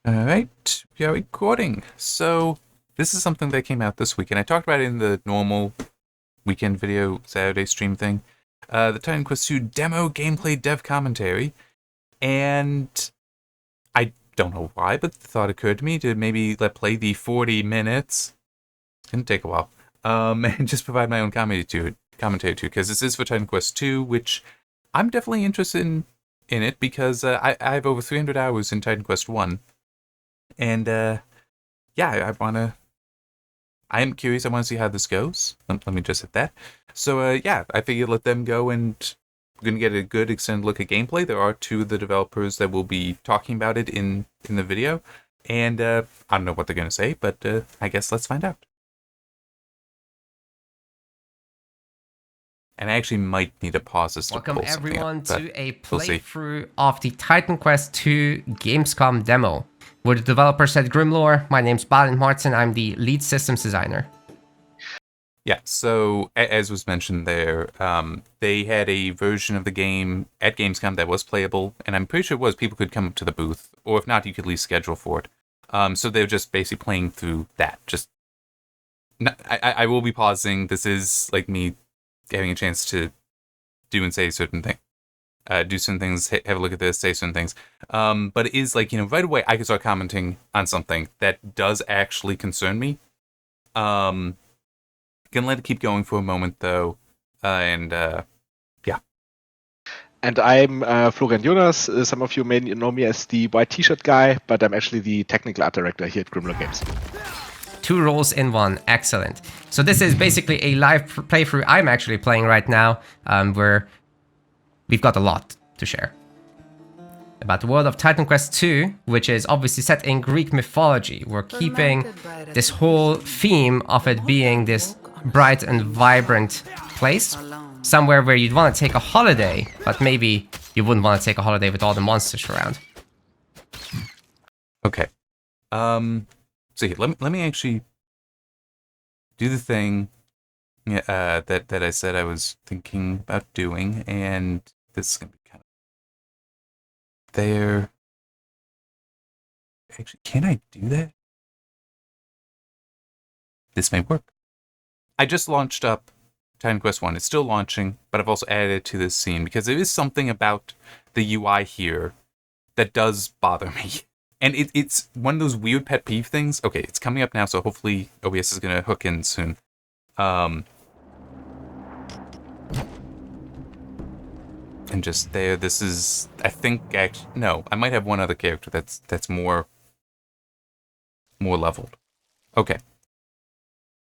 Alright, we are recording. So, this is something that came out this week, and I talked about it in the normal weekend video Saturday stream thing. The Titan Quest 2 demo gameplay dev commentary, and I don't know why, but the thought occurred to me to maybe let play the 40 minutes. It's gonna take a while. And just provide my own commentary to it, because this is for Titan Quest 2, which I'm definitely interested in it, because I have over 300 hours in Titan Quest 1. And, yeah, I am curious. I want to see how this goes. Let me just hit that. So, yeah, I figured let them go, and we're going to get a good extended look at gameplay. There are two of the developers that will be talking about it in the video. And, I don't know what they're going to say, but, I guess let's find out. And I actually might need to pause this to Welcome pull something everyone up, but to a we'll see. playthrough of the Titan Quest 2 Gamescom demo. We're the developers at Grimlore. My name's Balin Martin. I'm the lead systems designer. Yeah, so as was mentioned there, they had a version of the game at Gamescom that was playable, and I'm pretty sure it was people could come up to the booth, or if not, you could at least schedule for it. So they're just basically playing through that. I will be pausing. This is like me having a chance to do and say certain things. Do some things, have a look at this, say certain things. But it is like, right away I can start commenting on something that does actually concern me. Gonna let it keep going for a moment though. Yeah. And I'm Florian Jonas. Some of you may know me as the white t-shirt guy, but I'm actually the technical art director here at Grimlock Games. 2 roles in 1. Excellent. So this is basically a live playthrough I'm actually playing right now, where we've got a lot to share about the world of Titan Quest 2, which is obviously set in Greek mythology. We're keeping this whole theme of it being this bright and vibrant place, somewhere where you'd want to take a holiday, but maybe you wouldn't want to take a holiday with all the monsters around. Okay. So here, let me actually do the thing that I said I was thinking about doing, and this is gonna be kind of there. Actually, can I do that? This may work. I just launched up Titan Quest 1. It's still launching, but I've also added it to this scene because there is something about the UI here that does bother me. And it's one of those weird pet peeve things. Okay, it's coming up now, so hopefully OBS is going to hook in soon. And just there, this is, I think, actually, no, I might have one other character that's more leveled. Okay.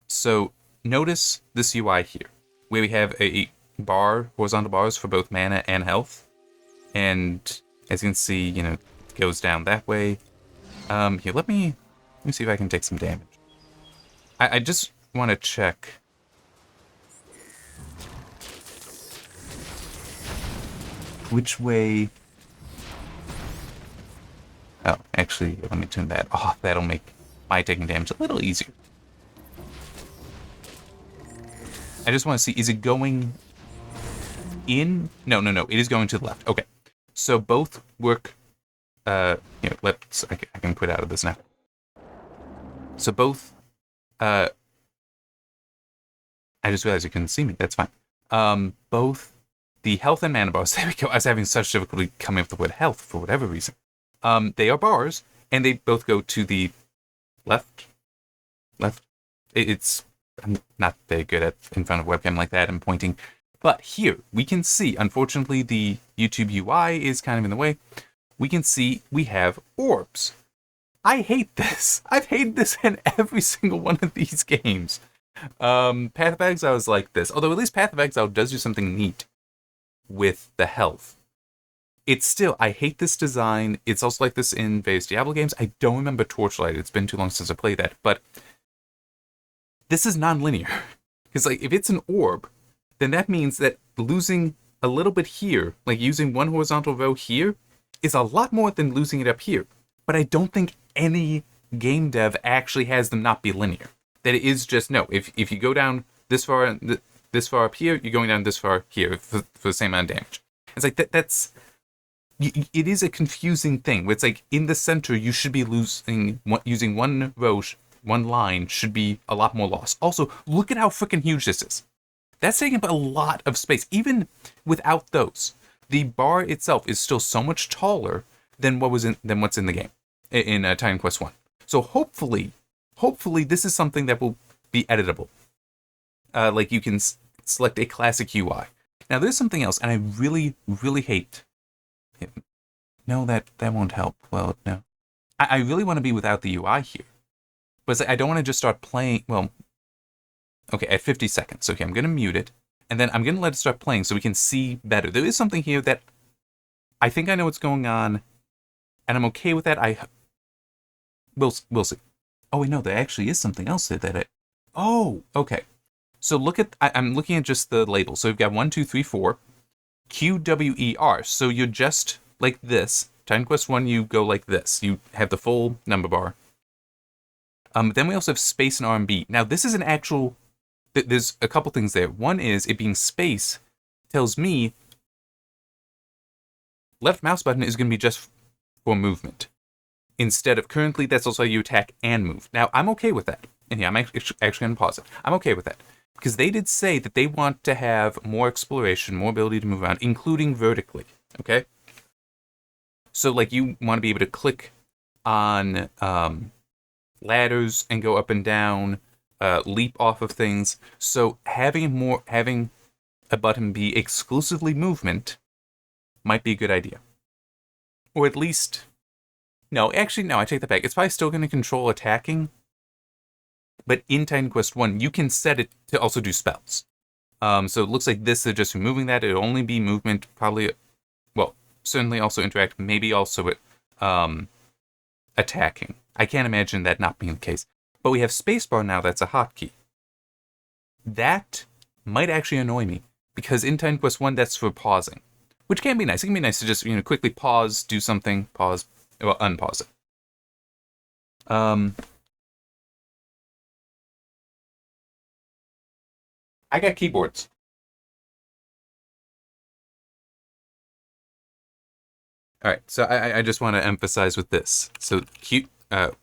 So, notice this UI here, where we have a horizontal bars for both mana and health. And as you can see, it goes down that way. Here, let me see if I can take some damage. I just want to check. Which way? Oh, actually, let me turn that off. That'll make my taking damage a little easier. I just want to see, is it going in? No. It is going to the left. Okay. So both work. I can quit out of this now. So both. I just realized you couldn't see me. That's fine. Both the health and mana bars. There we go. I was having such difficulty coming up with the word health for whatever reason. They are bars, and they both go to the left. I'm not very good at in front of a webcam like that and pointing. But here, we can see, unfortunately, the YouTube UI is kind of in the way. We can see we have orbs. I hate this. I've hated this in every single one of these games. Path of Exile is like this. Although at least Path of Exile does do something neat with the health. It's still, I hate this design. It's also like this in various Diablo games. I don't remember Torchlight. It's been too long since I played that. But this is non-linear. Because if it's an orb, then that means that losing a little bit here, like using one horizontal row here, is a lot more than losing it up here. But I don't think any game dev actually has them not be linear. That it is just, no, if you go down this far up here, you're going down this far here for the same amount of damage. It's like, that's it is a confusing thing. It's like in the center, you should be using one row, one line should be a lot more loss. Also, look at how freaking huge this is. That's taking up a lot of space. Even without those, the bar itself is still so much taller than what's in the game in Titan Quest 1. So hopefully this is something that will be editable. Like you can select a classic UI. Now there's something else, and I really, really hate it. No, that won't help. Well, no. I really want to be without the UI here. But it's like, I don't want to just start playing, well, okay, at 50 seconds. Okay, I'm going to mute it, and then I'm going to let it start playing so we can see better. There is something here that I think I know what's going on, and I'm okay with that. We'll see. Oh, wait, no, there actually is something else there that oh, okay. So I'm looking at just the label. So we've got 1, 2, 3, 4, QWER. So you're just like this. Titan Quest 1, you go like this. You have the full number bar. Then we also have space and RMB. Now, this is an actual... There's a couple things there. One is it being space tells me left mouse button is going to be just for movement. Instead of currently, that's also how you attack and move. Now, I'm okay with that. And yeah, I'm actually going to pause it. I'm okay with that. Because they did say that they want to have more exploration, more ability to move around, including vertically. Okay? So, like, you want to be able to click on ladders and go up and down, leap off of things. So having a button be exclusively movement might be a good idea. Or at least, no, I take that back. It's probably still going to control attacking, but in Titan Quest 1, you can set it to also do spells. So it looks like this is just removing that. It'll only be movement, probably, well, certainly also interact, maybe also attacking. I can't imagine that not being the case. But we have spacebar now that's a hotkey. That might actually annoy me, because in Titan Quest 1, that's for pausing. Which can be nice. It can be nice to just, quickly pause, do something, pause, well, unpause it. I got keyboards. All right, so I just want to emphasize with this. So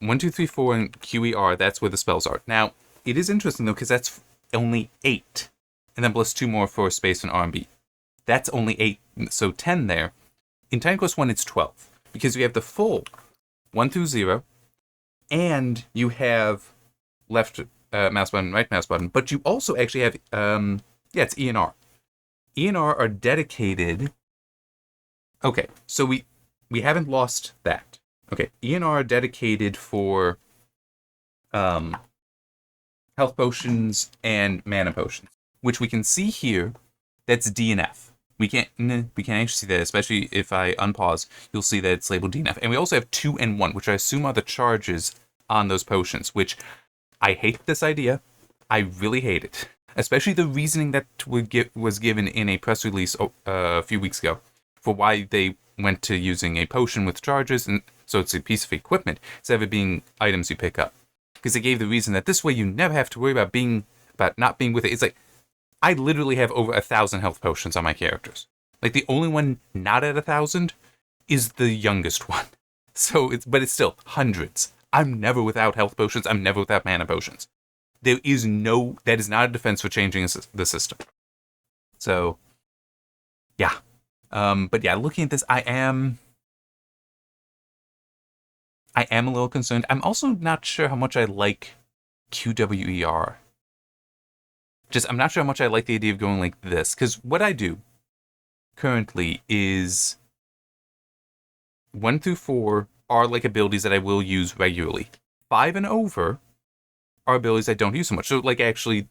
1, 2, 3, 4, and QER, that's where the spells are. Now, it is interesting, though, because that's only 8. And then plus 2 more for space and RMB. That's only 8, so 10 there. In Titan Quest 1, it's 12. Because you have the full 1 through 0, and you have left mouse button, right mouse button, but you also actually have, it's E and R. E and R are dedicated... Okay, so we haven't lost that. Okay, E and R are dedicated for health potions and mana potions, which we can see here. That's D and F. We can't actually see that, especially if I unpause. You'll see that it's labeled D and F. And we also have 2 and 1, which I assume are the charges on those potions, which I hate this idea. I really hate it. Especially the reasoning that was given in a press release a few weeks ago for why they went to using a potion with charges, and so it's a piece of equipment instead of it being items you pick up. Because they gave the reason that this way you never have to worry about not being with it. It's like, I literally have over 1,000 health potions on my characters. Like, the only one not at 1,000 is the youngest one. So but it's still hundreds. I'm never without health potions. I'm never without mana potions. That is not a defense for changing the system. So, yeah. But yeah, looking at this, I am a little concerned. I'm also not sure how much I like QWER. I'm not sure how much I like the idea of going like this. Because what I do currently is 1 through 4 are like abilities that I will use regularly. 5 and over are abilities I don't use so much. So like actually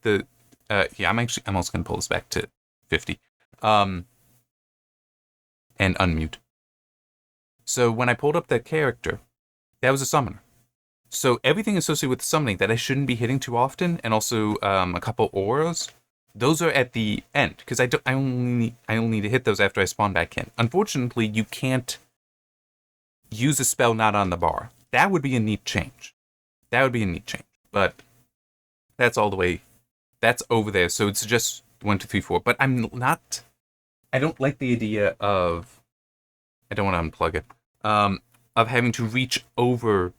I'm also going to pull this back to 50. And unmute. So when I pulled up that character, that was a summoner. So everything associated with summoning that I shouldn't be hitting too often, and also a couple auras, those are at the end, because I only need to hit those after I spawn back in. Unfortunately, you can't use a spell not on the bar. That would be a neat change. But that's all the way. That's over there. So it's just 1, 2, 3, 4. But I don't like the idea of I don't want to unplug it. Of having to reach over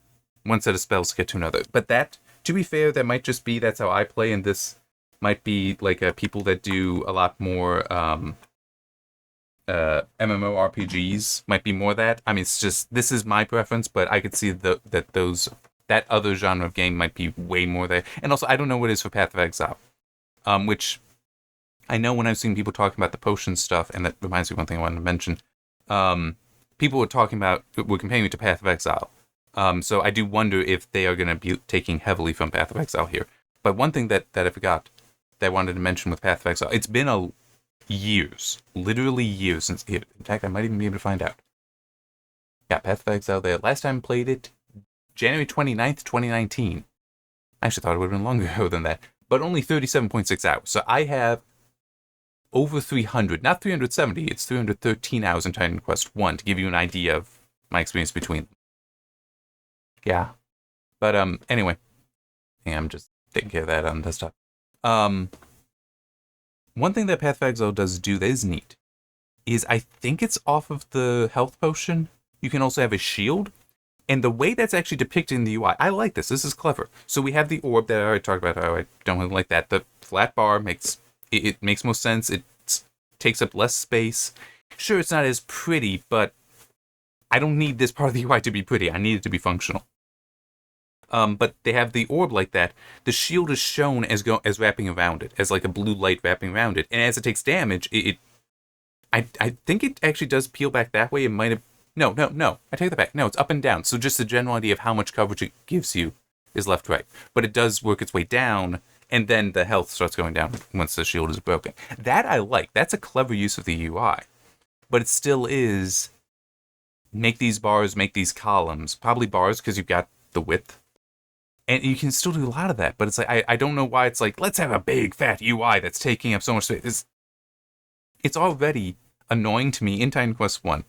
one set of spells to get to another. But that, to be fair, that might just be that's how I play, and this might be like people that do a lot more MMORPGs might be more that. I mean, it's just this is my preference, but I could see that other genre of game might be way more there. And also, I don't know what it is for Path of Exile, which I know when I've seen people talking about the potion stuff, and that reminds me of one thing I wanted to mention. People were comparing it to Path of Exile. So I do wonder if they are going to be taking heavily from Path of Exile here. But one thing that I forgot that I wanted to mention with Path of Exile, it's been literally years since it. In fact, I might even be able to find out. Yeah, Path of Exile there. Last time I played it, January 29th, 2019. I actually thought it would have been longer ago than that. But only 37.6 hours. So I have over 300, not 370, it's 313 hours in Titan Quest 1 to give you an idea of my experience between them. Yeah. But anyway. Yeah, I'm just taking care of that on desktop. One thing that Path of Exile does do that is neat is I think it's off of the health potion. You can also have a shield. And the way that's actually depicted in the UI, I like this. This is clever. So we have the orb that I already talked about. How I don't really like that. The flat bar makes more sense. It takes up less space. Sure, it's not as pretty, but I don't need this part of the UI to be pretty. I need it to be functional. But they have the orb like that. The shield is shown as wrapping around it, as like a blue light wrapping around it. And as it takes damage, I think it actually does peel back that way. It might have. No. I take that back. No, it's up and down. So just the general idea of how much coverage it gives you is left-right. But it does work its way down, and then the health starts going down once the shield is broken. That I like. That's a clever use of the UI. But it still is make these bars, make these columns. Probably bars because you've got the width. And you can still do a lot of that. But it's like, I don't know why it's like, let's have a big fat UI that's taking up so much space. It's already annoying to me in Titan Quest 1.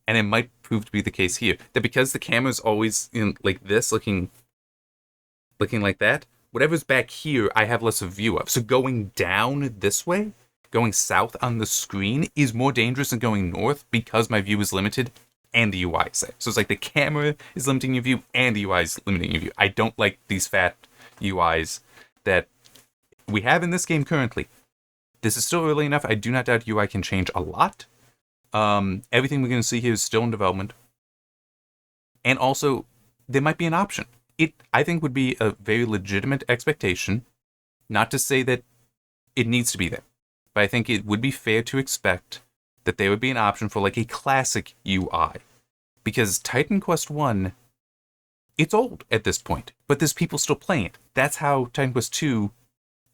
And it might prove to be the case here. That because the camera's always in like this, looking like that, whatever's back here, I have less of a view of. So going down this way, going south on the screen, is more dangerous than going north because my view is limited and the UI is there. So it's like the camera is limiting your view and the UI is limiting your view. I don't like these fat UIs that we have in this game currently. This is still early enough. I do not doubt UI can change a lot. Everything we're going to see here is still in development. And also, there might be an option. It, I think, would be a very legitimate expectation. Not to say that it needs to be there. But I think it would be fair to expect that there would be an option for like a classic UI. Because Titan Quest 1, it's old at this point. But there's people still playing it. That's how Titan Quest 2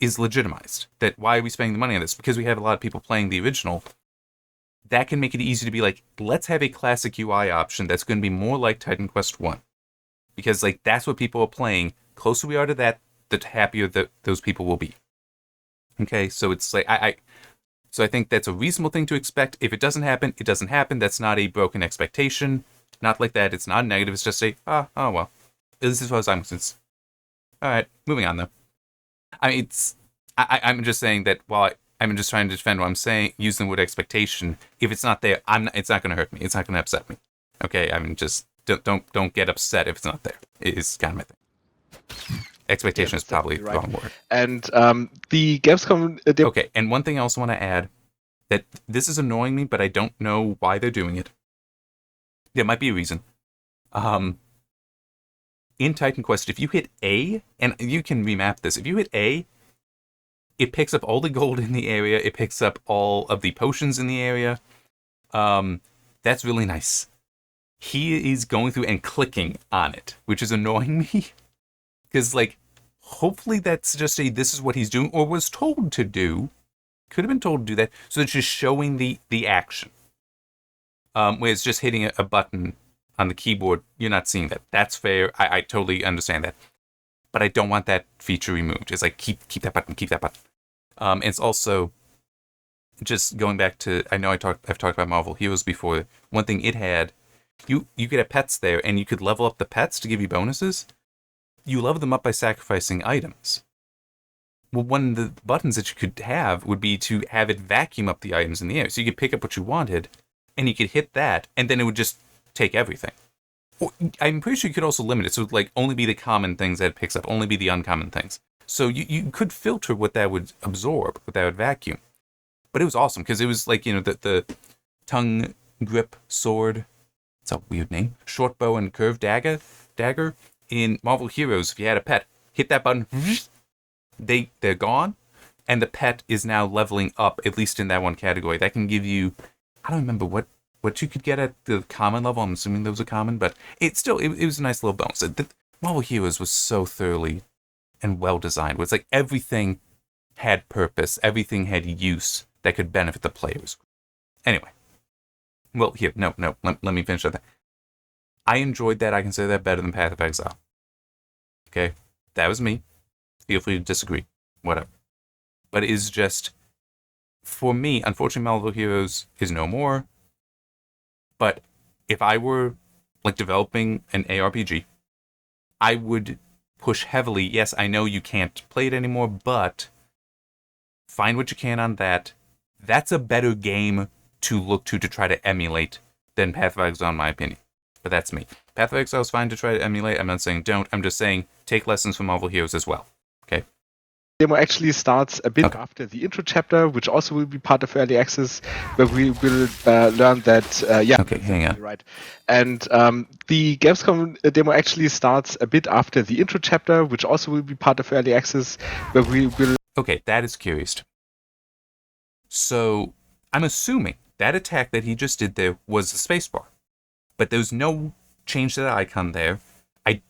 is legitimized. That why are we spending the money on this? Because we have a lot of people playing the original. That can make it easy to be like, let's have a classic UI option that's going to be more like Titan Quest 1. Because like that's what people are playing. Closer we are to that, the happier that those people will be. Okay, so it's like so I think that's a reasonable thing to expect. If it doesn't happen, it doesn't happen. That's not a broken expectation. Not like that. It's not negative. It's just oh well. This is what I'm concerned. All right, moving on though. I mean, I'm just saying that while I'm just trying to defend what I'm saying, using the word expectation. If it's not there, it's not going to hurt me. It's not going to upset me. Okay, I mean, just don't get upset if it's not there. It is kind of my thing. Expectation is probably the wrong word. And the Gamescom... Okay, and one thing I also want to add, that this is annoying me, but I don't know why they're doing it. There might be a reason. In Titan Quest, if you hit A, and you can remap this, if you hit A, it picks up all the gold in the area. It picks up all of the potions in the area. That's really nice. He is going through and clicking on it, which is annoying me. Because, like, hopefully that's just this is what he's doing, or was told to do. Could have been told to do that. So it's just showing the action. Where it's just hitting a button on the keyboard. You're not seeing that. That's fair. I totally understand that. But I don't want that feature removed. It's like, keep that button, keep that button. And it's also, just going back to, I know I've talked about Marvel Heroes before. One thing it had, you could have pets there, and you could level up the pets to give you bonuses. You level them up by sacrificing items. Well, one of the buttons that you could have would be to have it vacuum up the items in the air. So you could pick up what you wanted, and you could hit that, and then it would just take everything. Or, I'm pretty sure you could also limit it, so it would like only be the common things that it picks up, only be the uncommon things. So you could filter what that would absorb, what that would vacuum. But it was awesome because it was like, the tongue grip sword. It's a weird name. Short bow and curved dagger in Marvel Heroes. If you had a pet, hit that button, they're gone, and the pet is now leveling up, at least in that one category. That can give you, I don't remember what you could get at the common level. I'm assuming those are common, but it was a nice little bonus. Marvel Heroes was so thoroughly and well designed. It was like everything had purpose, everything had use that could benefit the players. Anyway, well, here, no, let me finish that. I enjoyed that. I consider that better than Path of Exile. Okay, that was me. Feel free to disagree, whatever. But it is just, for me, unfortunately, Marvel Heroes is no more. But if I were like developing an ARPG, I would push heavily. Yes, I know you can't play it anymore, but find what you can on that. That's a better game to look to try to emulate than Path of Exile, in my opinion. But that's me. Path of Exile is fine to try to emulate. I'm not saying don't. I'm just saying take lessons from Marvel Heroes as well. Okay? Demo actually starts a bit after the intro chapter, which also will be part of early access, where we will learn that. Okay, hang on. Right. And the Gamescom demo actually starts a bit after the intro chapter, which also will be part of early access, where we will. Okay, that is curious. So I'm assuming that attack that he just did there was the spacebar, but there's no change to that icon there.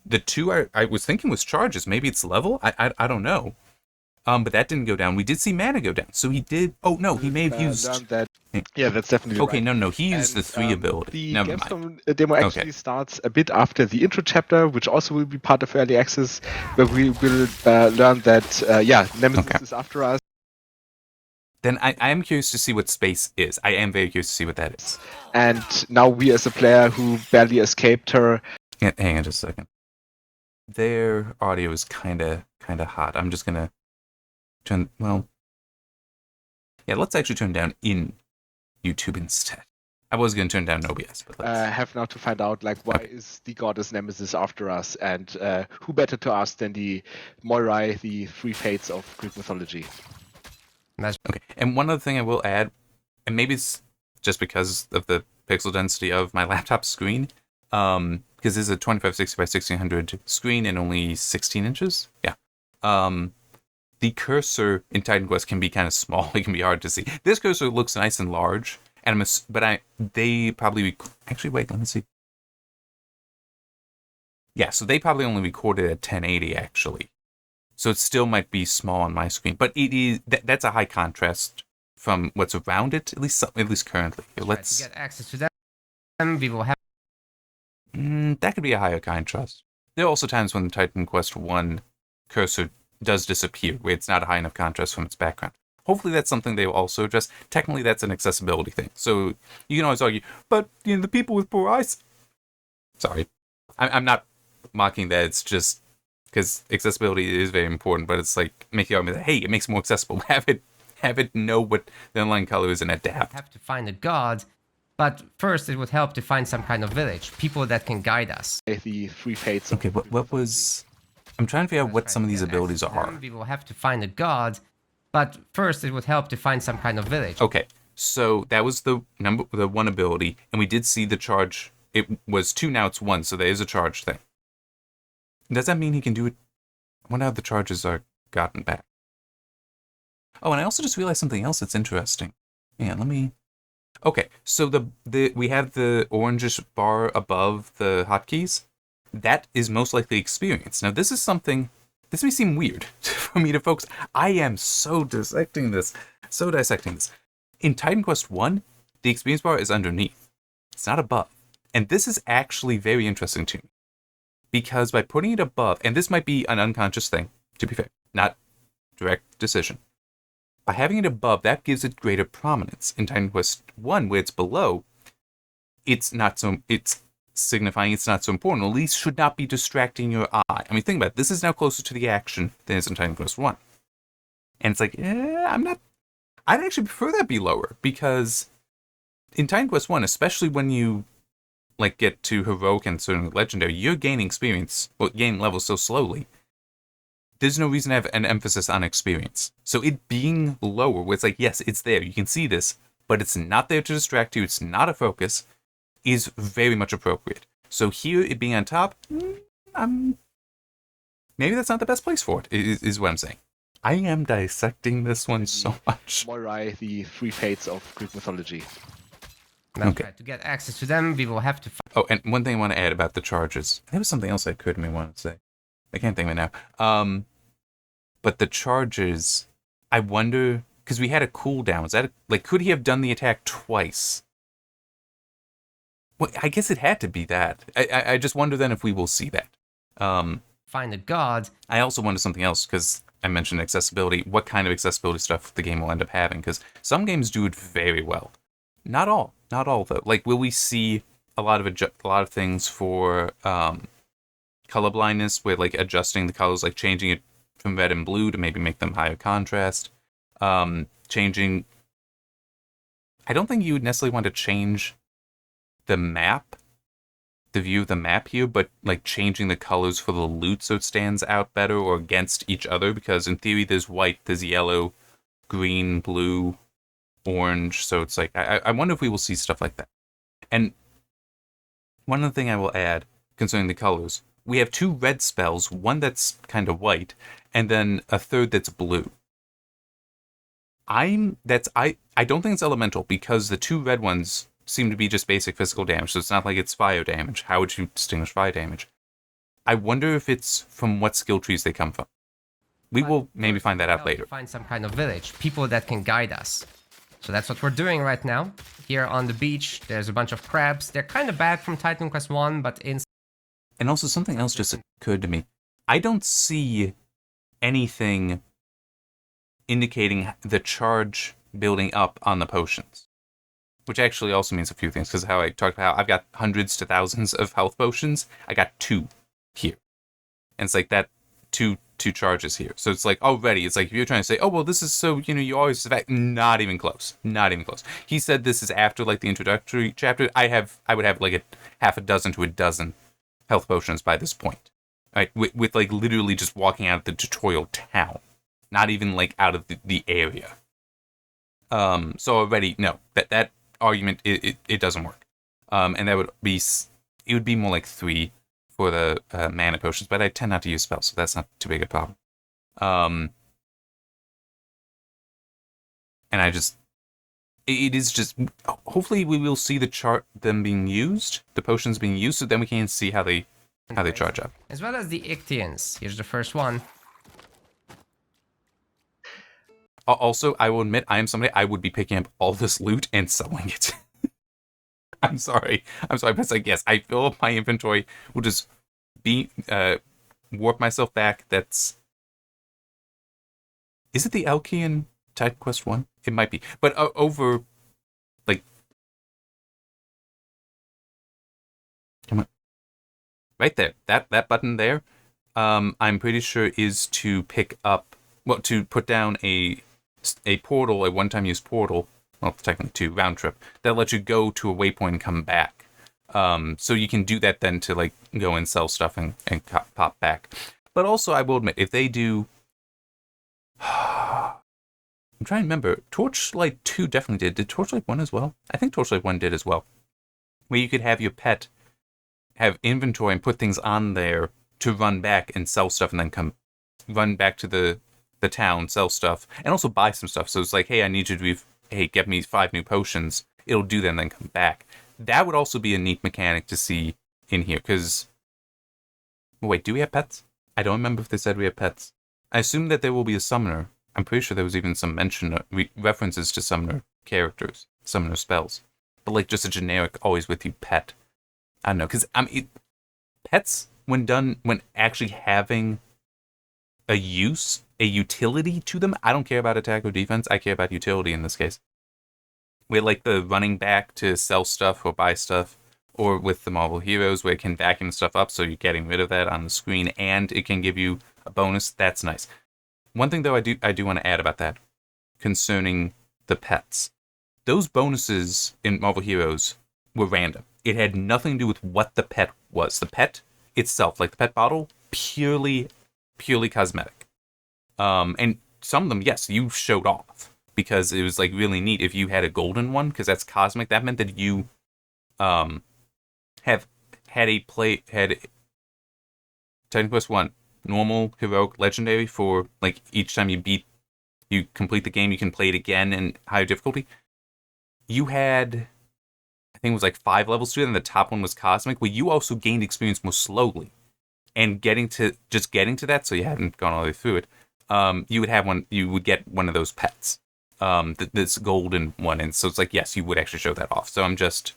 The two I was thinking was charges. Maybe it's level. I don't know. But that didn't go down. We did see mana go down. So he did. Oh no, he may have used that. Yeah, that's definitely okay. right. No, he used the 3 ability. The Never Gamescom mind. demo actually starts a bit after the intro chapter, which also will be part of early access, where we will learn that Nemesis is after us. Then I am curious to see what space is. I am very curious to see what that is. And now we, as a player who barely escaped her. Yeah, hang on just a second. Their audio is kind of hot. I'm just gonna turn. Well, yeah. Let's actually turn down in YouTube instead. I was gonna turn down OBS, but let's have now to find out why is the goddess Nemesis after us, and who better to ask than the Moirai, the 3 fates of Greek mythology. Okay, and one other thing I will add, and maybe it's just because of the pixel density of my laptop screen, because this is a 2560 by 1600 screen and only 16 inches. Yeah. The cursor in Titan Quest can be kind of small. It can be hard to see. This cursor looks nice and large, and they probably actually wait. Let me see. Yeah, so they probably only recorded at 1080 actually. So it still might be small on my screen, but it is that's a high contrast from what's around it, at least currently. Here, let's get access to them. We will have that could be a higher contrast. There are also times when the Titan Quest 1 cursor does disappear, where it's not a high enough contrast from its background. Hopefully that's something they will also address. Technically, that's an accessibility thing. So you can always argue, but the people with poor eyes. Sorry, I'm not mocking that. It's just because accessibility is very important, but it's like making the argument that, hey, it makes it more accessible. Have it know what the underlying color is and adapt. Have to find a god, but first it would help to find some kind of village, people that can guide us. The 3 fates. Okay, what was? I'm trying to figure out what some of these abilities are. We will have to find a god, but first it would help to find some kind of village. Okay, so that was the 1 ability, and we did see the charge. It was 2, now it's 1, so there is a charge thing. Does that mean he can do it? I wonder how the charges are gotten back. Oh, and I also just realized something else that's interesting. Yeah, let me. Okay, so we have the orangish bar above the hotkeys. That is most likely experience. Now, this is something. This may seem weird for me to focus. I am so dissecting this. In Titan Quest 1, the experience bar is underneath. It's not above. And this is actually very interesting to me. Because by putting it above, and this might be an unconscious thing, to be fair, not direct decision. By having it above, that gives it greater prominence. In Titan Quest 1, where it's below, it's signifying it's not so important, or at least should not be distracting your eye. I mean, think about it. This is now closer to the action than it is in Titan Quest 1. And it's like, I'd actually prefer that be lower, because in Titan Quest 1, especially when you like get to heroic and certain legendary, you're gaining experience, well, gaining levels so slowly. There's no reason to have an emphasis on experience. So it being lower, where it's like, yes, it's there, you can see this, but it's not there to distract you, it's not a focus, is very much appropriate. So here, it being on top, maybe that's not the best place for it, is what I'm saying. I am dissecting this one so much. Moirai, the three fates of Greek mythology. That's right. To get access to them, we will have to... Oh, and one thing I want to add about the charges. There was something else that occurred to me I wanted to say. I can't think of it now. But the charges, I wonder... Because we had a cooldown. Is that... Like, could he have done the attack twice? Well, I guess it had to be that. I just wonder then if we will see that. Find a god. I also wonder something else, because I mentioned accessibility. What kind of accessibility stuff the game will end up having? Because some games do it very well. Not all though. Like, will we see a lot of things for color blindness, where like adjusting the colors, like changing it from red and blue to maybe make them higher contrast, changing. I don't think you would necessarily want to change the map, the view of the map here, but like changing the colors for the loot so it stands out better or against each other, because in theory there's white, there's yellow, green, blue, orange, so it's like I wonder if we will see stuff like that. And one other thing I will add concerning the colors, we have two red spells, one that's kind of white, and then a third that's blue. I don't think it's elemental, because the two red ones seem to be just basic physical damage, so it's not like it's fire damage. How would you distinguish fire damage? I wonder if it's from what skill trees they come from. We will maybe find that out later. Find some kind of village, people that can guide us. So that's what we're doing right now. Here on the beach, there's a bunch of crabs. They're kind of back from Titan Quest 1, but in... And also something else just occurred to me. I don't see anything indicating the charge building up on the potions. Which actually also means a few things, because how I talked about how I've got hundreds to thousands of health potions. I got 2 here. And it's like that two charges here. So it's like already, it's like if you're trying to say, oh, well, this is so, you always survive. Not even close. Not even close. He said this is after like the introductory chapter. I would have like a half a dozen to a dozen health potions by this point. Right? With like literally just walking out of the tutorial town. Not even like out of the area. So already, no, that argument, it doesn't work. And that would be, it would be more like 3 for the mana potions, but I tend not to use spells, so that's not too big a problem. And I just, it is just, hopefully we will see them being used, the potions being used, so then we can see how they charge up. As well as the Ichthyians. Here's the first one. Also, I will admit, I am somebody, I would be picking up all this loot and selling it. I'm sorry, but it's like, yes, I fill up my inventory, will just be, warp myself back. Is it the Elkian Titan Quest 1? It might be, but over, like, come on, right there, that button there, I'm pretty sure is to pick up, well, to put down a portal, a one-time use portal, well, technically 2, round trip, that lets you go to a waypoint and come back. So you can do that then to like go and sell stuff and pop back. But also, I will admit, if they do, I'm trying to remember, Torchlight 2 definitely did. Did Torchlight 1 as well? I think Torchlight 1 did as well. Where you could have your pet have inventory and put things on there to run back and sell stuff, and then run back to the town, sell stuff, and also buy some stuff. So it's like, hey, I need you to get me 5 new potions. It'll do that and then come back. That would also be a neat mechanic to see in here, because... Wait, do we have pets? I don't remember if they said we have pets. I assume that there will be a summoner. I'm pretty sure there was even some mention, references to summoner characters, summoner spells. But like just a generic, always with you pet. I don't know, because pets, when actually having a use, a utility to them, I don't care about attack or defense, I care about utility in this case. With like the running back to sell stuff or buy stuff, or with the Marvel Heroes where it can vacuum stuff up so you're getting rid of that on the screen and it can give you a bonus, that's nice. One thing though I do want to add about that, concerning the pets. those bonuses in Marvel Heroes were random. It had nothing to do with what the pet was. The pet itself, like the pet bottle, purely cosmetic. And some of them, yes, you showed off because it was like really neat if you had a golden one, because that's cosmic. That meant that you had Titan Quest 1 normal, heroic, legendary for like each time you complete the game, you can play it again in higher difficulty. You had, I think it was like 5 levels to it, and the top one was cosmic, where you also gained experience more slowly. And getting to that, so you hadn't gone all the way through it, you would get one of those pets, this golden one, and so it's like, yes, you would actually show that off. So I'm just,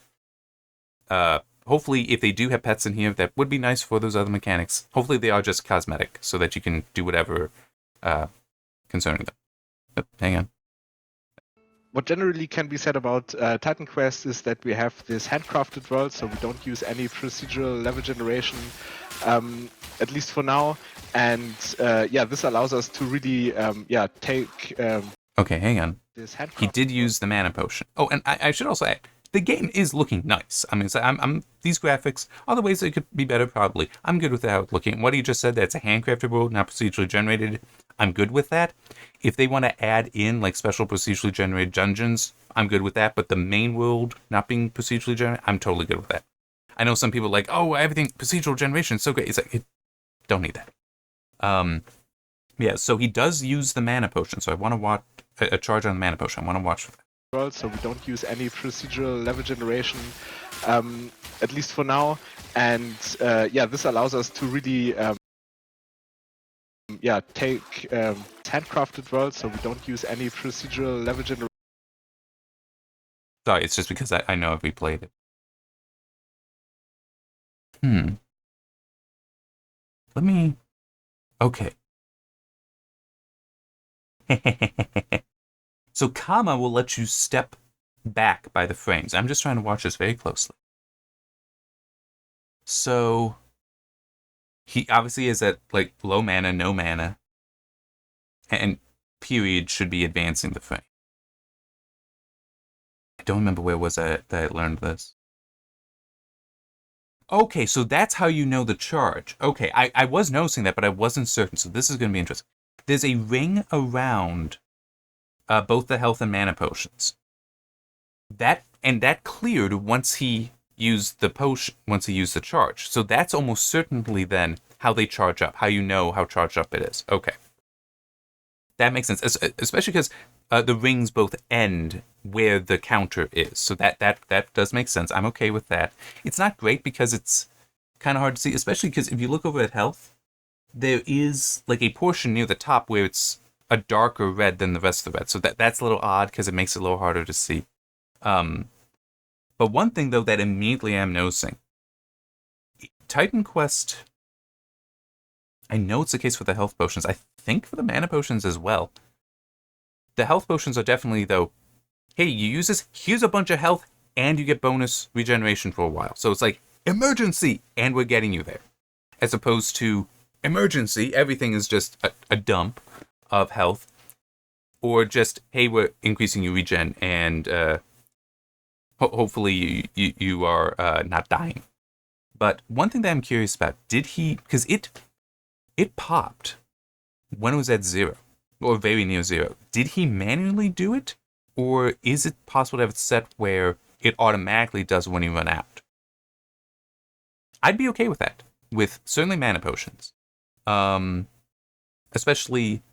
hopefully, if they do have pets in here, that would be nice for those other mechanics. Hopefully, they are just cosmetic, so that you can do whatever concerning them. But hang on. What generally can be said about Titan Quest is that we have this handcrafted world, so we don't use any procedural level generation, at least for now. And this allows us to really, take. Okay, hang on. This he did use the mana potion. Oh, and I should also add, the game is looking nice. I mean, I'm these graphics, other ways they could be better, probably. I'm good with how it's looking. What he just said, that's a handcrafted world, not procedurally generated. I'm good with that. If they want to add in like special procedurally generated dungeons, I'm good with that. But the main world not being procedurally generated, I'm totally good with that. I know some people are like, oh, everything procedural generation is so great. It's like, don't need that. Yeah, so he does use the mana potion. So I want to watch a charge on the mana potion. I want to watch for that. World, so we don't use any procedural level generation, at least for now. And this allows us to really take handcrafted world, so we don't use any procedural level generation. Sorry, it's just because I know I've replayed it. Let me... Okay. So comma will let you step back by the frames. I'm just trying to watch this very closely. So he obviously is at like low mana, no mana, and period should be advancing the frame. I don't remember where was that I learned this. Okay, so that's how you know the charge. Okay, I was noticing that, but I wasn't certain, so this is going to be interesting. There's a ring around both the health and mana potions. That cleared once he used the potion, once he used the charge. So that's almost certainly then how they charge up, how you know how charged up it is. Okay. That makes sense, especially because the rings both end where the counter is. So that does make sense. I'm okay with that. It's not great because it's kind of hard to see, especially because if you look over at health, there is like a portion near the top where it's a darker red than the rest of the red. So that's a little odd because it makes it a little harder to see. But one thing, though, that immediately I'm noticing, Titan Quest, I know it's the case for the health potions. I think for the mana potions as well. The health potions are definitely, though, hey, you use this, here's a bunch of health, and you get bonus regeneration for a while. So it's like, emergency, and we're getting you there. As opposed to emergency, everything is just a dump of health. Or just, hey, we're increasing your regen, and hopefully you are not dying. But one thing that I'm curious about, did he, because it popped when it was at 0, or very near 0. Did he manually do it? Or is it possible to have it set where it automatically does when you run out? I'd be okay with that, with certainly mana potions. Especially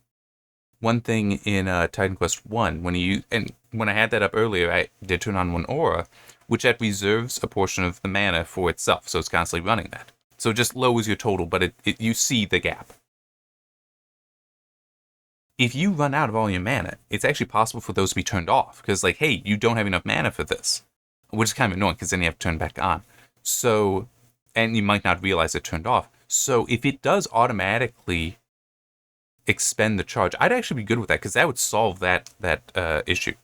one thing in Titan Quest 1, when I had that up earlier, I did turn on one aura, which that reserves a portion of the mana for itself, so it's constantly running that. So it just lowers your total, but you see the gap. If you run out of all your mana, it's actually possible for those to be turned off, because like, hey, you don't have enough mana for this, which is kind of annoying, because then you have to turn back on. So, and you might not realize it turned off. So if it does automatically expend the charge, I'd actually be good with that, because that would solve that issue.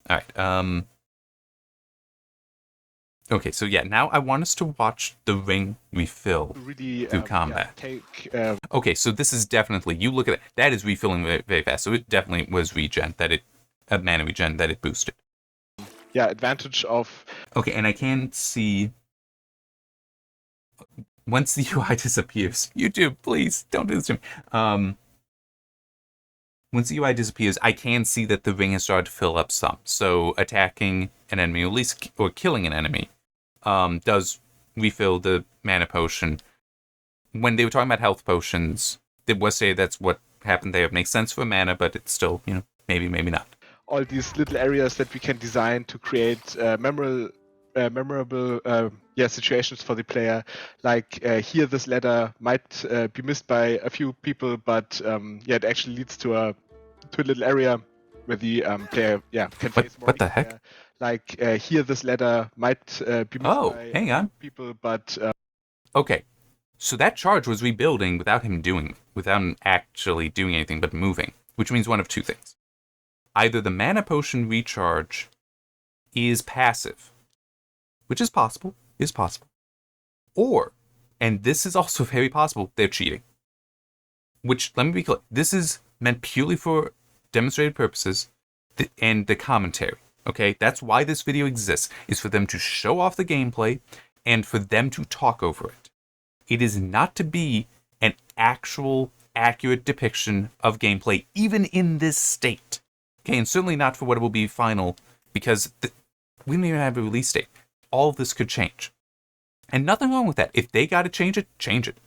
All right. Okay, so yeah, now I want us to watch the ring refill really, through combat. Yeah, Okay, so this is definitely, you look at it, that is refilling very, very fast. So it definitely was regen, mana regen that it boosted. advantage of. Okay, and I can see once the UI disappears. YouTube, please don't do this to me. Once the UI disappears, I can see that the ring has started to fill up some. So attacking an enemy, or at least or killing an enemy, does refill the mana potion. When they were talking about health potions, they was say that's what happened there. It makes sense for mana, but it's still, maybe not. All these little areas that we can design to create memorable situations for the player. Like here, this ladder might be missed by a few people, but it actually leads to a little area where the player can face more. What the heck? Like here, this ladder might be missed by hang on. people, but okay. So that charge was rebuilding without him actually doing anything but moving, which means one of two things. Either the mana potion recharge is passive, which is possible, or, and this is also very possible, they're cheating. Which, let me be clear, this is meant purely for demonstrated purposes and the commentary, okay? That's why this video exists, is for them to show off the gameplay and for them to talk over it. It is not to be an actual, accurate depiction of gameplay, even in this state. Okay, and certainly not for what it will be final, because we don't even have a release date. All of this could change. And nothing wrong with that. If they got to change it, change it.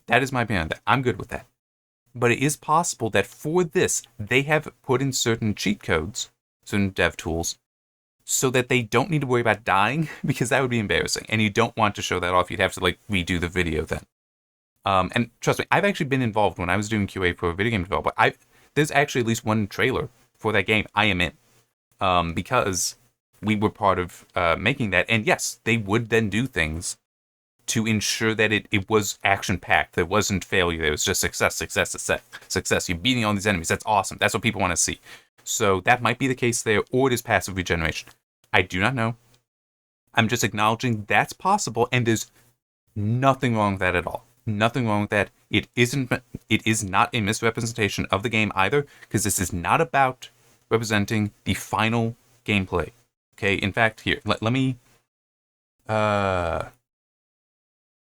That is my opinion on that. I'm good with that. But it is possible that for this, they have put in certain cheat codes, certain dev tools, so that they don't need to worry about dying, because that would be embarrassing. And you don't want to show that off. You'd have to redo the video then. And trust me, I've actually been involved when I was doing QA for a video game developer. There's actually at least one trailer for that game I am in, because we were part of making that. And yes, they would then do things to ensure that it was action-packed. There wasn't failure. There was just success. You're beating all these enemies. That's awesome. That's what people want to see. So that might be the case there, or it is passive regeneration. I do not know. I'm just acknowledging that's possible, and there's nothing wrong with that at all. Nothing wrong with that. It is not a misrepresentation of the game either, because this is not about representing the final gameplay. Okay, in fact, here, let me...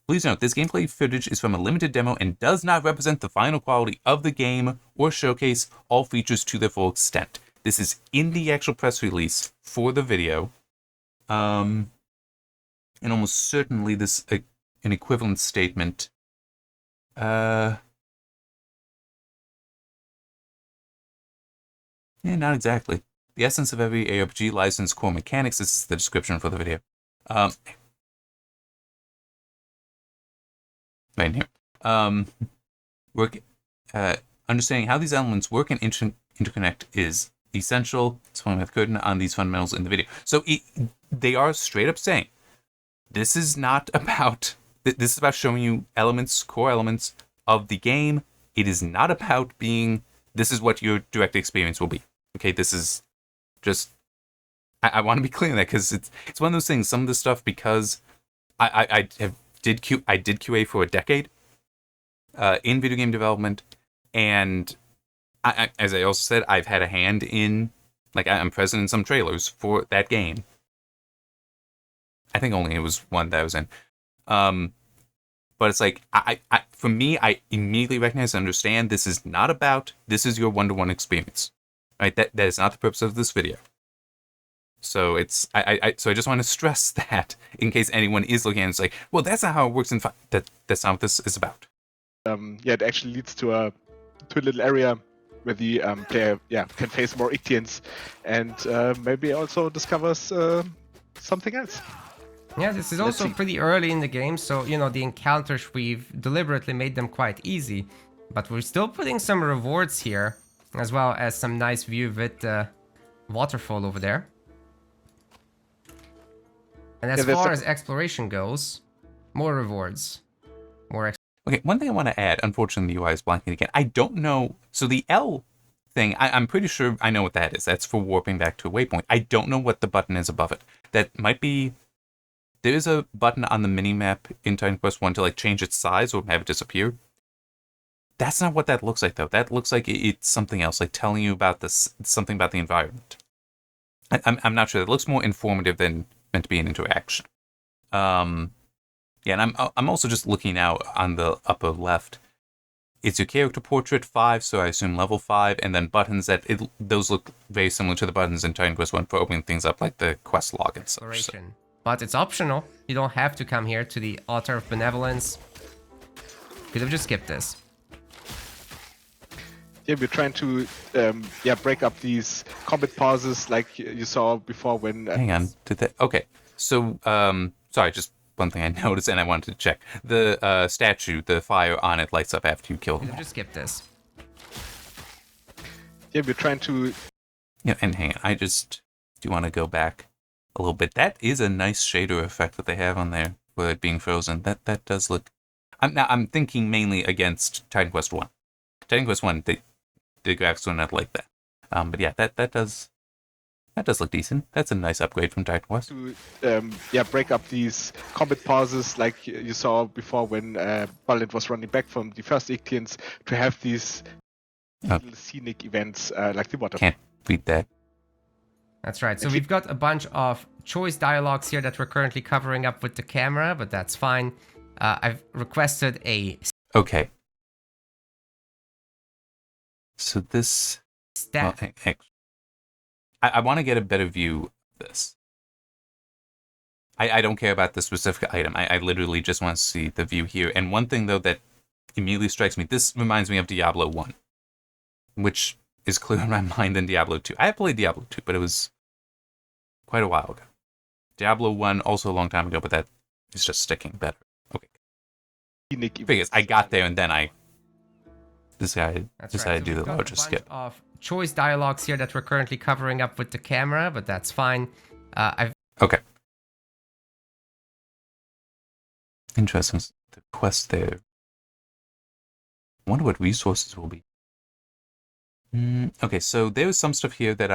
Please note, this gameplay footage is from a limited demo and does not represent the final quality of the game or showcase all features to their full extent. This is in the actual press release for the video. And almost certainly this an equivalent statement. Yeah, not exactly. The essence of every ARPG lies in its core mechanics. This is the description for the video. Right here. Understanding how these elements work and interconnect is essential. It's one with curtain on these fundamentals in the video. So they are straight up saying, this is not about... This is about showing you core elements of the game. It is not about being, this is what your direct experience will be. Okay, this is just, I want to be clear on that, because it's one of those things, some of this stuff, because I did QA for a decade in video game development, and as I also said, I've had a hand in, I'm present in some trailers for that game. I think only it was one that I was in. But it's for me, I immediately recognize and understand this is not about, this is your one-to-one experience, right? That is not the purpose of this video. So so I just want to stress that in case anyone is looking and it's like, well, that's not how it works that's not what this is about. It actually leads to a little area where the player can face more Ictians and maybe also discovers something else. Yeah, this is also pretty early in the game, so, the encounters, we've deliberately made them quite easy. But we're still putting some rewards here, as well as some nice view with the waterfall over there. And as far as exploration goes, more rewards. Okay, one thing I want to add, unfortunately the UI is blanking again. I don't know, so the L thing, I'm pretty sure I know what that is. That's for warping back to a waypoint. I don't know what the button is above it. That might be... There is a button on the minimap in Titan Quest 1 to change its size or have it disappear. That's not what that looks like, though. That looks like it's something else, telling you about something about the environment. I'm not sure. It looks more informative than meant to be an interaction. Yeah, and I'm also just looking out on the upper left. It's your character portrait 5, so I assume level 5, and then buttons those look very similar to the buttons in Titan Quest 1 for opening things up, like the quest log and such. So. But it's optional. You don't have to come here to the Altar of Benevolence. Could have just skipped this. Yeah, we're trying to break up these combat pauses like you saw before when... Hang on, okay. So, sorry, just one thing I noticed and I wanted to check. The statue, the fire on it lights up after you kill them. Could have just skipped this. Yeah, we're trying to... Yeah, and hang on, I just do want to go back a little bit. That is a nice shader effect that they have on there for it being frozen. That does look... I'm thinking mainly against Titan Quest 1. Titan Quest 1, the graphics were not like that. But yeah, that does look decent. That's a nice upgrade from Titan Quest. To break up these combat pauses like you saw before when Balint was running back from the first Ictians, to have these little scenic events like the water. Can't beat that. That's right. So we've got a bunch of choice dialogues here that we're currently covering up with the camera, but that's fine. I've requested a... Okay. So this... stat. Well, I want to get a better view of this. I don't care about the specific item. I literally just want to see the view here. And one thing, though, that immediately strikes me, this reminds me of Diablo 1, which is clearer in my mind than Diablo 2. I have played Diablo 2, but it was quite a while ago. Diablo 1, also a long time ago, but that is just sticking better. Okay. Figures, I got there and then I decided to do the larger skip. Of choice dialogues here that we're currently covering up with the camera, but that's fine. Okay. Interesting. The quest there. I wonder what resources will be. Okay, so there's some stuff here that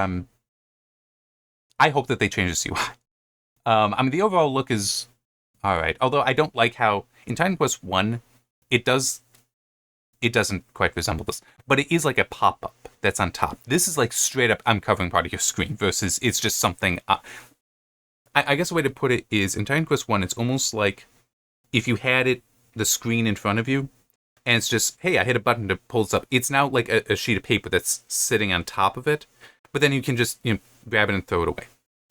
I hope that they change the UI. I mean, the overall look is alright. Although I don't like how in Titan Quest 1, it doesn't quite resemble this, but it is like a pop-up that's on top. This is like straight up, I'm covering part of your screen, versus it's just something... I guess the way to put it is, in Titan Quest 1, it's almost like if you had the screen in front of you, and it's just, hey, I hit a button to pull this up. It's now like a sheet of paper that's sitting on top of it, but then you can just grab it and throw it away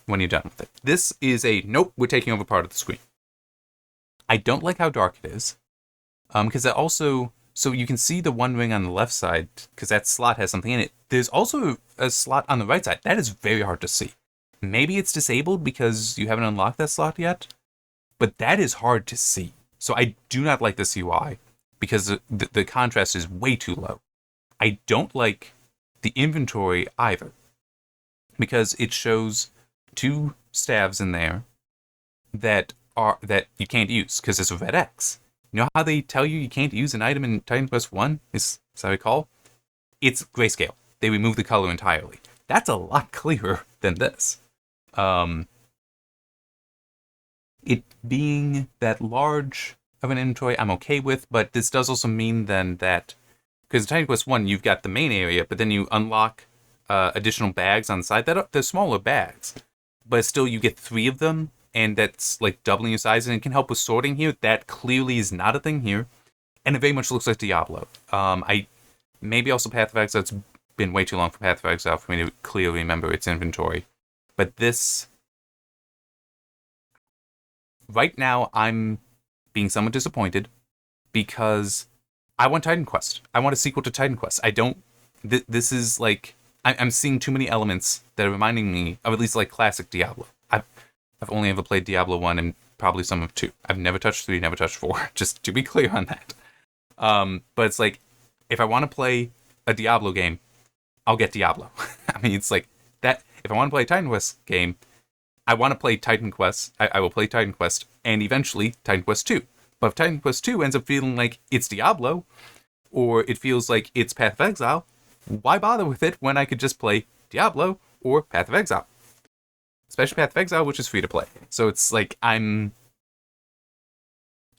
when you're done with it. This is nope, we're taking over part of the screen. I don't like how dark it is, because that also... So you can see the one ring on the left side, because that slot has something in it. There's also a slot on the right side. That is very hard to see. Maybe it's disabled because you haven't unlocked that slot yet, but that is hard to see. So I do not like this UI, because the contrast is way too low. I don't like the inventory either, because it shows 2 staves in there that you can't use, because it's a red X. You know how they tell you can't use an item in Titan Quest 1? Is that what I recall? It's grayscale. They remove the color entirely. That's a lot clearer than this. It being that large of an inventory, I'm okay with, but this does also mean then that... Because in Titan Quest 1, you've got the main area, but then you unlock additional bags on the side. They're smaller bags, but still you get 3 of them, and that's like doubling your size, and it can help with sorting here. That clearly is not a thing here, and it very much looks like Diablo. Maybe also Path of Exile. It's been way too long for Path of Exile for me to clearly remember its inventory. But this... Right now, I'm being somewhat disappointed, because I want Titan Quest. I want a sequel to Titan Quest. I don't... This is like... I'm seeing too many elements that are reminding me of at least like classic Diablo. I've only ever played Diablo 1 and probably some of 2. I've never touched 3, never touched 4, just to be clear on that. But it's like, if I want to play a Diablo game, I'll get Diablo. I mean, it's like, that. If I want to play a Titan Quest game, I want to play Titan Quest, I will play Titan Quest, and eventually Titan Quest 2. But if Titan Quest 2 ends up feeling like it's Diablo, or it feels like it's Path of Exile, why bother with it when I could just play Diablo or Path of Exile? Especially Path of Exile, which is free to play. So it's like,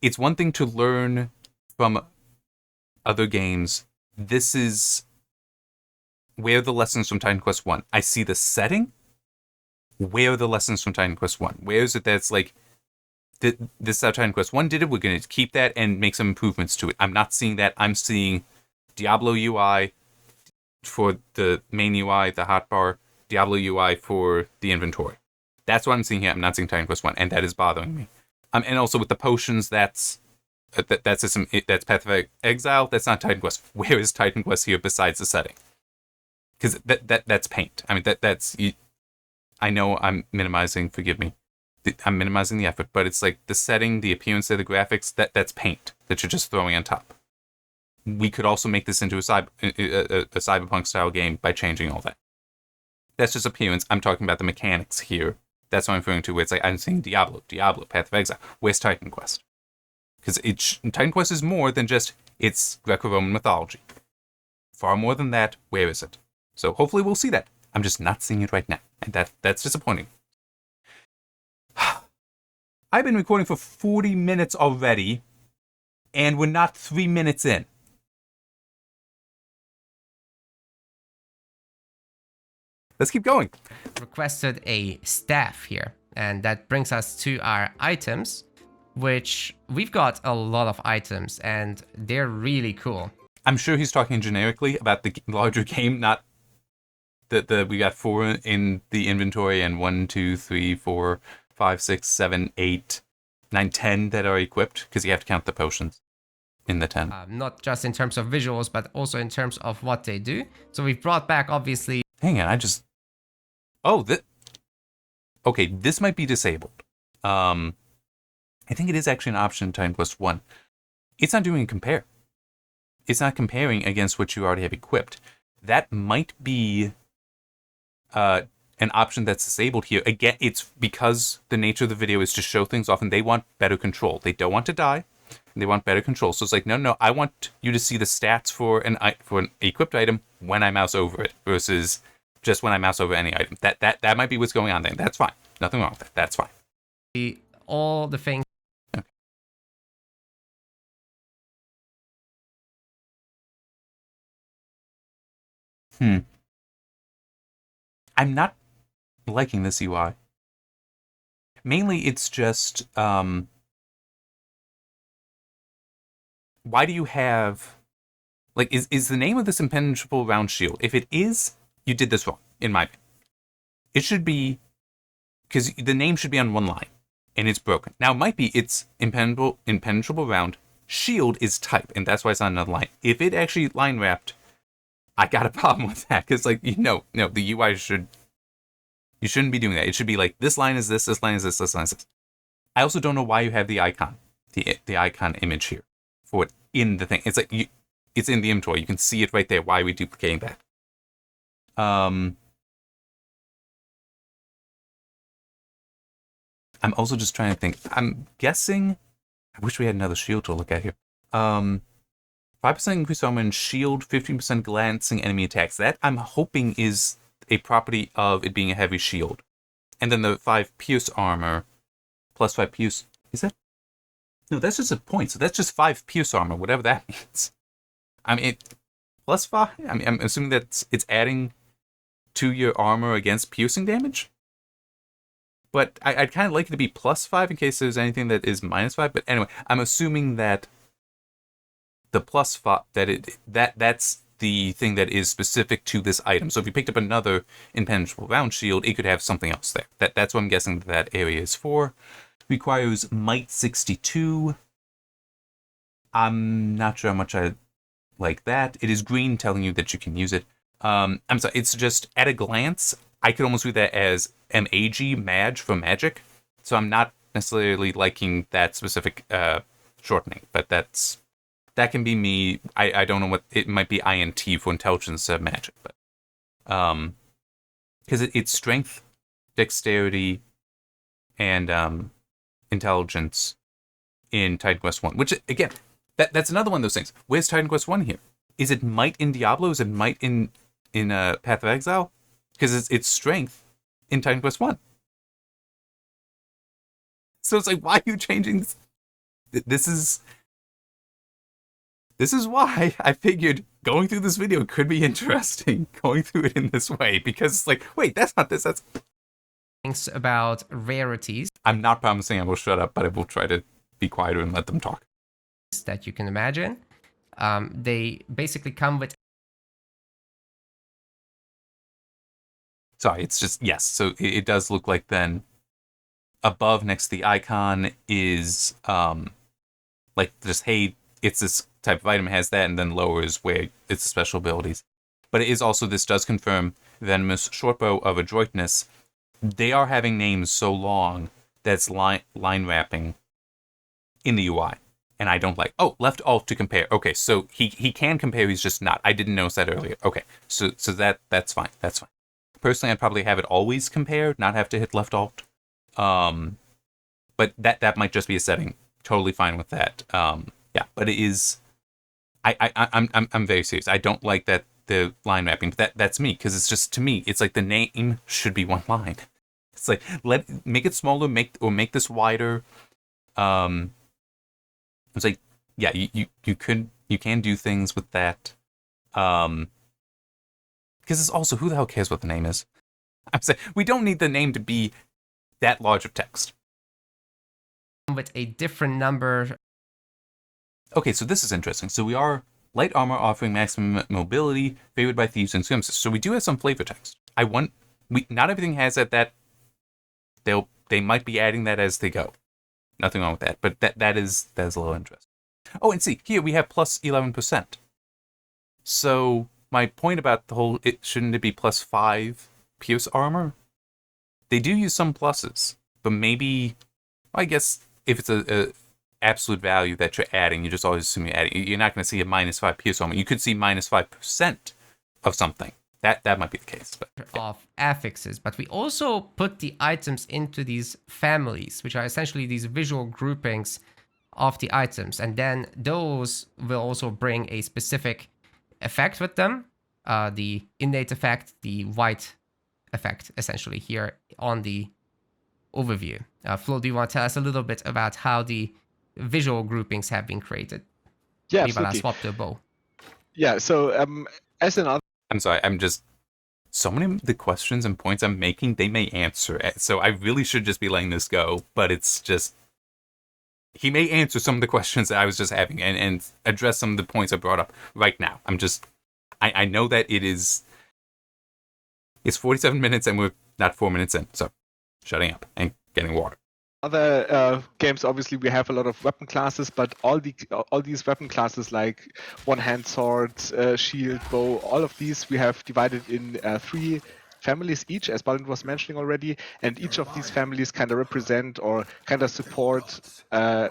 it's one thing to learn from other games. This is where the lessons from Titan Quest 1. I see the setting, where are the lessons from Titan Quest 1? Where is it that's like, this is how Titan Quest 1 did it, we're going to keep that and make some improvements to it. I'm not seeing that. I'm seeing Diablo UI for the main UI, the hotbar, Diablo UI for the inventory. That's what I'm seeing here. I'm not seeing Titan Quest 1, and that is bothering me. And also with the potions, that's Path of Exile. That's not Titan Quest. Where is Titan Quest here besides the setting? Because that's paint. I mean, that's. I know I'm minimizing. Forgive me. I'm minimizing the effort, but it's like the setting, the appearance of the graphics. That's paint that you're just throwing on top. We could also make this into a cyberpunk style game by changing all that. That's just appearance. I'm talking about the mechanics here. That's what I'm referring to. Where it's like I'm saying Diablo, Path of Exile. Where's Titan Quest? Because Titan Quest is more than just it's Greco-Roman mythology. Far more than that. Where is it? So hopefully we'll see that. I'm just not seeing it right now, and that's disappointing. I've been recording for 40 minutes already, and we're not 3 minutes in. Let's keep going. Requested a staff here, and that brings us to our items, which we've got a lot of items, and they're really cool. I'm sure he's talking generically about the larger game, not the we got 4 in the inventory and 1, 2, 3, 4, 5, 6, 7, 8, 9, 10 that are equipped, because you have to count the potions in the 10. Not just in terms of visuals, but also in terms of what they do. So we've brought back, obviously... Hang on, okay, this might be disabled. I think it is actually an option in Titan Quest 1. It's not doing a compare. It's not comparing against what you already have equipped. That might be an option that's disabled here. Again, it's because the nature of the video is to show things off, and they want better control. They don't want to die. They want better control. So it's like, no, I want you to see the stats for an equipped item when I mouse over it versus just when I mouse over any item. That might be what's going on there. That's fine. Nothing wrong with that. That's fine. All the things. Okay. I'm not liking this UI. Mainly, it's just, why do you have, like, is the name of this impenetrable round shield? If it is, you did this wrong, in my opinion. It should be, because the name should be on one line, and it's broken. Now, it might be it's impenetrable round, shield is type, and that's why it's on another line. If it actually line wrapped, I got a problem with that, because, like, no, the UI you shouldn't be doing that. It should be like, this line is this line is this line is this. I also don't know why you have the icon, the icon image here for it in the thing. It's like, it's in the inventory. You can see it right there. Why are we duplicating that? I'm also just trying to think. I'm guessing, I wish we had another shield to look at here. 5% increased armor and shield, 15% glancing enemy attacks. That, I'm hoping, is a property of it being a heavy shield. And then the 5 pierce armor, plus 5 pierce, is that? No, that's just a point, so that's just 5 pierce armor, whatever that means. I mean, plus 5? I mean, I'm assuming that it's adding to your armor against piercing damage? But I'd kind of like it to be plus 5 in case there's anything that is minus 5, but anyway, I'm assuming that the plus 5, that's the thing that is specific to this item. So if you picked up another impenetrable round shield, it could have something else there. That's what I'm guessing that area is for. Requires might 62. I'm not sure how much I like that. It is green, telling you that you can use it. I'm sorry, it's just at a glance, I could almost read that as MAG, Mage for magic. So I'm not necessarily liking that specific shortening, but that can be me. I don't know what it might be. INT for intelligence magic, but because it's strength, dexterity, and intelligence in Titan Quest 1. Which again, that's another one of those things. Where's Titan Quest 1 here? Is it might in Diablo? Is it might in Path of Exile? Because it's strength in Titan Quest 1. So it's like, why are you changing this? This is why I figured going through this video could be interesting, going through it in this way, because it's like, wait, that's not this, that's... things about rarities I'm not promising I will shut up, but I will try to be quieter and let them talk. that you can imagine. They basically come with. Sorry, it's just, yes. So it does look like then above next to the icon is like just, hey, it's this type of item, has that, and then lower is where it's the special abilities. But it is also, this does confirm Venomous Shortbow of Adroitness. They are having names so long that's line wrapping in the UI. And I don't like, oh, left alt to compare. Okay, so he can compare, he's just not. I didn't notice that earlier. Okay, so that's fine. That's fine. Personally, I'd probably have it always compare, not have to hit left alt. But that might just be a setting. Totally fine with that. Yeah, but it is. I'm very serious. I don't like that the line mapping. But that's me, because it's just, to me, it's like the name should be one line. It's like, make it smaller, make this wider. It's like, yeah, you can do things with that. Because it's also, who the hell cares what the name is? I'm saying we don't need the name to be that large of text. With a different number. Okay, so this is interesting. So we are light armor offering maximum mobility, favored by thieves and swimsuits. So we do have some flavor text. Not everything has that. They might be adding that as they go. Nothing wrong with that, but that is a little interesting. Oh, and see, here we have plus 11%. So my point about the whole, shouldn't it be plus 5 pierce armor? They do use some pluses, but maybe, well, I guess if it's a absolute value that you're adding, you just always assume you're adding. You're not going to see a minus 5 pierce armor. You could see minus 5% of something. That might be the case. But, yeah. Of affixes, but we also put the items into these families, which are essentially these visual groupings of the items, and then those will also bring a specific effect with them. The innate effect, the white effect, essentially here on the overview. Flo, do you want to tell us a little bit about how the visual groupings have been created? Yeah, Maybe I'll absolutely. swap the bow. Yeah, so as an I'm sorry, I'm just, so many of the questions and points I'm making, they may answer it. So I really should just be letting this go, but it's just, he may answer some of the questions that I was just having and address some of the points I brought up right now. I know that it's 47 minutes and we're not 4 minutes in, so shutting up and getting water. Other games, obviously, we have a lot of weapon classes, but all these weapon classes, like one-hand sword, shield, bow, all of these we have divided in 3 families each, as Balint was mentioning already, and each of these families kind of represent or kind of support a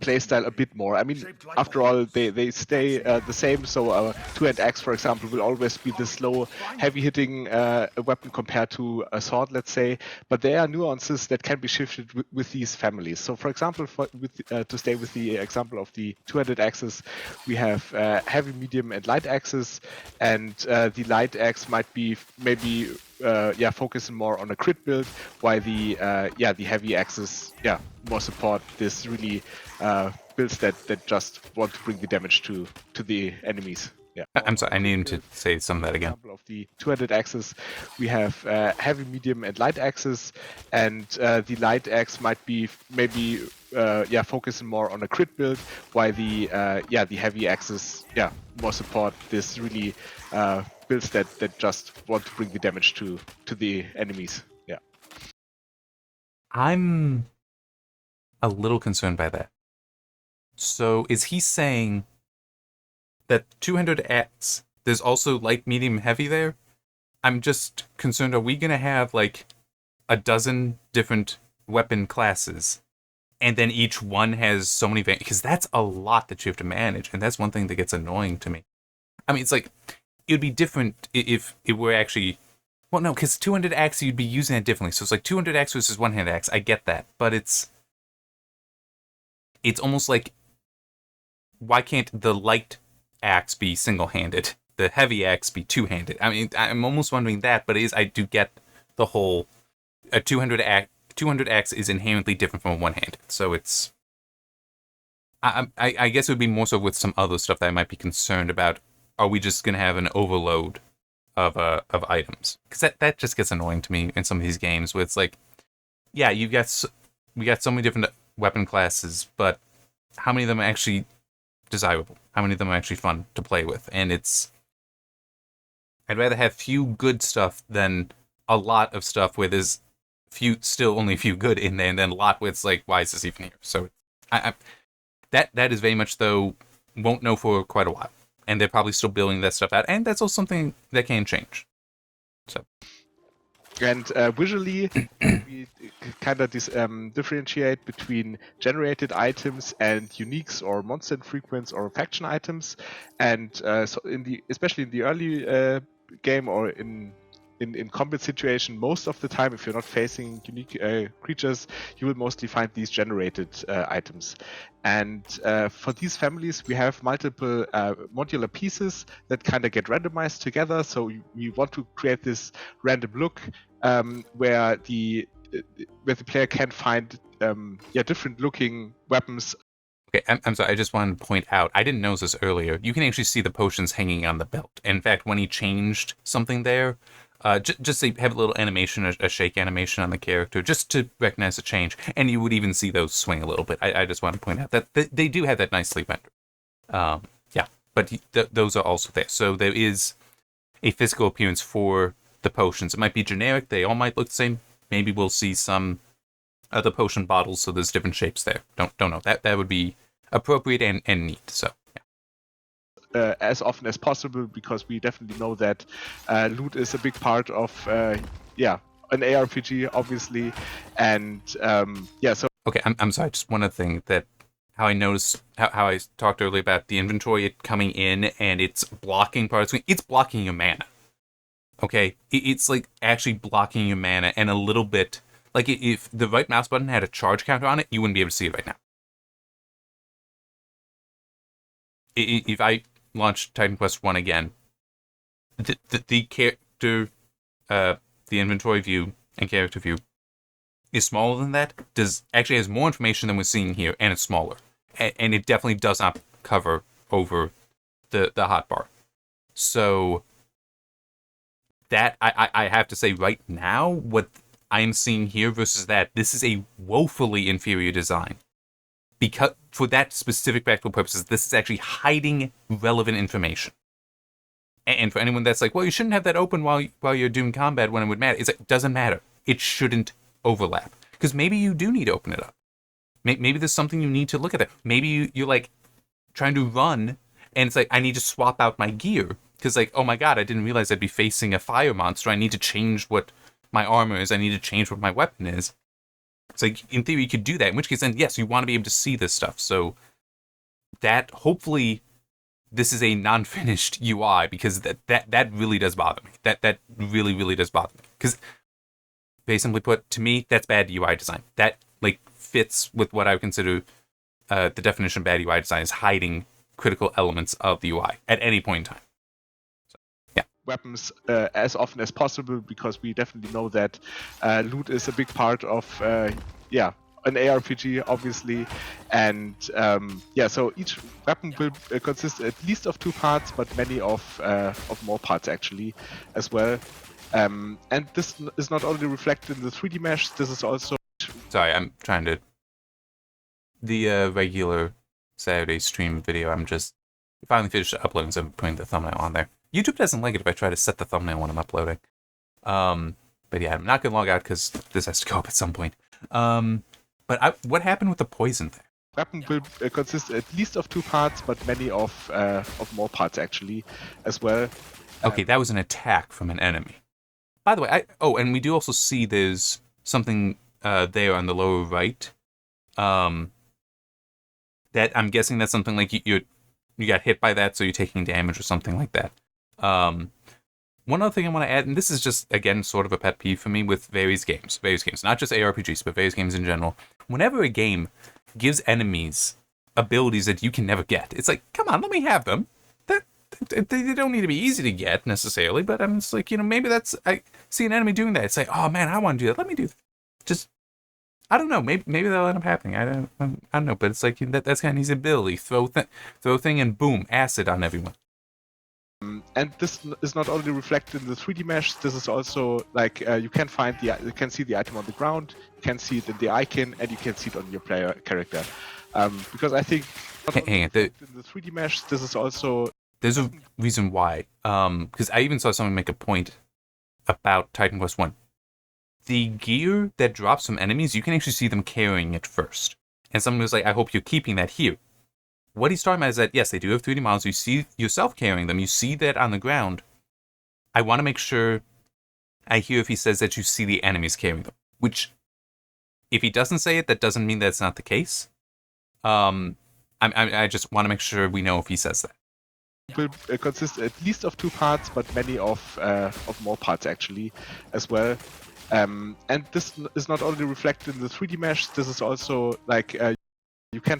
playstyle a bit more. I mean, after all, they stay the same. So a two-hand axe, for example, will always be the slow, heavy-hitting weapon compared to a sword, let's say. But there are nuances that can be shifted with these families. So, for example, to stay with the example of the two-handed axes, we have heavy, medium, and light axes, and the light axe might be maybe focusing more on a crit build, while the heavy axes more support this really builds that just want to bring the damage to the enemies. Yeah. I'm sorry, I need him to say some of that again. Example of the two-handed axes, we have heavy, medium, and light axes, and the light axe might be maybe focusing more on a crit build, while the heavy axes more support this really builds that just want to bring the damage to the enemies. Yeah. I'm a little concerned by that. So is he saying that 200X, there's also light, medium, heavy there? I'm just concerned, are we going to have like a dozen different weapon classes and then each one has so many, because that's a lot that you have to manage, and that's one thing that gets annoying to me. I mean, it's like, it would be different if it were actually, well, no, because 200X, you'd be using it differently. So it's like 200X versus one-hand axe. I get that, but it's almost like, why can't the light axe be single-handed, the heavy axe be two-handed? I mean, I'm almost wondering that, but I do get the whole, a 200X is inherently different from a one-handed. So it's, I guess it would be more so with some other stuff that I might be concerned about. Are we just going to have an overload of items, because that just gets annoying to me in some of these games where it's like, yeah, we got so many different weapon classes, but how many of them are actually desirable? How many of them are actually fun to play with? And I'd rather have few good stuff than a lot of stuff where there's only a few good in there, and then a lot where it's like, why is this even here? So that is very much, though, won't know for quite a while, and they're probably still building that stuff out, and that's also something that can change. So. And visually, we kind of differentiate between generated items and uniques or monster infrequents or faction items. And so especially in the early game or in combat situation, most of the time, if you're not facing unique creatures, you will mostly find these generated items. And for these families, we have multiple modular pieces that kind of get randomized together. So we want to create this random look where the player can find different looking weapons. Okay, I'm sorry, I just wanted to point out, I didn't notice this earlier, you can actually see the potions hanging on the belt. In fact, when he changed something there, just to have a little animation, a shake animation on the character, just to recognize the change, and you would even see those swing a little bit. I just want to point out that they do have that nicely rendered. Yeah, but those are also there. So there is a physical appearance for the potions. It might be generic, they all might look the same. Maybe we'll see some other potion bottles, so there's different shapes there. Don't know. That would be appropriate and neat. So as often as possible, because we definitely know that loot is a big part of an ARPG, obviously, and so. Okay, I'm sorry. Just one other thing, that how I noticed how I talked earlier about the inventory, it coming in and it's blocking part of the screen. It's blocking your mana. Okay, it's like actually blocking your mana, and a little bit. Like, if the right mouse button had a charge counter on it, you wouldn't be able to see it right now. If I launch Titan Quest 1 again, the character, the inventory view and character view is smaller than that. Actually has more information than we're seeing here, and it's smaller. And it definitely does not cover over the hotbar. So that, I have to say right now, what I'm seeing here versus that, this is a woefully inferior design. Because for that specific practical purposes, this is actually hiding relevant information. And for anyone that's like, well, you shouldn't have that open while you're doing combat when it would matter, it's like, it doesn't matter. It shouldn't overlap. Because maybe you do need to open it up. Maybe there's something you need to look at there. Maybe you're like trying to run, and it's like, I need to swap out my gear. Because like, oh my god, I didn't realize I'd be facing a fire monster. I need to change what my armor is. I need to change what my weapon is. It's like, in theory, you could do that. In which case, then, yes, you want to be able to see this stuff. So that, hopefully, this is a non-finished UI, because that really does bother me. That really, really does bother me. Because, very simply put, to me, that's bad UI design. That, like, fits with what I would consider the definition of bad UI design, is hiding critical elements of the UI at any point in time. Weapons as often as possible, because we definitely know that loot is a big part of an ARPG, obviously, and so each weapon will consist at least of 2 parts, but many of more parts actually as well. And this is not only reflected in the 3D mesh. This is also. Sorry, I'm trying to. The regular Saturday stream video, I'm just finally finished uploading, so I'm putting the thumbnail on there. YouTube doesn't like it if I try to set the thumbnail when I'm uploading. But yeah, I'm not going to log out because this has to go up at some point. But what happened with the poison thing? Weapon will consist at least of 2 parts, but many of more parts actually as well. Okay, that was an attack from an enemy. By the way, and we do also see there's something there on the lower right. That I'm guessing that's something like you got hit by that, so you're taking damage or something like that. One other thing I want to add, and this is just, again, sort of a pet peeve for me with various games, not just ARPGs, but various games in general. Whenever a game gives enemies abilities that you can never get, it's like, come on, let me have them. They don't need to be easy to get, necessarily, but I'm just like, maybe I see an enemy doing that, it's like, oh man, I want to do that, let me do that. Just, I don't know, maybe that'll end up happening, I don't know, but it's like, that's kind of his ability, throw thing and boom, acid on everyone. And this is not only reflected in the 3D mesh. This is also like you can see the item on the ground, you can see it in the icon, and you can see it on your player character. Because I think Hang on, in the 3D mesh, this is also there's a reason why. Because I even saw someone make a point about Titan Quest 1. The gear that drops from enemies, you can actually see them carrying it first. And someone was like, I hope you're keeping that here. What he's talking about is that, yes, they do have 3D models. You see yourself carrying them. You see that on the ground. I want to make sure I hear if he says that you see the enemies carrying them. Which, if he doesn't say it, that doesn't mean that's not the case. I just want to make sure we know if he says that. Will consist at least of 2 parts, but many of more parts actually as well. And this is not only reflected in the 3D mesh. This is also like you can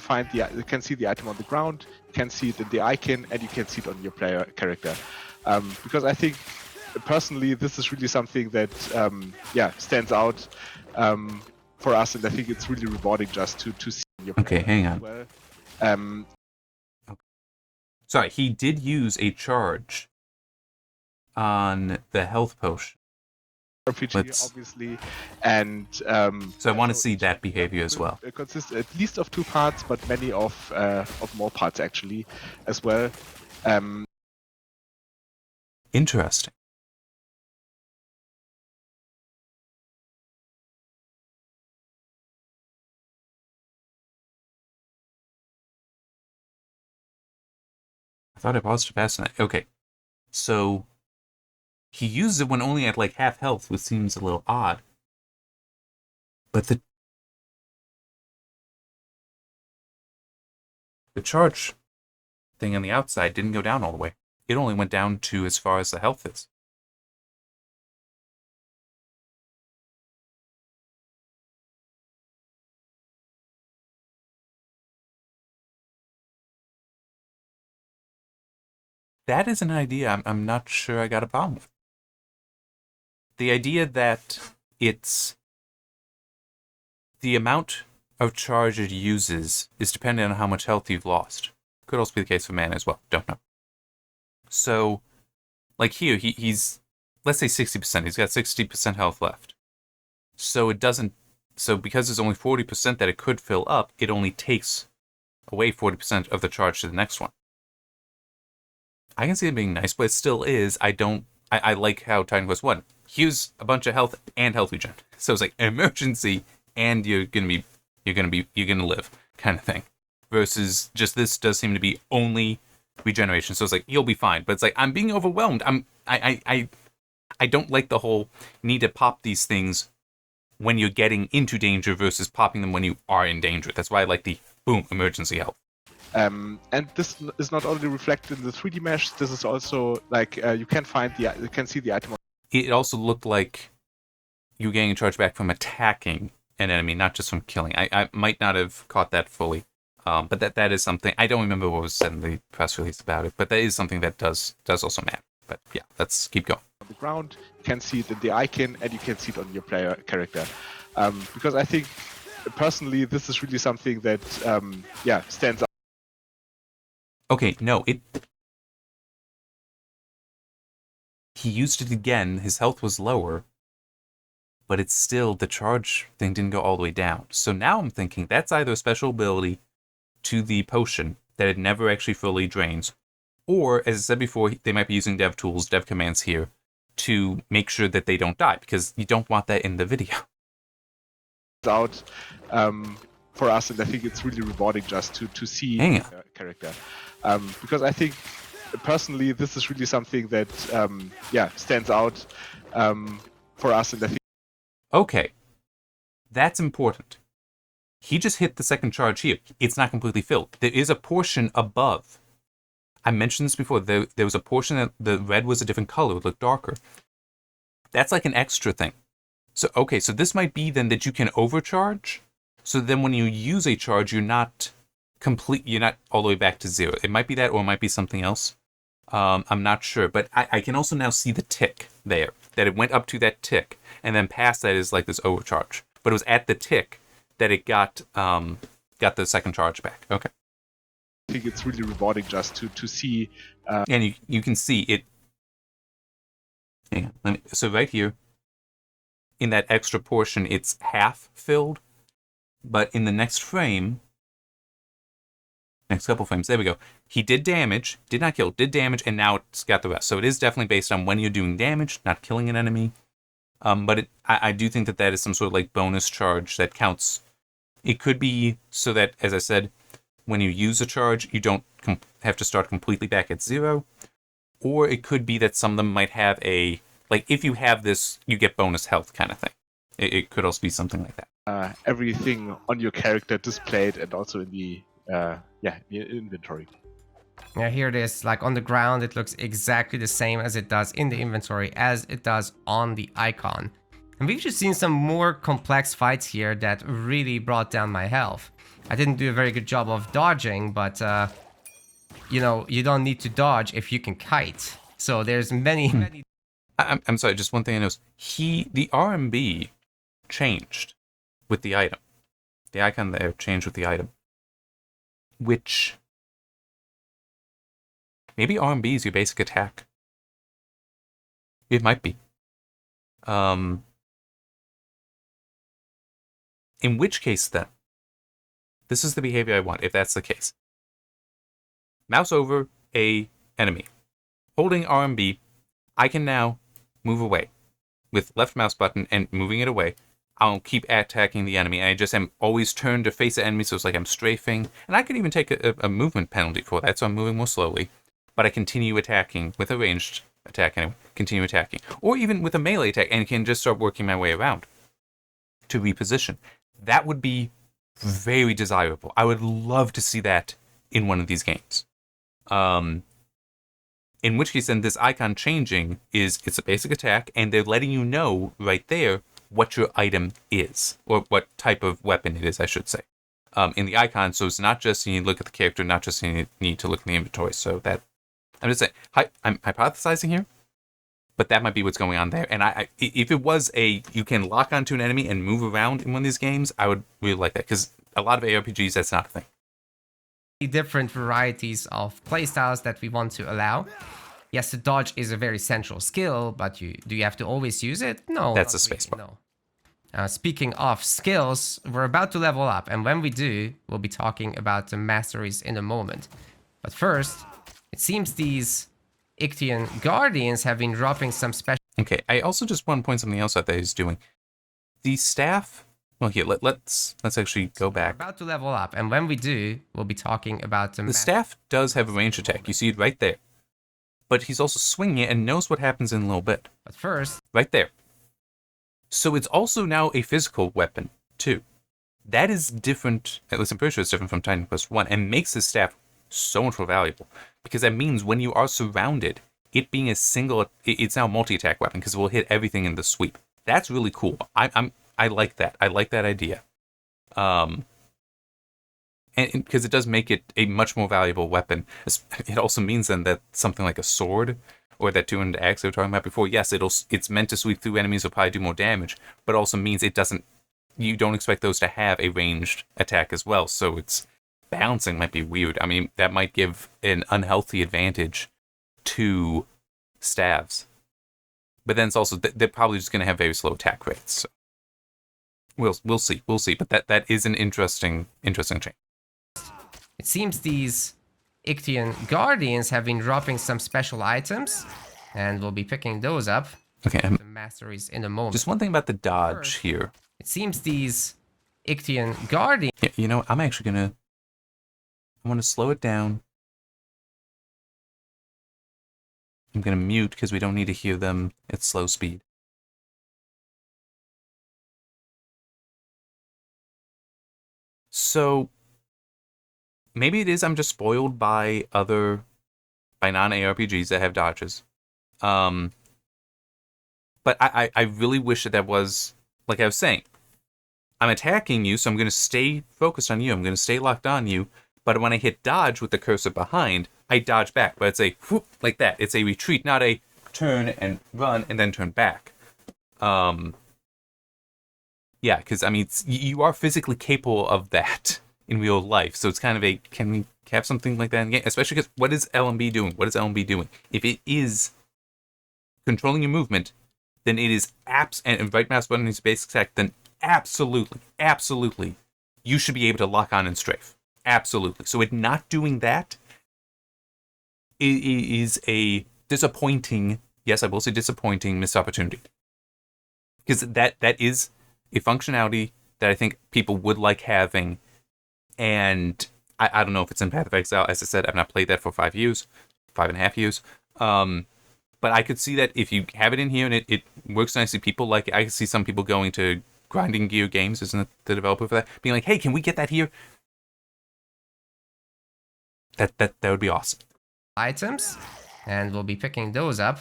see the item on the ground, you can see it in the icon, and you can see it on your player character. Because I think personally this is really something that stands out for us, and I think it's really rewarding just to see your Okay, hang on. well. Sorry, he did use a charge on the health potion. RPG, obviously, and so I want to see that behavior as well. It consists at least of 2 parts, but many of more parts actually as well. Interesting. I thought I paused to pass that. Okay, so he used it when only at like half health, which seems a little odd. But the charge thing on the outside didn't go down all the way. It only went down to as far as the health is. That is an idea I'm not sure I got a problem with. The idea that it's the amount of charge it uses is dependent on how much health you've lost. Could also be the case for mana as well. Don't know. So, like here, he's, let's say 60%. He's got 60% health left. So it doesn't, so because there's only 40% that it could fill up, it only takes away 40% of the charge to the next one. I can see it being nice, but it still is. I like how Titan Quest 1. Here's a bunch of health and health regen. So it's like emergency and you're gonna live kind of thing. Versus just this does seem to be only regeneration. So it's like you'll be fine. But it's like I'm being overwhelmed. I don't like the whole need to pop these things when you're getting into danger versus popping them when you are in danger. That's why I like the boom emergency health. And this is not only reflected in the 3D mesh. This is also like you can see the item. It also looked like you were getting a charge back from attacking an enemy, not just from killing. I might not have caught that fully, but that is something. I don't remember what was said in the press release about it, but that is something that does also matter. But yeah, let's keep going. On the ground, you can see it in the icon, and you can see it on your player character. Because I think personally this is really something that stands out. Okay, no, he used it again. His health was lower, but it's still, the charge thing didn't go all the way down. So now I'm thinking that's either a special ability to the potion that it never actually fully drains, or, as I said before, they might be using dev tools, dev commands here, to make sure that they don't die, because you don't want that in the video. Out for us, and I think it's really rewarding just to see character. Because I think personally this is really something that stands out for us, and I think okay, that's important. He just hit the second charge here. It's not completely filled. There is a portion above. I mentioned this before. There was a portion that the red was a different color, it looked darker. That's like an extra thing. So okay, so this might be then that you can overcharge. So then when you use a charge, you're not all the way back to 0. It might be that, or it might be something else. I'm not sure, but I can also now see the tick there, that it went up to that tick, and then past that is like this overcharge. But it was at the tick that it got the second charge back. Okay. I think it's really rewarding just to see. And you can see it. Hang on, so right here, in that extra portion, it's half filled, but in the next frame, next couple frames, there we go. He did damage, did not kill, did damage, and now it's got the rest. So it is definitely based on when you're doing damage, not killing an enemy. But I do think that is some sort of like bonus charge that counts. It could be so that, as I said, when you use a charge, you don't have to start completely back at 0. Or it could be that some of them might have like, if you have this, you get bonus health kind of thing. It could also be something like that. Everything on your character displayed and also in the inventory. Yeah, here it is. Like on the ground, it looks exactly the same as it does in the inventory as it does on the icon. And we've just seen some more complex fights here that really brought down my health. I didn't do a very good job of dodging, but you know, you don't need to dodge if you can kite. So there's many. I'm sorry, just one thing I noticed. The RMB changed with the item. The icon there changed with the item. Which, maybe RMB is your basic attack. It might be. In which case, then, this is the behavior I want, if that's the case. Mouse over a enemy. Holding RMB, I can now move away. With left mouse button and moving it away, I'll keep attacking the enemy. I just am always turned to face the enemy, so it's like I'm strafing. And I could even take a movement penalty for that, so I'm moving more slowly. But I continue attacking with a ranged attack anyway. Continue attacking. Or even with a melee attack, and can just start working my way around to reposition. That would be very desirable. I would love to see that in one of these games. In which case, then, this icon changing it's a basic attack, and they're letting you know right there what your item is, or what type of weapon it is, I should say, in the icon. So it's not just you need to look at the character, not just you need to look in the inventory. So that, I'm just saying, I'm hypothesizing here, but that might be what's going on there. And if it was you can lock onto an enemy and move around in one of these games, I would really like that, because a lot of ARPGs, that's not a thing. Different varieties of playstyles that we want to allow. Yes, the dodge is a very central skill, but do you have to always use it? No. That's a spacebar. No. Speaking of skills, we're about to level up, and when we do, we'll be talking about the masteries in a moment. But first, it seems these Ichthian Guardians have been dropping some special... Okay, I also just want to point something else out that he's doing. The staff... Well, here, let's actually go back. We're about to level up, and when we do, we'll be talking about the staff does have a range attack. You see it right there. But he's also swinging it and knows what happens in a little bit. But first... Right there. So it's also now a physical weapon, too. That is different, at least I'm pretty sure it's different from Titan Quest 1, and makes the staff so much more valuable. Because that means when you are surrounded, it being a single... It's now a multi-attack weapon, because it will hit everything in the sweep. That's really cool. I like that. I like that idea. And because it does make it a much more valuable weapon. It also means then that something like a sword or that two-handed axe they were talking about before, yes, it's meant to sweep through enemies, will probably do more damage, but also means you don't expect those to have a ranged attack as well. So it's balancing might be weird. I mean, that might give an unhealthy advantage to staves. But then it's also, they're probably just going to have very slow attack rates. So. We'll see. But that is an interesting change. It seems these Ichthian Guardians have been dropping some special items, and we'll be picking those up. Okay. The masteries in a moment. Just one thing about the dodge here. It seems these Ichthian Guardians... Yeah, you know, I want to slow it down. I'm going to mute because we don't need to hear them at slow speed. So, maybe it is I'm just spoiled by non-ARPGs that have dodges. But I really wish that was, like I was saying, I'm attacking you, so I'm going to stay focused on you. I'm going to stay locked on you. But when I hit dodge with the cursor behind, I dodge back. But it's a whoop, like that. It's a retreat, not a turn and run and then turn back. Yeah, because, I mean, you are physically capable of that in real life. So it's kind of can we have something like that in the game? Especially because what is LMB doing? What is LMB doing? If it is controlling your movement, then it is and right mouse button is basic attack, then absolutely, you should be able to lock on and strafe. Absolutely. So it not doing that is a disappointing, yes, I will say disappointing missed opportunity. Because that is a functionality that I think people would like having, and I don't know if it's in Path of Exile. As I said, I've not played that for 5.5 years. But I could see that if you have it in here and it works nicely, people like it. I could see some people going to Grinding Gear Games, isn't it the developer for that, being like, hey, can we get that here? That would be awesome. Items, and we'll be picking those up.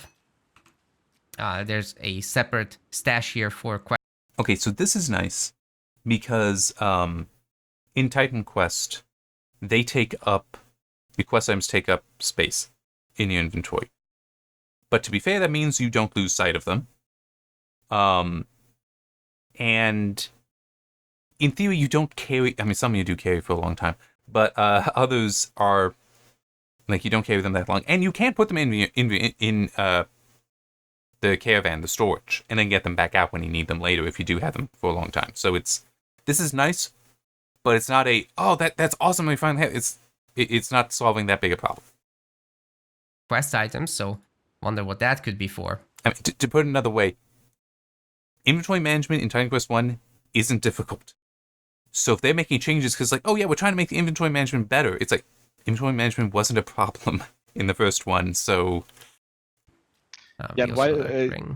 There's a separate stash here for quest. Okay, so this is nice because in Titan Quest, the quest items take up space in your inventory. But to be fair, that means you don't lose sight of them. And in theory, you don't carry. I mean, some of you do carry for a long time, but others are like you don't carry them that long, and you can't put them in the caravan, the storage, and then get them back out when you need them later if you do have them for a long time. So this is nice, but it's not that's awesome. We finally have it's not solving that big a problem. Quest items, so wonder what that could be for. I mean, to put it another way, inventory management in Titan Quest 1 isn't difficult. So if they're making changes, because like, oh yeah, we're trying to make the inventory management better, it's like, inventory management wasn't a problem in the first one, so... Yeah, and while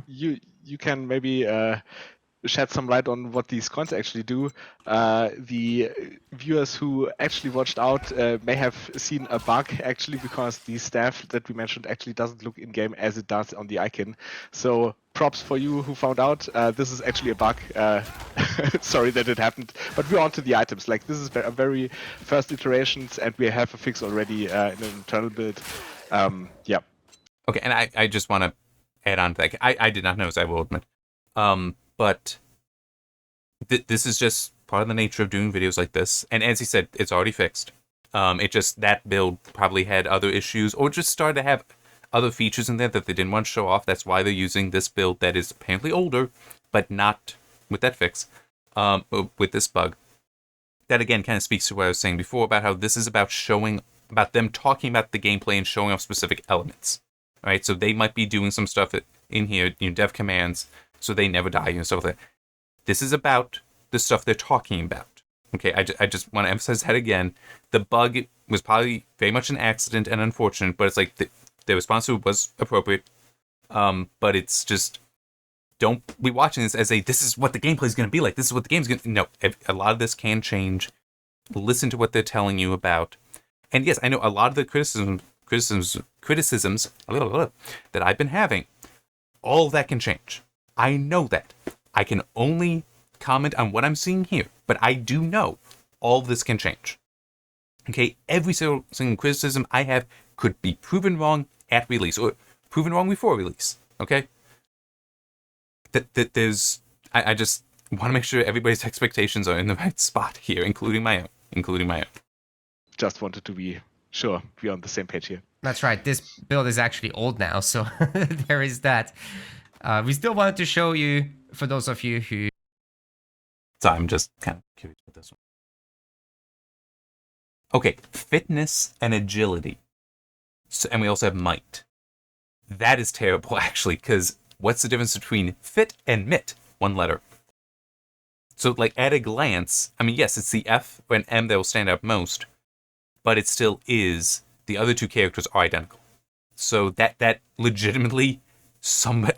you can maybe shed some light on what these cons actually do, the viewers who actually watched out may have seen a bug actually, because the staff that we mentioned actually doesn't look in-game as it does on the icon. So props for you who found out. This is actually a bug. Sorry that it happened, but we're on to the items. Like, this is a very first iterations, and we have a fix already in an internal build. Yeah. Okay, and I just want to add on to that. I did not know, as I will admit. But this is just part of the nature of doing videos like this. And as he said, it's already fixed. It just, that build probably had other issues, or just started to have other features in there that they didn't want to show off. That's why they're using this build that is apparently older, but not with that fix, with this bug. That again kind of speaks to what I was saying before about how this is about them talking about the gameplay and showing off specific elements. All right, so they might be doing some stuff in here, dev commands, so they never die, stuff like that. This is about the stuff they're talking about. Okay, I just want to emphasize that again. The bug was probably very much an accident and unfortunate, but it's like the response to it was appropriate. But it's just, don't be watching this as this is what the gameplay is going to be like. This is what the game's going to... No, a lot of this can change. Listen to what they're telling you about. And yes, I know a lot of the criticisms that I've been having, all of that can change. I know that. I can only comment on what I'm seeing here, but I do know all of this can change. Okay, every single criticism I have could be proven wrong at release, or proven wrong before release. Okay? There's... I just want to make sure everybody's expectations are in the right spot here, including my own. Just wanted to be sure we're on the same page here. That's right. This build is actually old now, so there is that. We still wanted to show you, for those of you who... So I'm just kind of curious with this one. Okay, fitness and agility. So, and we also have might. That is terrible, actually, because what's the difference between fit and mit? One letter. So, like, at a glance, I mean, yes, it's the F and M that will stand out most, but it still is. The other two characters are identical. So that legitimately, somebody,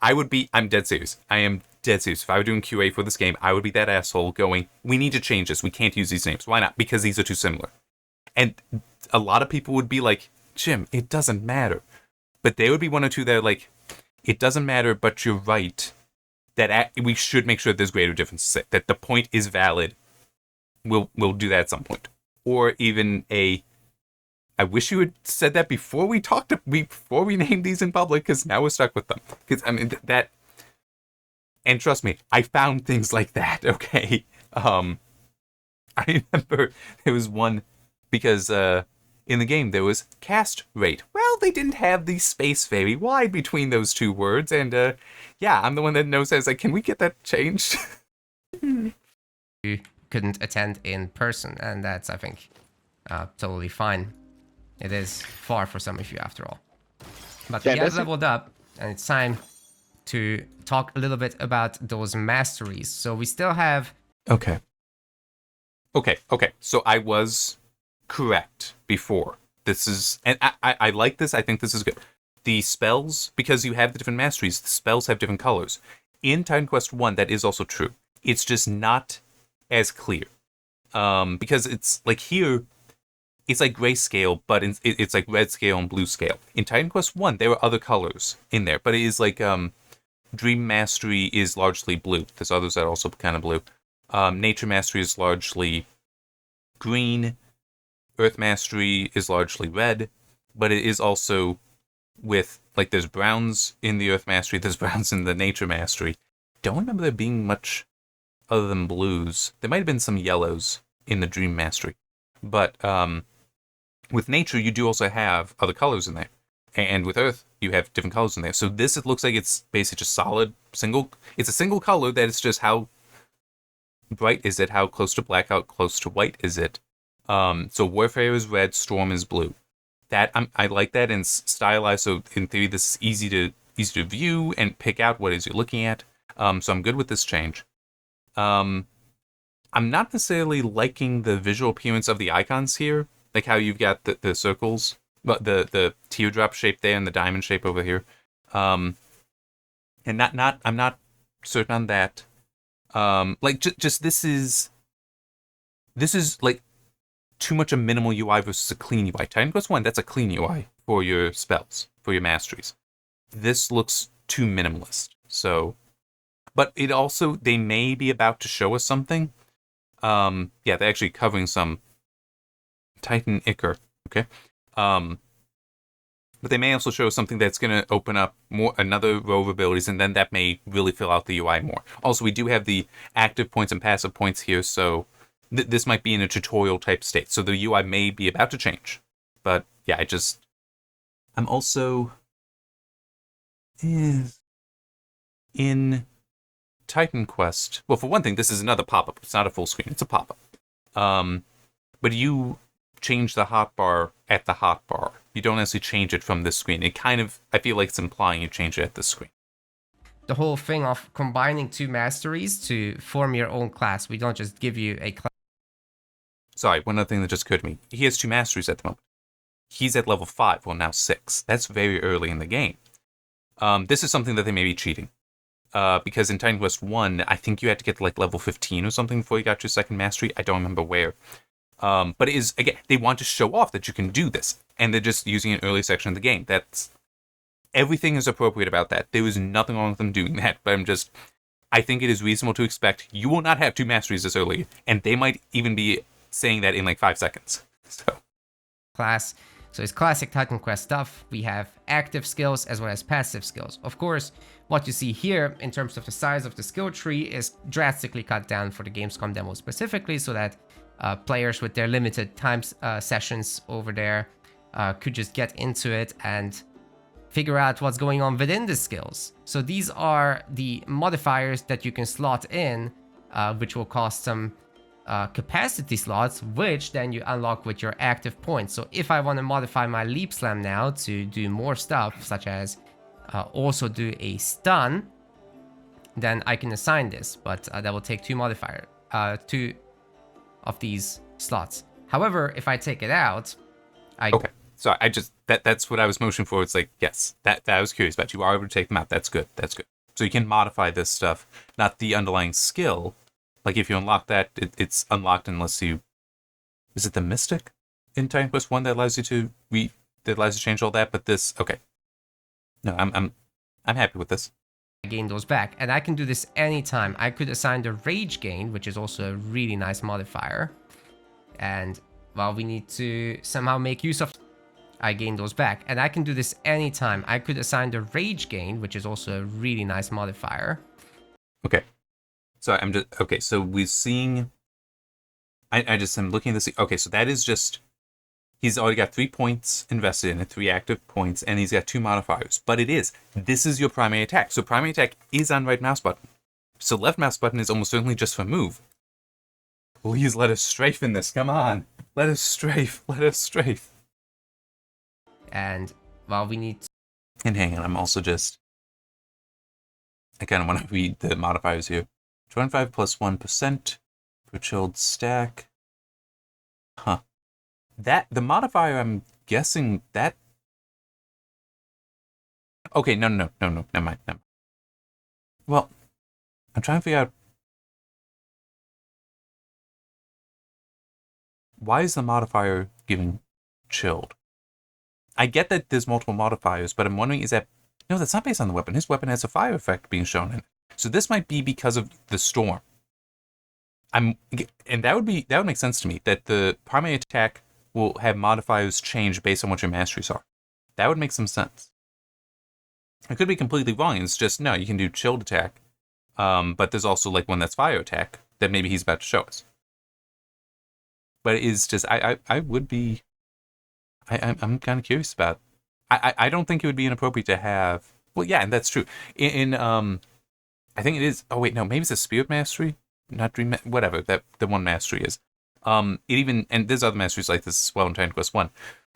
I'm dead serious. I am dead serious. If I were doing QA for this game, I would be that asshole going, we need to change this. We can't use these names. Why not? Because these are too similar. And a lot of people would be like, Jim, it doesn't matter. But there would be one or two that are like, it doesn't matter, but you're right. That we should make sure there's greater differences. That the point is valid. We'll do that at some point. Or even I wish you had said that before we before we named these in public, because now we're stuck with them. Because I mean that, and trust me, I found things like that. Okay, I remember there was one because in the game there was cast rate. Well, they didn't have the space very wide between those two words, and yeah, I'm the one that knows that. It's like, can we get that changed? You couldn't attend in person, and that's, I think, totally fine. It is far for some of you, after all. But Yeah, we have leveled up, and it's time to talk a little bit about those masteries. So we still have... Okay. So I was correct before. This is, and I like this. I think this is good. The spells, because you have the different masteries, the spells have different colors. In Titan Quest 1, that is also true. It's just not as clear. Because it's like here, it's like grayscale, but it's like red scale and blue scale. In Titan Quest 1, there are other colors in there, but it is like Dream Mastery is largely blue. There's others that are also kind of blue. Nature Mastery is largely green. Earth Mastery is largely red, but it is also with, like, there's browns in the Earth Mastery, there's browns in the Nature Mastery. Don't remember there being much other than blues. There might have been some yellows in the Dream Mastery. But with Nature, you do also have other colors in there. And with Earth, you have different colors in there. So this, it looks like it's basically just solid, it's a single color that is just how bright is it, how close to black, how close to white is it. So Warfare is red, Storm is blue. That I like that and stylized. So in theory, this is easy to view and pick out what it is you're looking at. So I'm good with this change. I'm not necessarily liking the visual appearance of the icons here, like how you've got the circles, but the teardrop shape there and the diamond shape over here. And I'm not certain on that. Like just this is like too much a minimal UI versus a clean UI. Titan Quest 1, that's a clean UI for your spells, for your masteries. This looks too minimalist. So, but it also, they may be about to show us something. Yeah, they're actually covering some Titan Ichor, okay? But they may also show something that's going to open up another row of abilities, and then that may really fill out the UI more. Also, we do have the active points and passive points here, so this might be in a tutorial type state. So the UI may be about to change. But yeah, I'm also in Titan Quest. Well, for one thing, this is another pop-up. It's not a full screen. It's a pop-up. But you change the hotbar at the hotbar. You don't actually change it from this screen. It kind of, I feel like it's implying you change it at this screen. The whole thing of combining two masteries to form your own class. We don't just give you a class. Sorry, one other thing that just occurred to me. He has two masteries at the moment. He's at level 5, well now 6. That's very early in the game. This is something that they may be cheating. Because in Titan Quest 1, I think you had to get to like level 15 or something before you got your second mastery. I don't remember where. But it is, again, they want to show off that you can do this. And they're just using an early section of the game. Everything is appropriate about that. There is nothing wrong with them doing that. But I think it is reasonable to expect you will not have two masteries this early. And they might even be saying that in like 5 seconds. So it's classic Titan Quest stuff. We have active skills as well as passive skills. Of course, what you see here in terms of the size of the skill tree is drastically cut down for the Gamescom demo specifically, so that players with their limited time sessions over there could just get into it and figure out what's going on within the skills. So these are the modifiers that you can slot in, which will cost some capacity slots, which then you unlock with your active points. So if I want to modify my leap slam now to do more stuff, such as also do a stun, then I can assign this, but that will take two of these slots. However, if I take it out, okay. So that's what I was motioning for. It's like, yes, that I was curious about. You are able to take them out. That's good. So you can modify this stuff, not the underlying skill. Like if you unlock that, it's unlocked unless you... Is it the Mystic in Titan Quest 1 that allows you to change all that? But this, okay. No, I'm happy with this. Gain those back, and I can do this anytime. I could assign the Rage Gain, which is also a really nice modifier. And well, we need to somehow make use of... I gain those back, and I can do this anytime. I could assign the Rage Gain, which is also a really nice modifier. Okay. So so we're seeing... I'm looking at this... Okay, so that is just He's already got 3 points invested in it, 3 active points, and he's got 2 modifiers. But this is your primary attack. So primary attack is on right mouse button. So left mouse button is almost certainly just for move. Please let us strafe in this, come on. Let us strafe. And while we need... And hang on, I'm also just... I kind of want to read the modifiers here. 25 plus 1% per chilled stack. Huh. The modifier, I'm guessing that... Okay, no, never mind. Well, I'm trying to figure out... Why is the modifier giving chilled? I get that there's multiple modifiers, but I'm wondering, is that... No, that's not based on the weapon. His weapon has a fire effect being shown in it. So this might be because of the storm. And that would make sense to me, that the primary attack will have modifiers change based on what your masteries are. That would make some sense. I could be completely wrong. It's just, no, you can do chilled attack. But there's also like one that's fire attack that maybe he's about to show us. But it is just, I'm kind of curious about. I don't think it would be inappropriate to have. Well, yeah, and that's true. I think it is. Oh wait, no, maybe it's a spirit mastery, not dream. Whatever that the one mastery is. It even, and there's other masteries like this as well in Titan Quest 1,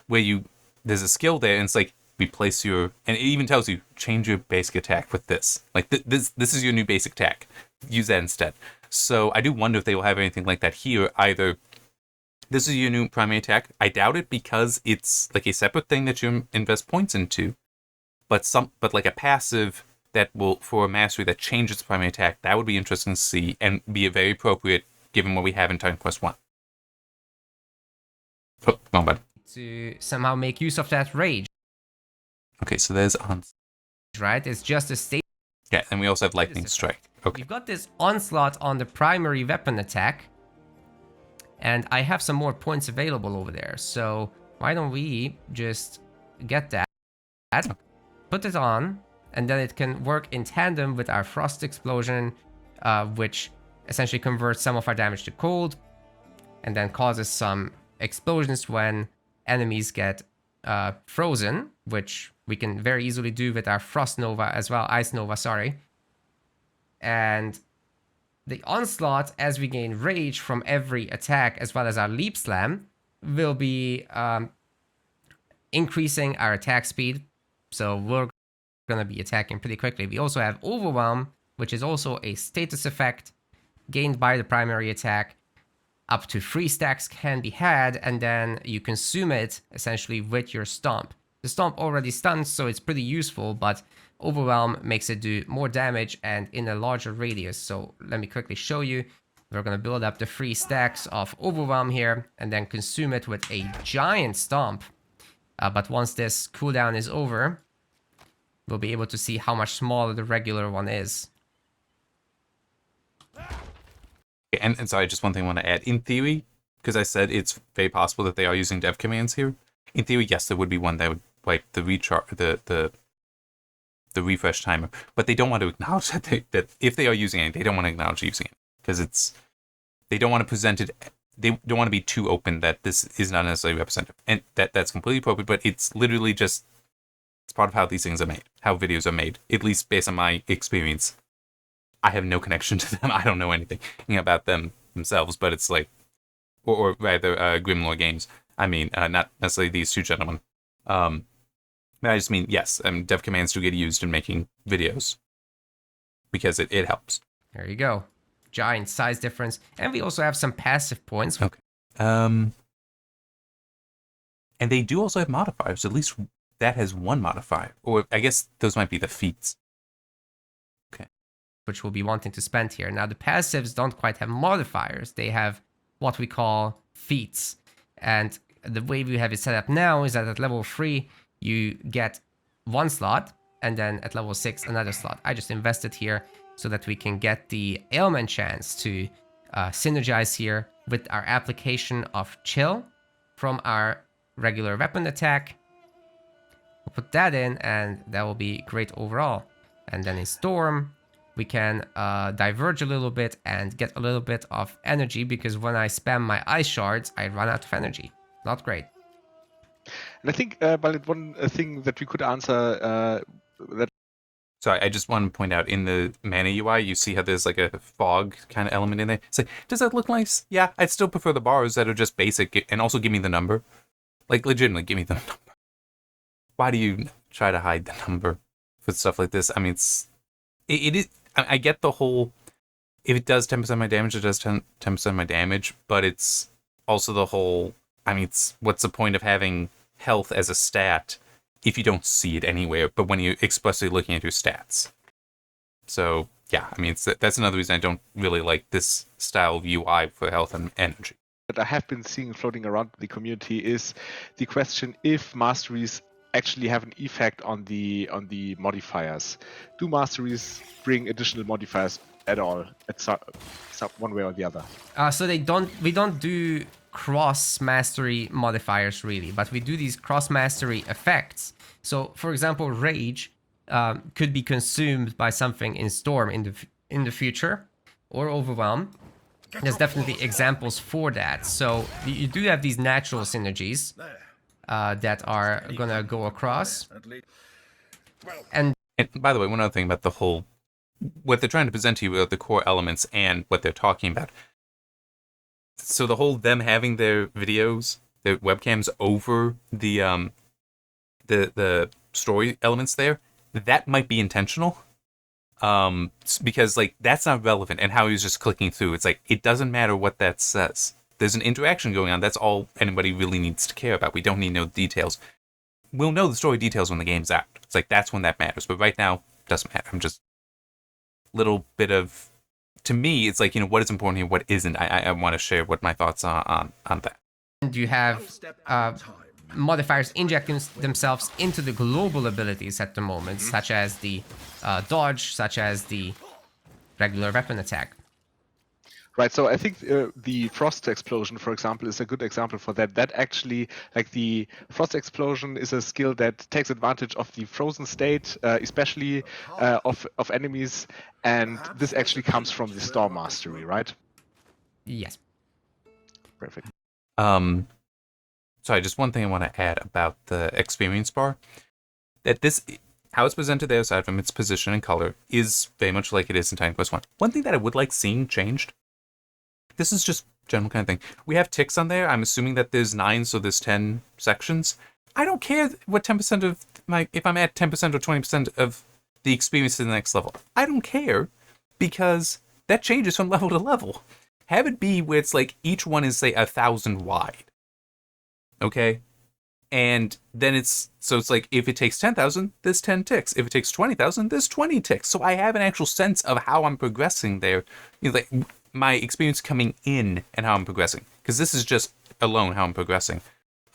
where there's a skill there and it's like replace your, and it even tells you change your basic attack with this. Like this is your new basic attack. Use that instead. So I do wonder if they will have anything like that here. Either this is your new primary attack. I doubt it because it's like a separate thing that you invest points into, but like a passive that will, for a mastery that changes the primary attack, that would be interesting to see and be very appropriate given what we have in Titan Quest 1. Oh, come on, bud. To somehow make use of that rage. Okay, so there's right? It's just a state. Yeah, and we also have lightning strike. Okay. We've got this onslaught on the primary weapon attack. And I have some more points available over there. So why don't we just get that, put it on, and then it can work in tandem with our frost explosion, which essentially converts some of our damage to cold, and then causes some explosions when enemies get frozen, which we can very easily do with our frost nova as well, ice nova, sorry. And the onslaught, as we gain rage from every attack, as well as our leap slam, will be increasing our attack speed. So we're going to be attacking pretty quickly. We also have overwhelm, which is also a status effect gained by the primary attack. Up to 3 stacks can be had, and then you consume it essentially with your stomp. The stomp already stuns, so it's pretty useful, but overwhelm makes it do more damage and in a larger radius. So let me quickly show you. We're going to build up the 3 stacks of overwhelm here and then consume it with a giant stomp. But once this cooldown is over, we'll be able to see how much smaller the regular one is. And sorry, just one thing I want to add. In theory, because I said it's very possible that they are using dev commands here. In theory, yes, there would be one that would wipe the the refresh timer, but they don't want to acknowledge that if they are using it, they don't want to acknowledge using it because they don't want to present it. They don't want to be too open that this is not necessarily representative, and that's completely appropriate. But it's literally just it's part of how these things are made, how videos are made. At least based on my experience, I have no connection to them. I don't know anything about them themselves, but it's like, or rather, Grimlore Games. I mean, not necessarily these two gentlemen. I just mean, yes, dev commands do get used in making videos because it helps. There you go. Giant size difference. And we also have some passive points. Okay. And they do also have modifiers. At least that has one modifier. Or I guess those might be the feats. Okay. Which we'll be wanting to spend here. Now, the passives don't quite have modifiers. They have what we call feats. And the way we have it set up now is that at level 3, you get 1 slot, and then at level 6, another slot. I just invested here so that we can get the ailment chance to synergize here with our application of chill from our regular weapon attack. We'll put that in, and that will be great overall. And then in Storm, we can diverge a little bit and get a little bit of energy, because when I spam my ice shards, I run out of energy. Not great. And I think, but one thing that we could answer that. Sorry, I just want to point out in the mana UI, you see how there's like a fog kind of element in there. It's like, does that look nice? Yeah, I'd still prefer the bars that are just basic and also give me the number. Like, legitimately, give me the number. Why do you try to hide the number for stuff like this? I mean, it is. I get the whole. If it does 10% of my damage, it does 10% of my damage, but it's also the whole. I mean, what's the point of having health as a stat if you don't see it anywhere, but when you're explicitly looking at your stats? So, yeah, I mean, that's another reason I don't really like this style of UI for health and energy. That I have been seeing floating around the community is the question if masteries actually have an effect on the modifiers. Do masteries bring additional modifiers at all, at one way or the other? So we don't do cross mastery modifiers really, but we do these cross mastery effects. So, for example, rage could be consumed by something in storm in the future, or overwhelm. There's definitely examples for that. So you do have these natural synergies that are gonna go across. And by the way, one other thing about the whole, what they're trying to present to you are the core elements and what they're talking about. So the whole them having their videos, their webcams over the story elements there, that might be intentional. Because like that's not relevant, and how he's just clicking through. It's like it doesn't matter what that says. There's an interaction going on. That's all anybody really needs to care about. We don't need no details. We'll know the story details when the game's out. It's like that's when that matters. But right now, it doesn't matter. I'm just little bit of, to me, it's like, you know, what is important here, what isn't. I want to share what my thoughts are on that. You have modifiers injecting themselves into the global abilities at the moment, such as the dodge, such as the regular weapon attack. Right, so I think the Frost Explosion, for example, is a good example for that. That actually, like the Frost Explosion is a skill that takes advantage of the frozen state, especially of enemies, and this actually comes from the Storm Mastery, right? Yes. Perfect. Sorry, just one thing I want to add about the experience bar. That this, how it's presented there, aside from its position and color, is very much like it is in Titan Quest 1. One thing that I would like seeing changed, this is just general kind of thing. We have ticks on there. I'm assuming that there's 9, so there's 10 sections. I don't care what 10% of if I'm at 10% or 20% of the experience to the next level. I don't care, because that changes from level to level. Have it be where it's like each one is, say, 1,000 wide. Okay? And then it's like if it takes 10,000, there's 10 ticks. If it takes 20,000, there's 20 ticks. So I have an actual sense of how I'm progressing there. You know, like my experience coming in and how I'm progressing. Because this is just alone how I'm progressing.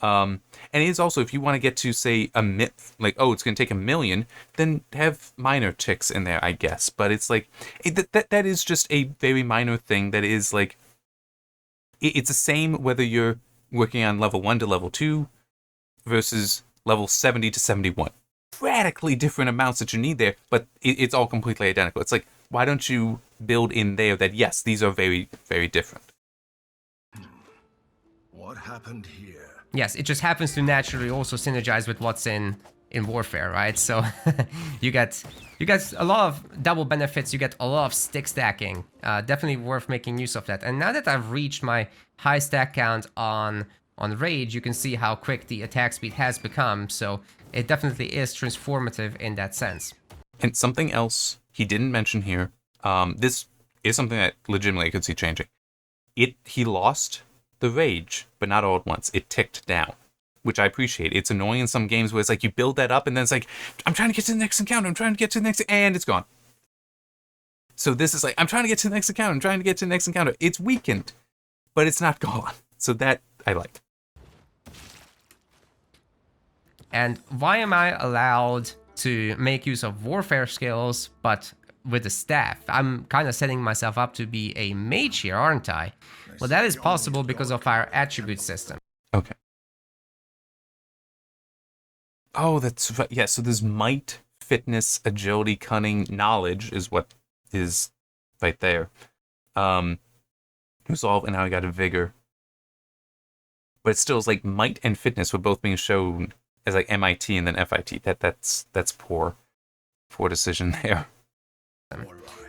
And it is also, if you want to get to, say, like, oh, it's going to take 1,000,000, then have minor ticks in there, I guess. But it's like, that is just a very minor thing that is like, it's the same whether you're working on level 1 to level 2 versus level 70 to 71. Radically different amounts that you need there, but it's all completely identical. It's like, why don't you build in there that, yes, these are very, very different. What happened here? Yes, it just happens to naturally also synergize with what's in Warfare, right? So you get a lot of double benefits. You get a lot of stick stacking. Definitely worth making use of that. And now that I've reached my high stack count on Rage, you can see how quick the attack speed has become. So it definitely is transformative in that sense. And something else he didn't mention here. This is something that legitimately I could see changing. He lost the Rage, but not all at once. It ticked down, which I appreciate. It's annoying in some games where it's like you build that up and then it's like, I'm trying to get to the next encounter, and it's gone. So this is like, I'm trying to get to the next encounter, It's weakened, but it's not gone. So that I like. And why am I allowed to make use of Warfare skills, but with the staff? I'm kind of setting myself up to be a mage here, aren't I? Well, that is possible because of our attribute system. Okay. Oh, that's right. Yeah, so there's might, fitness, agility, cunning, knowledge is what is right there. Resolve, and now I got a vigor. but it still is like might and fitness were both being shown as like MIT and then FIT. That's poor decision there.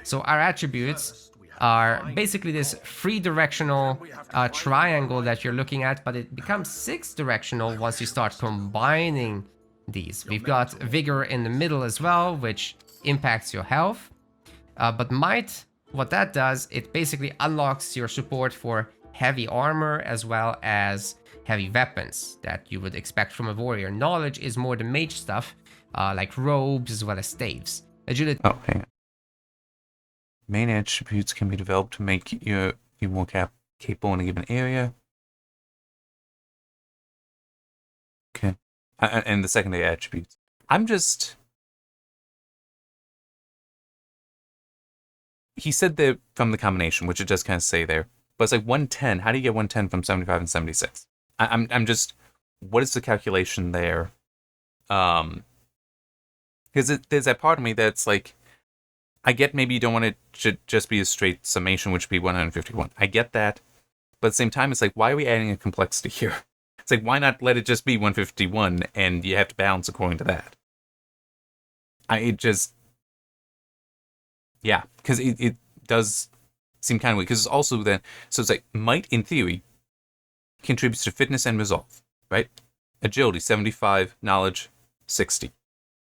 So our attributes are basically this 3-directional triangle that you're looking at, but it becomes 6-directional once you start combining these. We've got vigor in the middle as well, which impacts your health. But might, what that does, it basically unlocks your support for heavy armor as well as heavy weapons that you would expect from a warrior. Knowledge is more the mage stuff, like robes as well as staves. Agility. Oh, hang on. Main attributes can be developed to make you more capable in a given area. Okay. And the secondary attributes. He said that from the combination, which it does kind of say there. But it's like 110. How do you get 110 from 75 and 76? I'm just, what is the calculation there? Because there's that part of me that's like, I get maybe you don't want it to just be a straight summation, which would be 151. I get that. But at the same time, it's like, why are we adding a complexity here? It's like, why not let it just be 151 and you have to balance according to that? Yeah, because it does seem kind of weird. Because it's also then, so it's like, might in theory contributes to fitness and resolve, right? Agility, 75, knowledge, 60.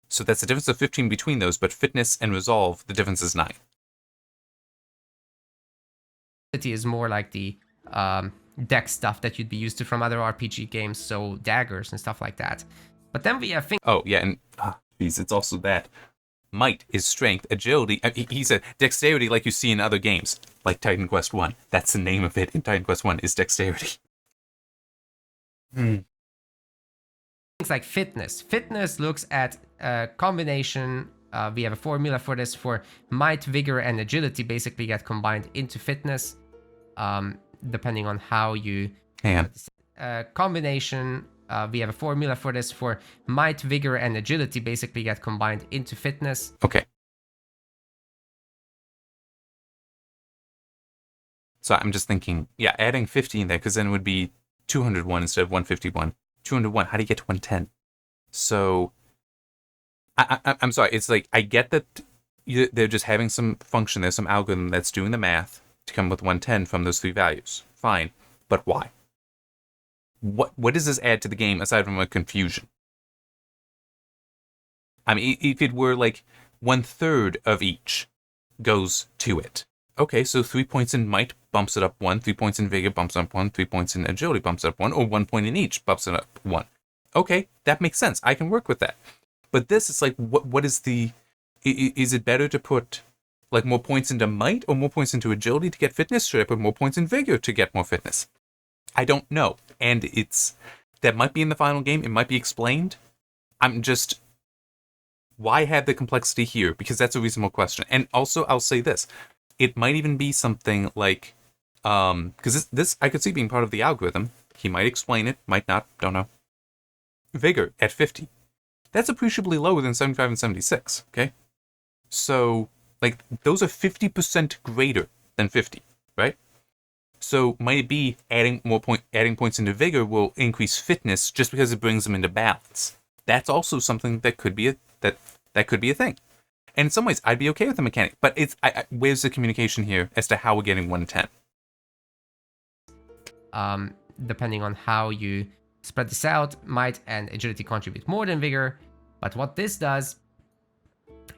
So that's the difference of 15 between those, but fitness and resolve, the difference is 9. Is more like the deck stuff that you'd be used to from other RPG games, so daggers and stuff like that. But then we have things. Oh, yeah, and geez, it's also that. Might is strength, agility. He said dexterity, like you see in other games, like Titan Quest 1. That's the name of it in Titan Quest 1, is dexterity. Things like fitness. Fitness looks at a combination. We have a formula for this for might, vigor, and agility basically get combined into fitness, depending on how you. Hang on. Combination. We have a formula for this for might, vigor, and agility basically get combined into fitness. Okay. So I'm just thinking, yeah, adding 50 in there, because then it would be 201 instead of 151. 201, how do you get to 110? So, I'm sorry, it's like, I get that they're just having some function, there's some algorithm that's doing the math to come with 110 from those 3 values. Fine, but why? What does this add to the game aside from a confusion? I mean, if it were like 1/3 of each goes to it. Okay, so 3 points in might bumps it up 1, 3 points in vigor bumps it up 1, 3 points in agility bumps it up 1, or 1 point in each bumps it up 1. Okay, that makes sense. I can work with that. But this is like, what is the... Is it better to put like more points into might or more points into agility to get fitness? Should I put more points in vigor to get more fitness? I don't know. And that might be in the final game. It might be explained. I'm just... Why have the complexity here? Because that's a reasonable question. And also, I'll say this. It might even be something like, because this I could see being part of the algorithm. He might explain it, might not, don't know. Vigor at 50. That's appreciably lower than 75 and 76, okay? So, like, those are 50% greater than 50, right? So, might it be adding points into vigor will increase fitness just because it brings them into balance? That's also something that could be that could be a thing. And in some ways, I'd be okay with the mechanic, but where's the communication here as to how we're getting 110? Depending on how you spread this out, might and agility contribute more than vigor. But what this does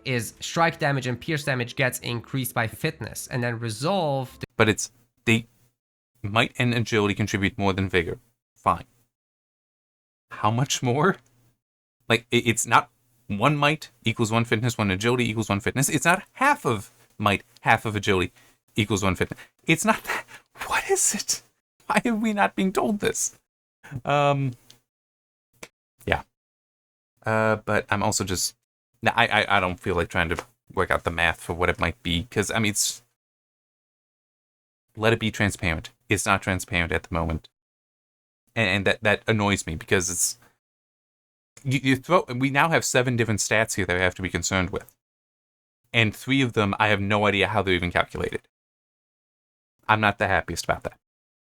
is strike damage and pierce damage gets increased by fitness, and then resolve. But they might and agility contribute more than vigor. Fine. How much more? Like, it's not 1 might equals 1 fitness, 1 agility equals 1 fitness. It's not half of might, half of agility equals 1 fitness. It's not that. What is it? Why are we not being told this? Yeah. But I'm also just... I don't feel like trying to work out the math for what it might be, because, I mean, let it be transparent. It's not transparent at the moment. And that annoys me, because it's... we now have 7 different stats here that I have to be concerned with. And 3 of them, I have no idea how they're even calculated. I'm not the happiest about that.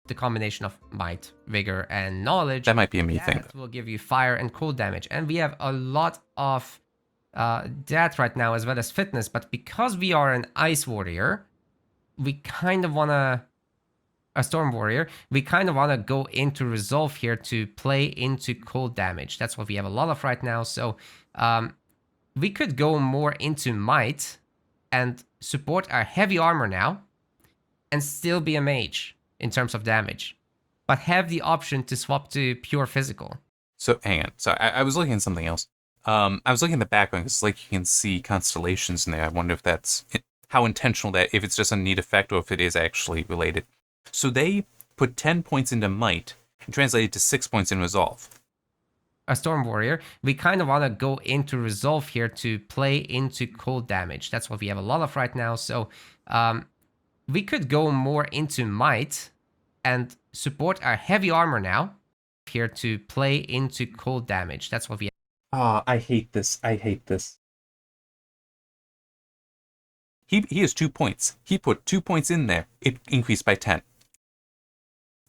the combination of might, vigor, and knowledge. That might be a me thing. That will give you fire and cold damage. And we have a lot of that right now, as well as fitness. But because we are an ice warrior, we kind of want to... a storm warrior, we kind of want to go into resolve here to play into cold damage. That's what we have a lot of right now. So we could go more into might and support our heavy armor now and still be a mage in terms of damage, but have the option to swap to pure physical. So hang on. So I was looking at something else. I was looking at the background because like you can see constellations in there. I wonder if that's how intentional that, if it's just a neat effect or if it is actually related. So they put 10 points into might and translated to 6 points in resolve. A storm warrior, we kind of want to go into resolve here to play into cold damage. That's what we have a lot of right now. So we could go more into might and support our heavy armor now here to play into cold damage. That's what we have. Oh, I hate this. I hate this. He has 2 points. He put 2 points in there. It increased by 10.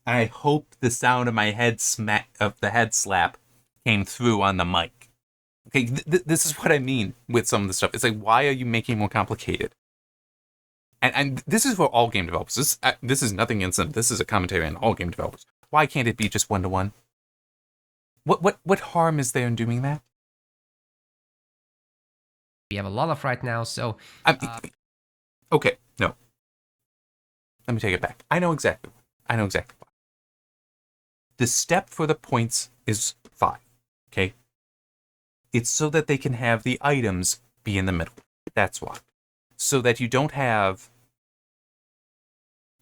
I hope the sound of my head slap came through on the mic. Okay, this is what I mean with some of the stuff. It's like, why are you making it more complicated? And this is for all game developers. This is nothing against them. This is a commentary on all game developers. Why can't it be just 1-to-1? What harm is there in doing that? We have a lot of right now, so... okay, no. Let me take it back. I know exactly why. The step for the points is 5, okay? It's so that they can have the items be in the middle. That's why. So that you don't have...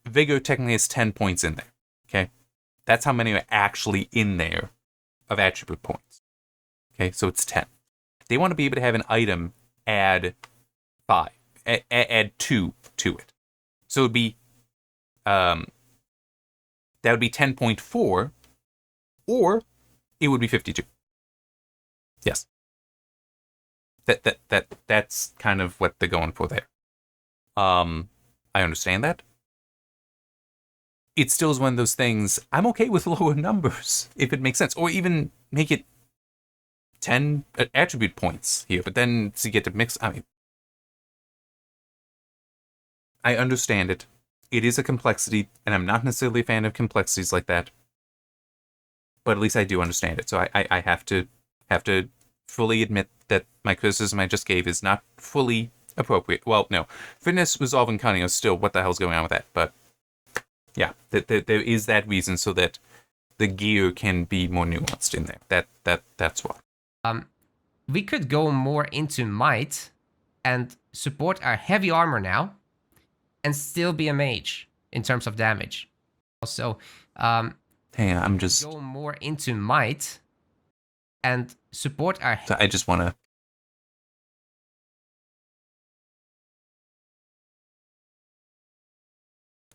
Vigor technically has 10 points in there, okay? That's how many are actually in there of attribute points. Okay, so it's 10. They want to be able to have an item add 5, add 2 to it. So it would be, that would be 10.4, or it would be 52. Yes. That's kind of what they're going for there. I understand that. It still is one of those things, I'm okay with lower numbers, if it makes sense. Or even make it 10 attribute points here, but then to get to mix, I mean, I understand it. It is a complexity, and I'm not necessarily a fan of complexities like that. But at least I do understand it. So I have to fully admit that my criticism I just gave is not fully appropriate. Well, no. Fitness, resolve, and cunning are still, what the hell's going on with that? But yeah, there is that reason so that the gear can be more nuanced in there. That's why. We could go more into might and support our heavy armor now and still be a mage in terms of damage. So, hey, I'm just... go more into might and support our... So I just want to...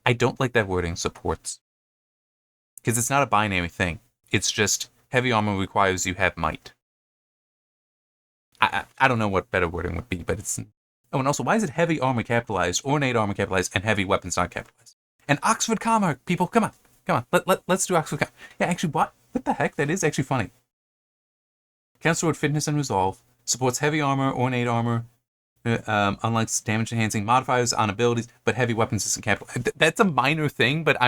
I don't like that wording, supports. Because it's not a binary thing. It's just heavy armor requires you have might. I don't know what better wording would be, but it's... Oh, and also, why is it heavy armor capitalized, ornate armor capitalized, and heavy weapons not capitalized? And Oxford comma, people, come on. Let's do Oxford comma. Yeah, actually, what the heck? That is actually funny. Counts toward fitness and resolve, supports heavy armor, ornate armor, unlike damage enhancing modifiers on abilities, but heavy weapons isn't capitalized. That's a minor thing, but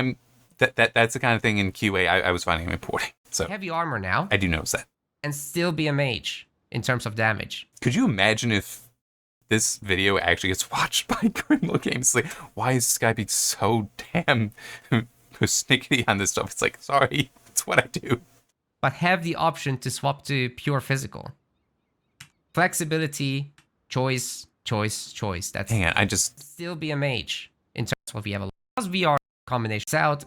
that's the kind of thing in QA I was finding important. So heavy armor now. I do notice that. And still be a mage in terms of damage. Could you imagine if this video actually gets watched by Criminal Games? Like, why is this guy being so damn persnickety on this stuff? It's like, sorry, it's what I do. But have the option to swap to pure physical. Flexibility, choice. That's... Hang on, I just... Still be a mage in terms of what we have. Because we are combination out.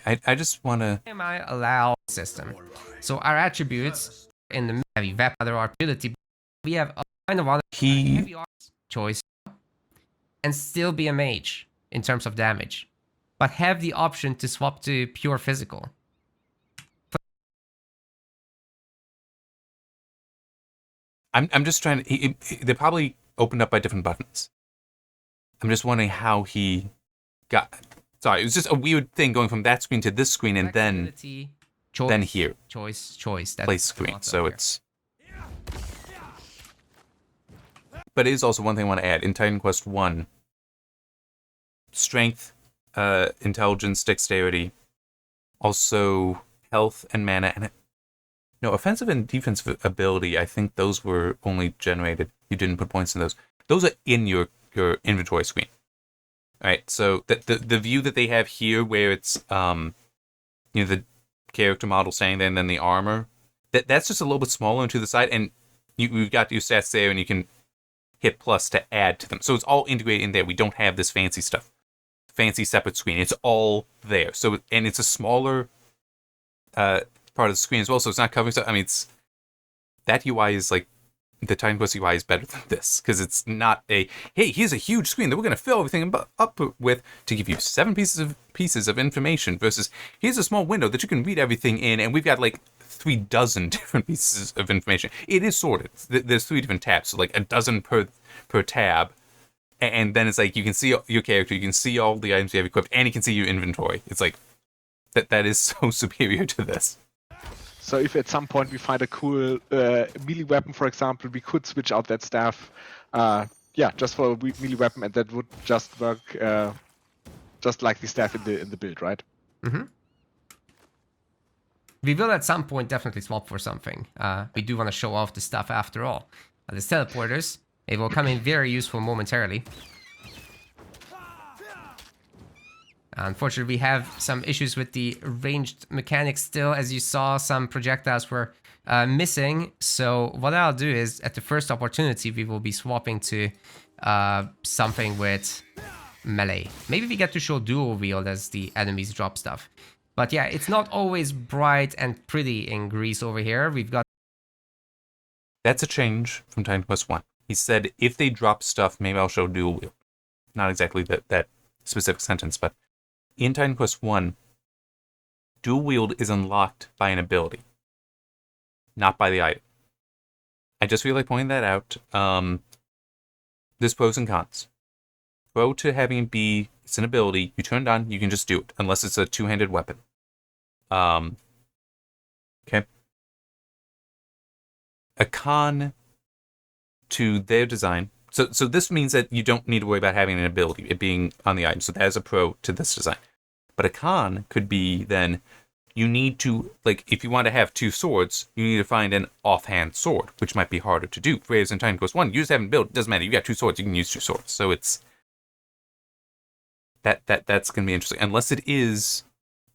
I just want to... MI allow system. So our attributes in the heavy weapon, other ability, we have a kind of other heavy choice and still be a mage in terms of damage, but have the option to swap to pure physical. I'm just trying to... They're probably opened up by different buttons. I'm just wondering how he got... Sorry, it was just a weird thing going from that screen to this screen and then choice, here. Choice. That's Place the screen. motto So here. it's. But it is also one thing I want to add. In Titan Quest 1, strength, intelligence, dexterity, also health and mana, and no, offensive and defensive ability, I think those were only generated. You didn't put points in those. Those are in your inventory screen. All right, so the view that they have here where it's the character model standing there and then the armor, that's just a little bit smaller and to the side, and you've got your stats there and you can hit plus to add to them. So it's all integrated in there. We don't have this fancy stuff. Fancy separate screen. It's all there. So, and it's a smaller part of the screen as well, so it's not covering stuff. I mean, that UI is like, the Titan Quest UI is better than this, because it's not hey, here's a huge screen that we're going to fill everything up with to give you 7 pieces of information, versus here's a small window that you can read everything in, and we've got like 3 dozen different pieces of information. It is sorted. There's 3 different tabs, so like a dozen per tab, and then it's like you can see your character, you can see all the items you have equipped, and you can see your inventory. It's like that is so superior to this. So if at some point we find a cool melee weapon, for example, we could switch out that staff, just for a melee weapon, and that would just work just like the staff in the build, right? Mm-hmm. We will at some point definitely swap for something. We do want to show off the stuff after all. The teleporters, it will come in very useful momentarily. Unfortunately, we have some issues with the ranged mechanics still. As you saw, some projectiles were missing. So what I'll do is, at the first opportunity, we will be swapping to something with melee. Maybe we get to show dual wield as the enemies drop stuff. But yeah, it's not always bright and pretty in Greece over here. We've got... That's a change from Titan Quest 1. He said, if they drop stuff, maybe I'll show dual wield. Not exactly that specific sentence, but in Titan Quest 1, dual wield is unlocked by an ability, not by the item. I just feel like pointing that out. There's pros and cons. Pro to having it be, it's an ability, you turn it on, you can just do it, unless it's a two-handed weapon. Okay. A con to their design. So this means that you don't need to worry about having an ability, it being on the item. So that is a pro to this design. But a con could be then you need to, like, if you want to have 2 swords, you need to find an offhand sword, which might be harder to do. Whereas in Titan Quest 1, you just haven't built, it doesn't matter. You got 2 swords, you can use 2 swords. So it's that's going to be interesting. Unless it is,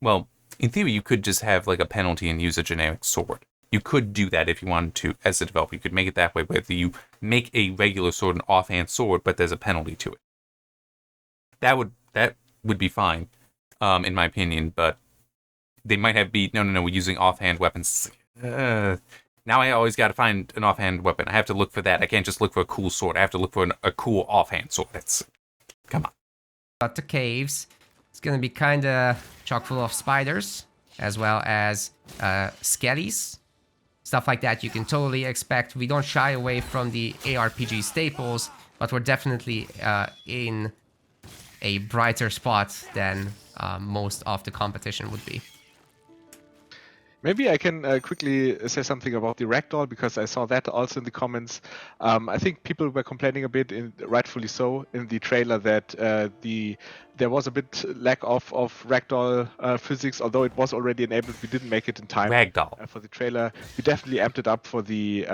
well, in theory, you could just have like a penalty and use a generic sword. You could do that if you wanted to, as a developer. You could make it that way, whether you make a regular sword an offhand sword, but there's a penalty to it. That would be fine, in my opinion. But they might have no, we're using offhand weapons. Now I always got to find an offhand weapon. I have to look for that. I can't just look for a cool sword. I have to look for a cool offhand sword. Come on. Got the caves. It's gonna be kind of chock full of spiders, as well as skellies. Stuff like that you can totally expect. We don't shy away from the ARPG staples, but we're definitely in a brighter spot than most of the competition would be. Maybe I can quickly say something about the ragdoll, because I saw that also in the comments. I think people were complaining a bit, rightfully so, in the trailer that there was a bit lack of ragdoll physics, although it was already enabled. We didn't make it in time Ragdoll. For the trailer. We definitely amped it up for the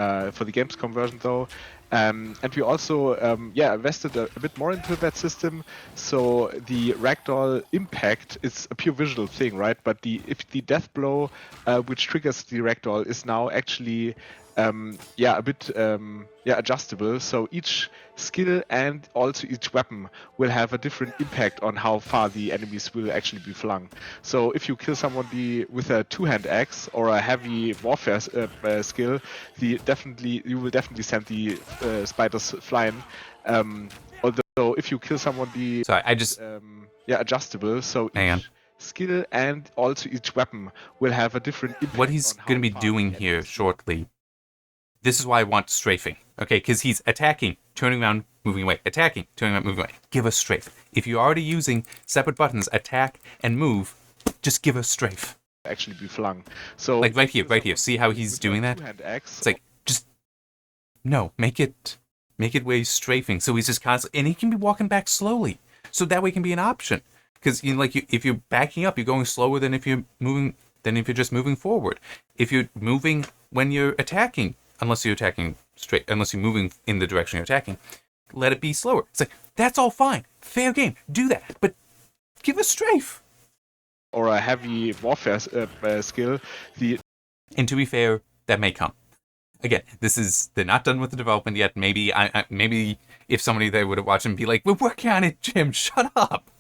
games conversion though. And we also invested a bit more into that system. So the ragdoll impact is a pure visual thing, right? But if the death blow, which triggers the ragdoll, is now actually a bit adjustable. So each skill and also each weapon will have a different impact on how far the enemies will actually be flung. So if you kill somebody with a 2-hand axe or a heavy warfare skill, you will definitely send the spiders flying. Although if you kill somebody, Sorry, I just adjustable. So each skill and also each weapon will have a different impact. What he's going to be doing here shortly. This is why I want strafing, okay? Because he's attacking turning around, moving away, attacking, turning around, moving away. Give us strafe. If you're already using separate buttons, attack and move, just give us strafe. Actually be flung. So Like right here. See how he's doing that? Two-hand axe, It's like, just, no, make it where he's strafing. So he's just constantly, and he can be walking back slowly. So that way it can be an option. Because if you're backing up, you're going slower than if you're just moving forward. If you're moving when you're attacking, unless you're attacking straight, unless you're moving in the direction you're attacking, let it be slower. It's like, that's all fine. Fair game. Do that. But give us strafe. or a heavy warfare skill, And to be fair, that may come. Again, they're not done with the development yet. Maybe maybe if somebody there would have watched and be like, we're working on it, Jim, shut up.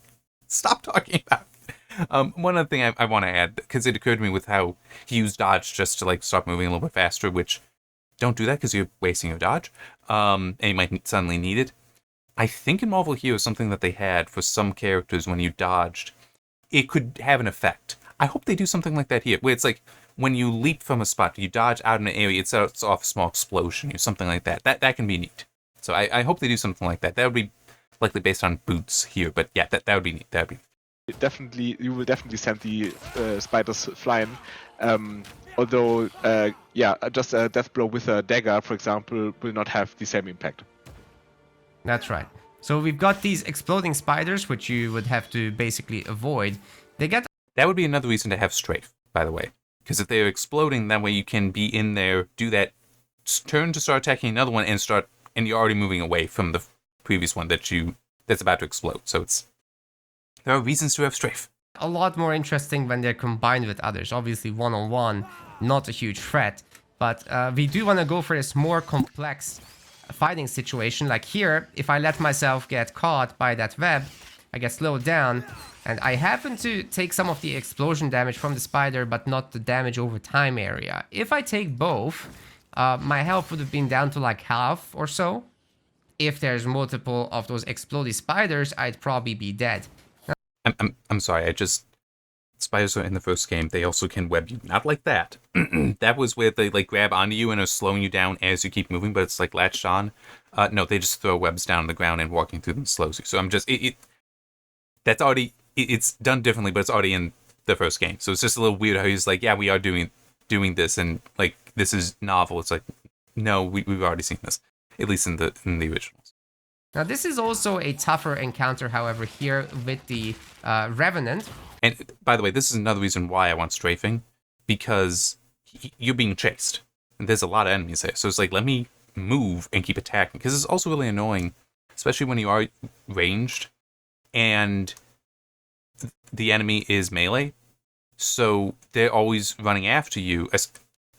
Stop talking about it. One other thing I want to add, because it occurred to me with how he used dodge just to like start moving a little bit faster, which don't do that because you're wasting your dodge, and you might suddenly need it. I think in Marvel Heroes, something that they had for some characters when you dodged, it could have an effect. I hope they do something like that here, where it's like when you leap from a spot, you dodge out in an area, it sets off a small explosion or something like that. That can be neat. So I hope they do something like that. That would be likely based on boots here, but yeah, that would be neat. That would be. you will definitely send the spiders flying. Although, just a death blow with a dagger, for example, will not have the same impact. That's right. So we've got these exploding spiders, which you would have to basically avoid. That would be another reason to have strafe, by the way. Because if they're exploding, that way you can be in there, do that, turn to start attacking another one, and you're already moving away from the previous one that's about to explode. So there are reasons to have strafe. A lot more interesting when they're combined with others. Obviously, one-on-one, not a huge threat. But we do want to go for this more complex fighting situation. Like here, if I let myself get caught by that web, I get slowed down, and I happen to take some of the explosion damage from the spider, but not the damage over time area. If I take both, my health would have been down to like half or so. If there's multiple of those exploding spiders, I'd probably be dead. I'm sorry, spiders are in the first game, they also can web you. Not like that. That was where they like grab onto you and are slowing you down as you keep moving, but it's like latched on. No, they just throw webs down on the ground and walking through them slows you. So I'm just, that's already, it's done differently, but it's already in the first game. So it's just a little weird how he's like, yeah, we are doing this, and like, this is novel. It's like, no, we've already seen this, at least in the originals. Now this is also a tougher encounter, however, here with the Revenant. And by the way, this is another reason why I want strafing, because you're being chased, and there's a lot of enemies there. So it's like, let me move and keep attacking, because it's also really annoying, especially when you are ranged, and the enemy is melee. So they're always running after you,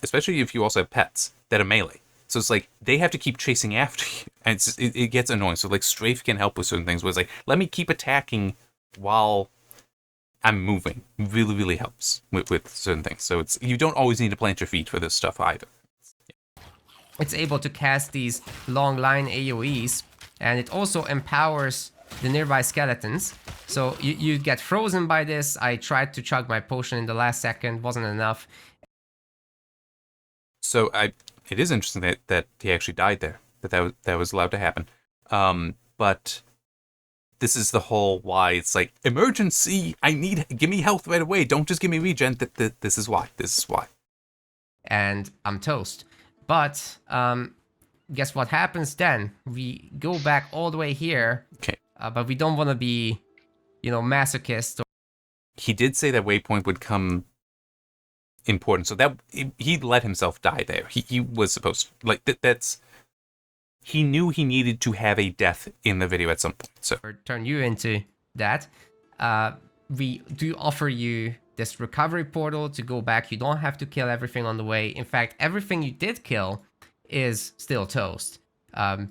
especially if you also have pets that are melee. So it's like, they have to keep chasing after you, and it gets annoying. So like, strafe can help with certain things, where it's like, let me keep attacking while I'm moving. Really, really helps with certain things. So you don't always need to plant your feet for this stuff either. Yeah. It's able to cast these long line AoEs, and it also empowers the nearby skeletons. So you get frozen by this. I tried to chug my potion in the last second, wasn't enough. So it is interesting that he actually died there, that was allowed to happen. But this is the whole why it's like, emergency, give me health right away. Don't just give me regen. This is why. And I'm toast. But guess what happens then? We go back all the way here. Okay. But we don't want to be, masochist. He did say that waypoint would come important, so that he let himself die there. He was supposed to, like, he knew he needed to have a death in the video at some point. So or turn you into that. We do offer you this recovery portal to go back. You don't have to kill everything on the way. In fact, everything you did kill is still toast.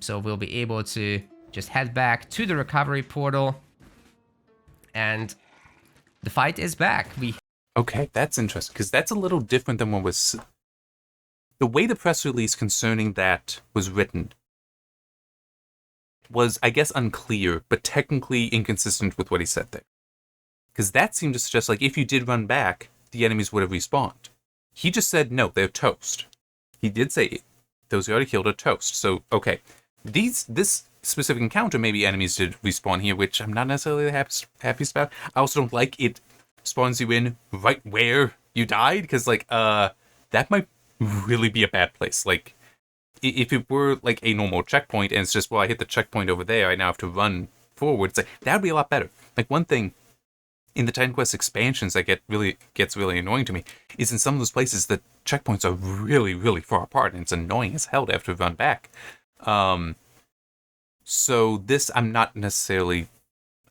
So we'll be able to just head back to the recovery portal, and the fight is back. Okay, that's interesting, because that's a little different than what was... The way the press release concerning that was written was, I guess, unclear, but technically inconsistent with what he said there. Because that seemed to suggest, like, if you did run back, the enemies would have respawned. He just said, no, they're toast. He did say, those you already killed are toast. So, okay, this specific encounter, maybe enemies did respawn here, which I'm not necessarily the happiest about. I also don't like it spawns you in right where you died, because like that might really be a bad place. Like if it were like a normal checkpoint and it's just, well, I hit the checkpoint over there, I now have to run forward. It's like that would be a lot better. Like one thing in the Titan Quest expansions that gets really annoying to me is in some of those places the checkpoints are really, really far apart, and it's annoying as hell to have to run back. So this I'm not necessarily.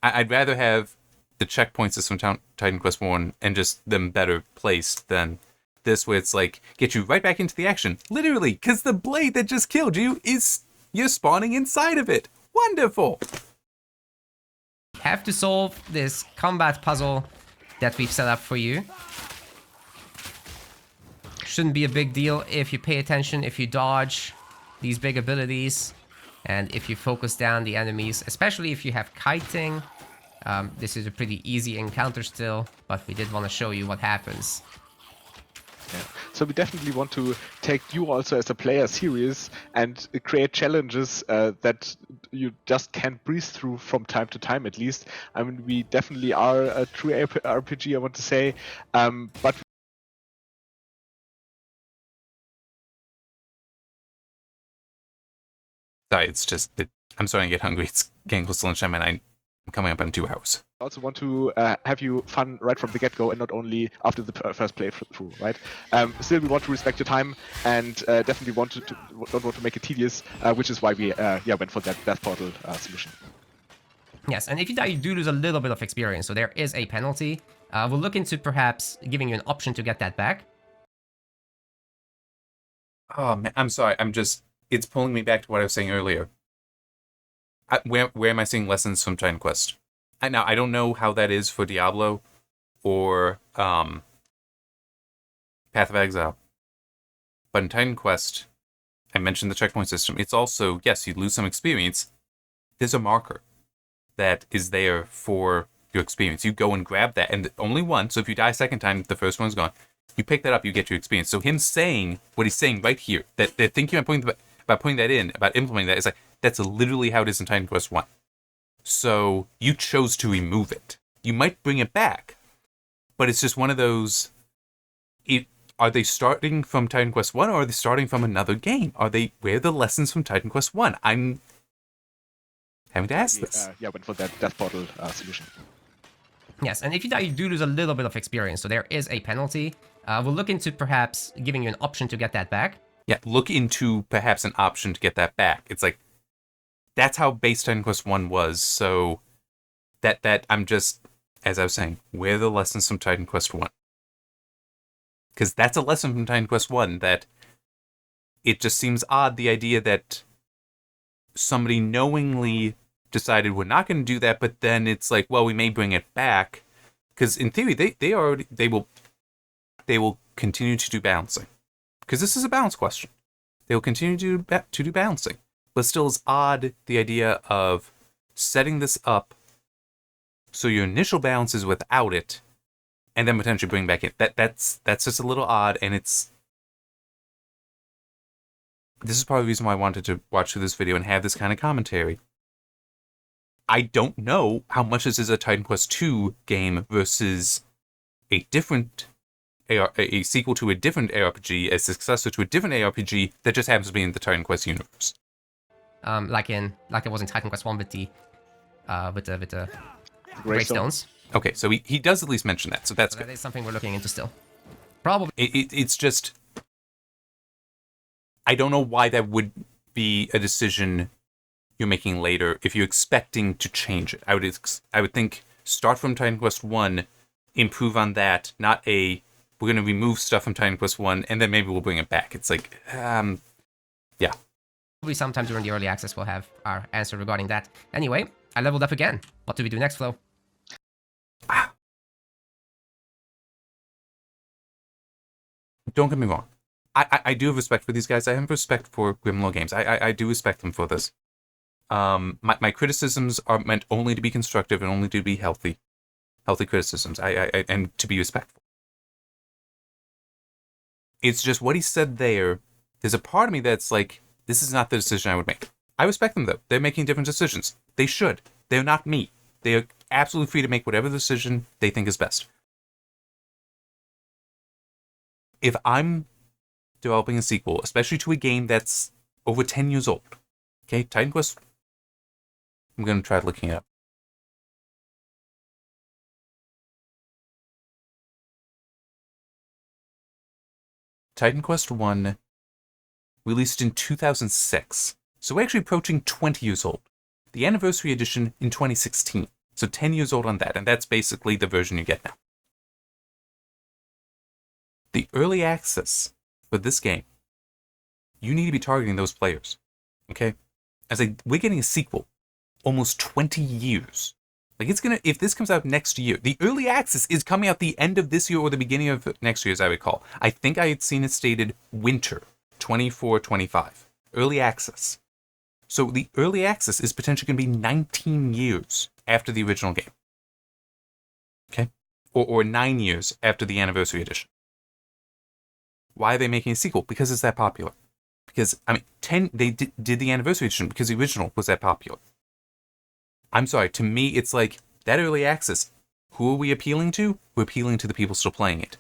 I'd rather have the checkpoint system Titan Quest 1 and just them better placed than this, where it's like get you right back into the action, literally, because the blade that just killed you you're spawning inside of it. Wonderful. Have to solve this combat puzzle that we've set up for you. Shouldn't be a big deal if you pay attention, if you dodge these big abilities, and if you focus down the enemies, especially if you have kiting. This is a pretty easy encounter still, but we did want to show you what happens. Yeah. So we definitely want to take you also as a player serious and create challenges that you just can't breeze through from time to time, at least. I mean, we definitely are a true RPG, I want to say, but Sorry, it's just I'm starting to get hungry. It's getting close to lunchtime, and I'm coming up in 2 hours. I also want to have you fun right from the get-go and not only after the first playthrough, right? Still, we want to respect your time and definitely don't want to make it tedious, which is why we went for that Death Portal solution. Yes, and if you die, you do lose a little bit of experience, so there is a penalty. We'll look into perhaps giving you an option to get that back. Oh man, I'm sorry. It's pulling me back to what I was saying earlier. Where am I seeing lessons from Titan Quest? Now, I don't know how that is for Diablo or Path of Exile. But in Titan Quest, I mentioned the checkpoint system. It's also, yes, you lose some experience. There's a marker that is there for your experience. You go and grab that, and only one. So if you die a second time, the first one's gone. You pick that up, you get your experience. So him saying what he's saying right here, that they're thinking about putting that in, about implementing that, is like, that's literally how it is in Titan Quest 1. So you chose to remove it. You might bring it back, but it's just one of those. Are they starting from Titan Quest 1 or are they starting from another game? Where are the lessons from Titan Quest 1? I'm having to ask this. Went for that Death Portal solution. Yes, and if you die, you do lose a little bit of experience, so there is a penalty. We'll look into perhaps giving you an option to get that back. Yeah, look into perhaps an option to get that back. It's like, that's how base Titan Quest 1 was, so that I'm just, as I was saying, where are the lessons from Titan Quest 1? Because that's a lesson from Titan Quest 1, that it just seems odd, the idea that somebody knowingly decided we're not going to do that, but then it's like, well, we may bring it back. Because in theory, they will continue to do balancing. Because this is a balance question. They will continue to do balancing. But still is odd, the idea of setting this up so your initial balance is without it, and then potentially bring back in. That's just a little odd, and this is part of the reason why I wanted to watch through this video and have this kind of commentary. I don't know how much this is a Titan Quest 2 game versus a different a sequel to a different ARPG, a successor to a different ARPG that just happens to be in the Titan Quest universe. Like it was in Titan Quest 1 with the Greystones. Okay, so he does at least mention that, so that's good. That is something we're looking into still. Probably. It's just, I don't know why that would be a decision you're making later if you're expecting to change it. I would think start from Titan Quest 1, improve on that, not we're going to remove stuff from Titan Quest 1, and then maybe we'll bring it back. It's like, yeah. Probably sometime during the early access we'll have our answer regarding that. Anyway, I leveled up again. What do we do next, Flo? Don't get me wrong. I do have respect for these guys. I have respect for Grimlaw Games. I do respect them for this. My criticisms are meant only to be constructive and only to be healthy criticisms. And to be respectful. It's just what he said there. There's a part of me that's like, this is not the decision I would make. I respect them, though. They're making different decisions. They should. They're not me. They are absolutely free to make whatever decision they think is best. If I'm developing a sequel, especially to a game that's over 10 years old, okay, Titan Quest, I'm going to try looking it up. Titan Quest 1 released in 2006. So we're actually approaching 20 years old. The anniversary edition in 2016. So 10 years old on that, and that's basically the version you get now. The early access for this game, you need to be targeting those players. Okay? We're getting a sequel almost 20 years. Like, if this comes out next year, the early access is coming out the end of this year or the beginning of next year, as I recall. I think I had seen it stated winter 24-25. Early access. So the early access is potentially going to be 19 years after the original game. Okay? Or 9 years after the anniversary edition. Why are they making a sequel? Because it's that popular. Because, they did the anniversary edition because the original was that popular. I'm sorry, to me, it's like, that early access, who are we appealing to? We're appealing to the people still playing it.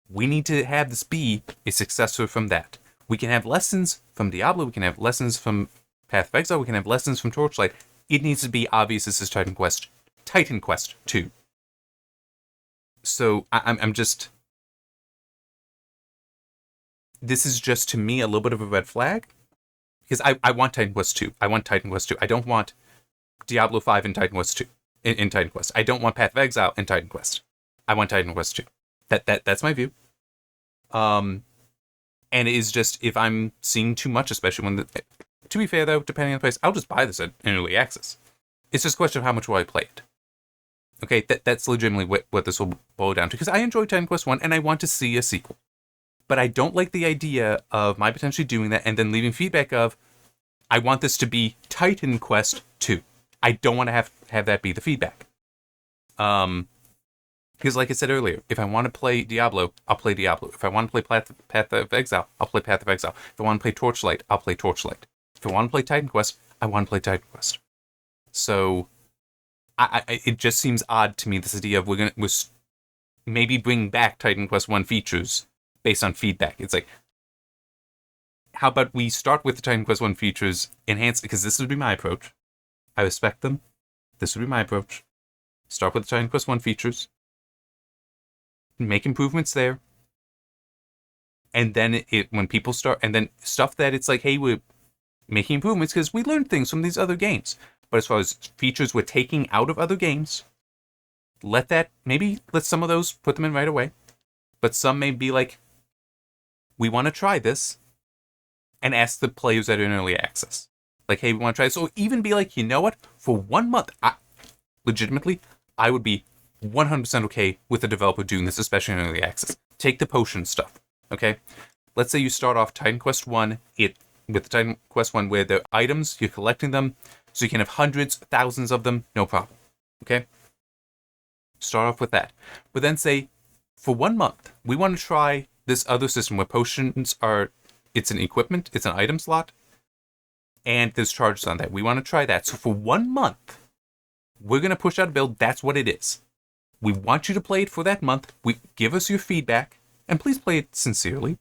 We need to have this be a successor from that. We can have lessons from Diablo, we can have lessons from Path of Exile, we can have lessons from Torchlight. It needs to be obvious this is Titan Quest 2. So, I'm just... This is just, to me, a little bit of a red flag. Because I want Titan Quest 2. I want Titan Quest 2. I don't want Diablo 5 in Titan Quest 2. In Titan Quest. I don't want Path of Exile in Titan Quest. I want Titan Quest 2. That's my view. And it is just, if I'm seeing too much, especially when to be fair though, depending on the price, I'll just buy this in early access. It's just a question of how much will I play it. Okay, that's legitimately what this will boil down to. Because I enjoy Titan Quest 1 and I want to see a sequel. But I don't like the idea of my potentially doing that and then leaving feedback of, I want this to be Titan Quest 2. I don't want to have that be the feedback. Because like I said earlier, if I want to play Diablo, I'll play Diablo. If I want to play Path of Exile, I'll play Path of Exile. If I want to play Torchlight, I'll play Torchlight. If I want to play Titan Quest, I want to play Titan Quest. So, it just seems odd to me, this idea of we're maybe bring back Titan Quest 1 features based on feedback. It's like, how about we start with the Titan Quest 1 features, enhance, because this would be my approach. I respect them. This would be my approach. Start with the Titan Quest 1 features. Make improvements there. And then when people start, and then stuff that it's like, hey, we're making improvements because we learned things from these other games. But as far as features we're taking out of other games, let some of those, put them in right away. But some may be like, we want to try this, and ask the players that are in early access. Like, hey, we want to try this. Or even be like, you know what? For 1 month, legitimately, I would be 100% okay with the developer doing this, especially in early access. Take the potion stuff, okay? Let's say you start off Titan Quest 1, with the Titan Quest 1 where the items, you're collecting them, so you can have hundreds, thousands of them, no problem, okay? Start off with that. But then say, for 1 month, we want to try this other system where potions it's an equipment, it's an item slot, and there's charges on that. We want to try that. So for 1 month, we're going to push out a build. That's what it is. We want you to play it for that month. Give us your feedback, and please play it sincerely.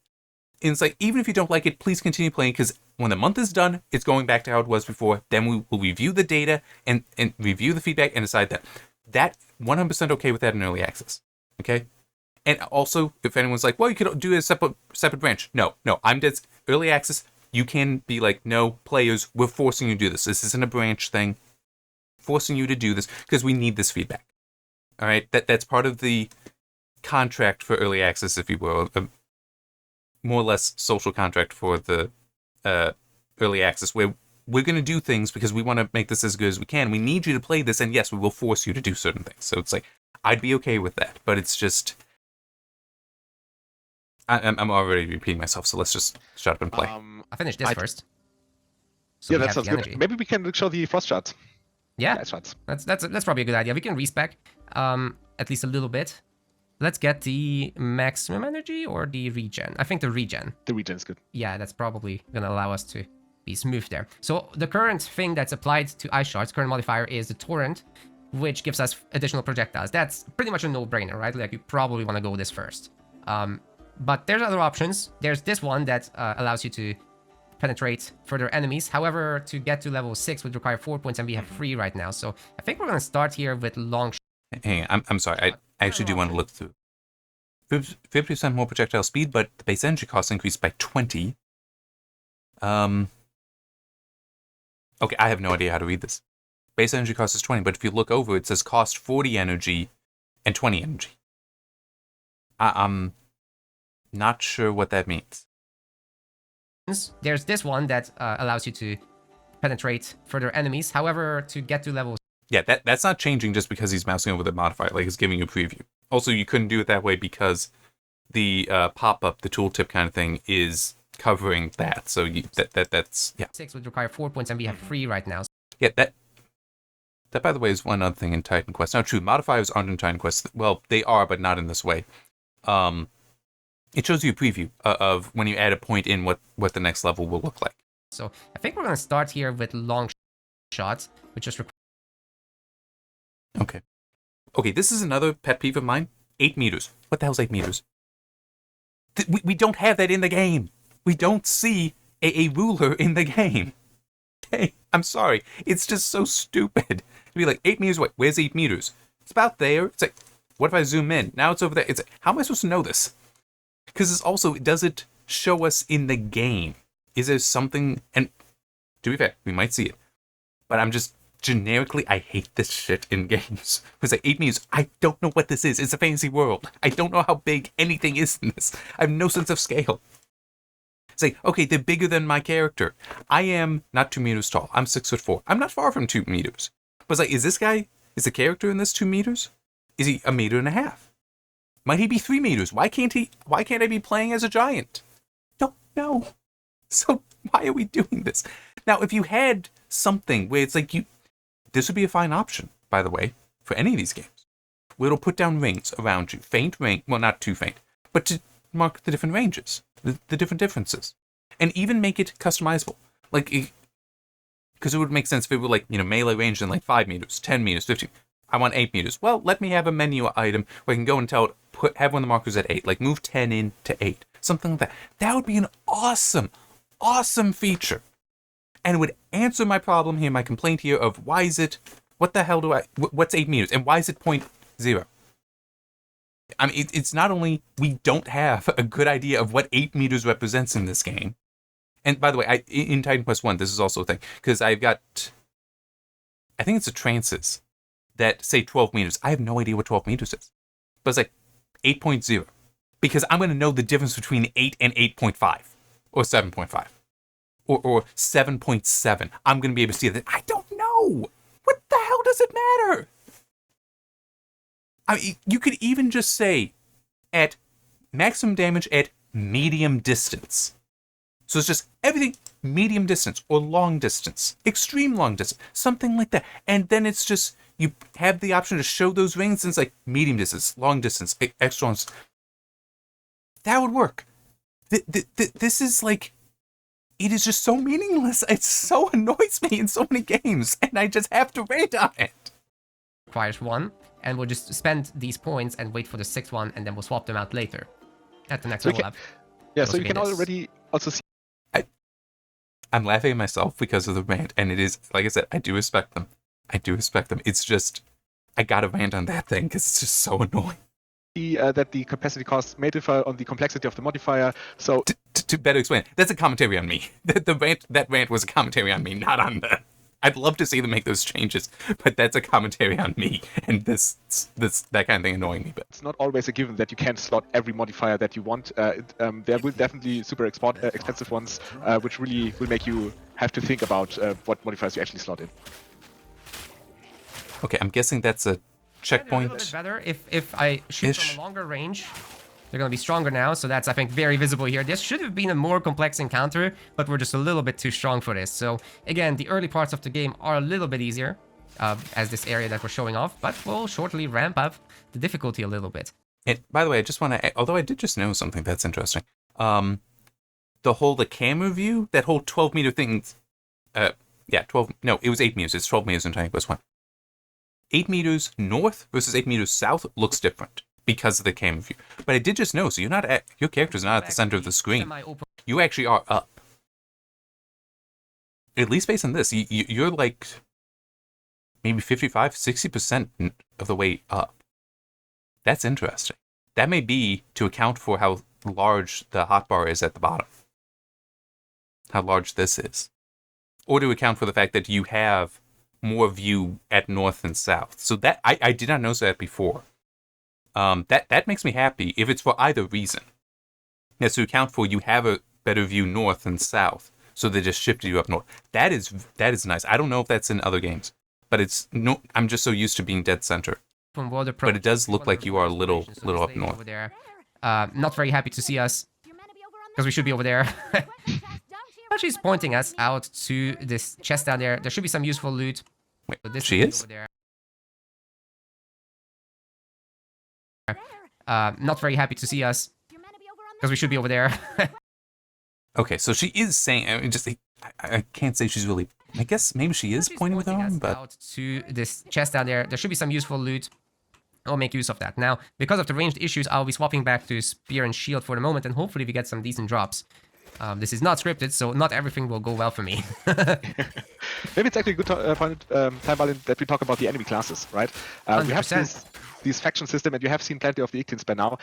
And it's like, even if you don't like it, please continue playing, because when the month is done, it's going back to how it was before. Then we will review the data and review the feedback and decide that. That 100% okay with that in early access. Okay? And also, if anyone's like, well, you could do a separate branch. No, I'm dead. Early access, you can be like, no, players, we're forcing you to do this. This isn't a branch thing. Forcing you to do this because we need this feedback. All right? That's part of the contract for early access, if you will. A more or less social contract for the early access, where we're going to do things because we want to make this as good as we can. We need you to play this, and yes, we will force you to do certain things. So it's like, I'd be okay with that, but it's just... I'm already repeating myself, so let's just shut up and play. I finished this first. So yeah, that sounds good. Maybe we can show the frost shots. Yeah, Nice shots. That's probably a good idea. We can respec at least a little bit. Let's get the maximum energy or the regen. I think the regen. The regen is good. Yeah, that's probably gonna allow us to be smooth there. So the current thing that's applied to ice shards, current modifier, is the torrent, which gives us additional projectiles. That's pretty much a no-brainer, right? Like, you probably want to go with this first. But there's other options. There's this one that allows you to penetrate further enemies. However, to get to level 6 would require 4 points, and we have 3 right now. So I think we're going to start here with long... Hang on, I'm sorry. I actually do want to look through. 50% more projectile speed, but the base energy cost increased by 20. Okay, I have no idea how to read this. Base energy cost is 20, but if you look over, it says cost 40 energy and 20 energy. I'm not sure what that means. There's this one that allows you to penetrate further enemies. However, to get to level... Yeah, that's not changing just because he's mousing over the modifier, like it's giving you a preview. Also, you couldn't do it that way because the pop-up, the tooltip kind of thing, is covering that. So that's, yeah. 6 would require 4 points, and we have 3 right now. Yeah, that, by the way, is one other thing in Titan Quest. Now, true, modifiers aren't in Titan Quest. Well, they are, but not in this way. It shows you a preview of when you add a point in what the next level will look like. So I think we're going to start here with long shots, which just... Okay. Okay, this is another pet peeve of mine. 8 meters. What the hell's 8 meters? We don't have that in the game. We don't see a ruler in the game. Okay, I'm sorry. It's just so stupid. To be like, 8 meters away. Where's 8 meters? It's about there. It's like, what if I zoom in? Now it's over there. It's like, how am I supposed to know this? Because it's also, does it show us in the game? Is there something, and to be fair, we might see it, but I'm just, generically, I hate this shit in games. It's like 8 meters, I don't know what this is. It's a fantasy world. I don't know how big anything is in this. I have no sense of scale. It's like, okay, they're bigger than my character. I am not 2 meters tall. I'm 6'4". I'm not far from 2 meters. But it's like, is the character in this 2 meters? Is he 1.5 meters? Might he be 3 meters? Why can't I be playing as a giant? Don't know. So why are we doing this? Now, if you had something where it's like this would be a fine option, by the way, for any of these games, where it'll put down rings around you. Faint ring, well, not too faint, but to mark the different ranges, the different differences. And even make it customizable. Like, because it would make sense if it were like, melee range in like 5 meters, 10 meters, 15. I want 8 meters. Well, let me have a menu item where I can go and tell it, have one of the markers at 8. Like, move 10 in to 8. Something like that. That would be an awesome, awesome feature. And it would answer my problem here, my complaint here of what's 8 meters? And why is it 0.0? I mean, it's not only we don't have a good idea of what 8 meters represents in this game. And by the way, in Titan Quest 1, this is also a thing. Because I think it's the trances that say 12 meters. I have no idea what 12 meters is. But it's like 8.0. Because I'm going to know the difference between 8 and 8.5. Or 7.5. Or 7.7. I'm going to be able to see that. I don't know. What the hell does it matter? I mean, you could even just say at maximum damage at medium distance. So it's just everything medium distance or long distance, extreme long distance, something like that. And then it's just, you have the option to show those rings and it's like medium distance, long distance, extra long distance. That would work. This is like, it is just so meaningless. It so annoys me in so many games, and I just have to rant on it. Requires 1, and we'll just spend these points and wait for the 6th one, and then we'll swap them out later at the next level up. Yeah, so you can already also see. I'm laughing at myself because of the rant, and it is, like I said, I do respect them. It's just, I gotta rant on that thing because it's just so annoying. That the capacity costs may differ on the complexity of the modifier. So to better explain, that's a commentary on me. That rant was a commentary on me, not on the. I'd love to see them make those changes, but that's a commentary on me, and this that kind of thing annoying me. But it's not always a given that you can slot every modifier that you want. There will definitely super expensive ones, which really will make you have to think about what modifiers you actually slot in. Okay, I'm guessing that's a checkpoint. A little bit better if I shoot from a longer range. They're going to be stronger now, so that's, I think, very visible here. This should have been a more complex encounter, but we're just a little bit too strong for this. So, again, the early parts of the game are a little bit easier, as this area that we're showing off, but we'll shortly ramp up the difficulty a little bit. And by the way, I just want to, although I did just know something that's interesting, the camera view, that whole 12-meter thing. Yeah, 12. No, it was 8 meters. It's 12 meters in Titan Quest 1. 8 meters north versus 8 meters south looks different because of the camera view. But I did just know, so your character's not at the center of the screen. You actually are up. At least based on this, you're like maybe 55, 60% of the way up. That's interesting. That may be to account for how large the hotbar is at the bottom. How large this is. Or to account for the fact that you have more view at north and south. So that I did not notice that before. That makes me happy if it's for either reason. Yes, to account for you have a better view north and south, so they just shifted you up north. That is nice. I don't know if that's in other games, but I'm just so used to being dead center. But it does look like you are a little up north. Over there. Not very happy to see us, because we should be over there. She's pointing us out to this chest down there. There should be some useful loot. Wait, so this she is? over there. Not very happy to see us, because we should be over there. Okay, so she is saying. I mean, I can't say she's really. I guess maybe she is pointing with her arm, but out to this chest down there. There should be some useful loot. I'll make use of that. Now, because of the ranged issues, I'll be swapping back to spear and shield for the moment, and hopefully we get some decent drops. This is not scripted, so not everything will go well for me. Maybe it's actually a good point, time, Balin, that we talk about the enemy classes, right? We have this faction system, and you have seen plenty of the Ictins by now.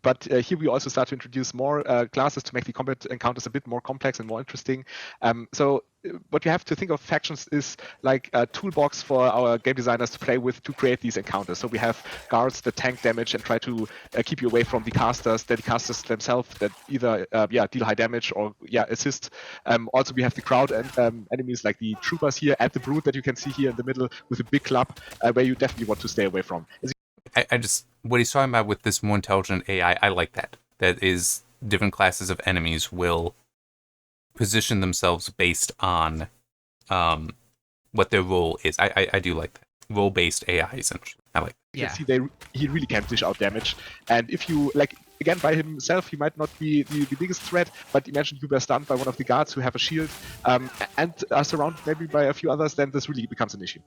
But here we also start to introduce more classes to make the combat encounters a bit more complex and more interesting. So what you have to think of factions is like a toolbox for our game designers to play with to create these encounters. So we have guards that tank damage and try to keep you away from the casters themselves that either deal high damage or assist. Also we have the crowd and enemies like the troopers here and the brute that you can see here in the middle with a big club where you definitely want to stay away from. What he's talking about with this more intelligent AI, I like that. That is, different classes of enemies will position themselves based on what their role is. I do like that. Role-based AI, essentially. I like that. Yeah. You can see he really can dish out damage. And if you, like, again, by himself, he might not be the biggest threat, but imagine you were stunned by one of the guards who have a shield and are surrounded maybe by a few others, then this really becomes an issue.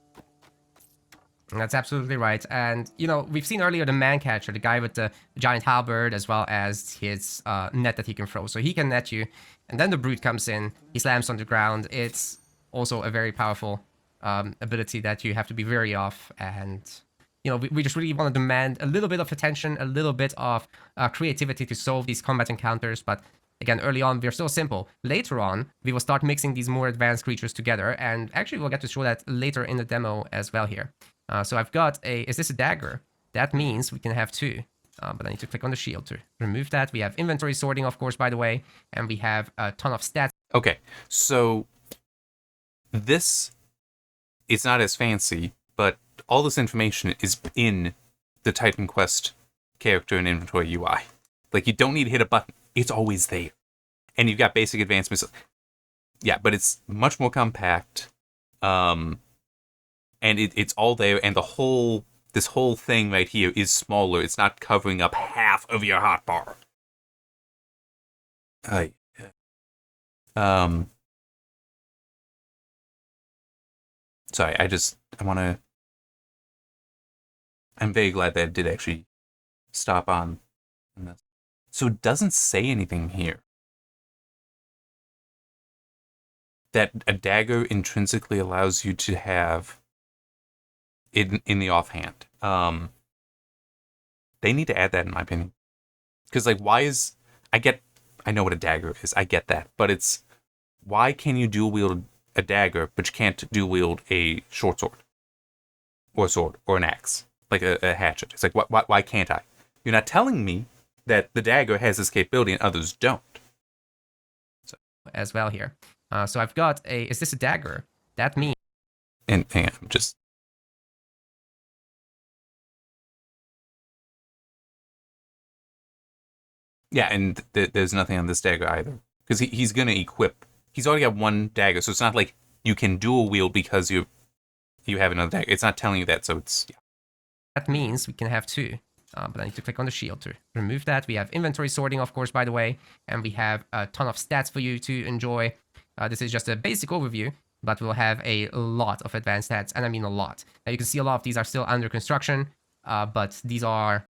That's absolutely right. And, you know, we've seen earlier the man catcher, the guy with the giant halberd, as well as his net that he can throw. So he can net you. And then the brute comes in, he slams on the ground. It's also a very powerful ability that you have to be wary of. And, you know, we just really want to demand a little bit of attention, a little bit of creativity to solve these combat encounters. But again, early on, we're still simple. Later on, we will start mixing these more advanced creatures together. And actually, we'll get to show that later in the demo as well here. So I've got is this a dagger? That means we can have two. But I need to click on the shield to remove that. We have inventory sorting, of course, by the way. And we have a ton of stats. Okay, so this is not as fancy, but all this information is in the Titan Quest character and inventory UI. Like, you don't need to hit a button. It's always there. And you've got basic advancements. Yeah, but it's much more compact. And it's all there, and this whole thing right here is smaller. It's not covering up half of your hotbar. Sorry, I'm very glad that it did actually stop on this. So it doesn't say anything here. That a dagger intrinsically allows you to have in the offhand. They need to add that, in my opinion. Because, like, I know what a dagger is, I get that, but it's, why can you dual wield a dagger, but you can't dual wield a short sword? Or a sword, or an axe, like a hatchet. It's like, why can't I? You're not telling me that the dagger has this capability and others don't. So. As well here. So I've got is this a dagger? That means... And hang on, just... Yeah, and there's nothing on this dagger either. Because he's going to equip... He's already got one dagger, so it's not like you can dual wield because you have another dagger. It's not telling you that, so it's... Yeah. That means we can have two. But I need to click on the shield to remove that. We have inventory sorting, of course, by the way, and we have a ton of stats for you to enjoy. This is just a basic overview, but we'll have a lot of advanced stats, and I mean a lot. Now you can see a lot of these are still under construction, but these are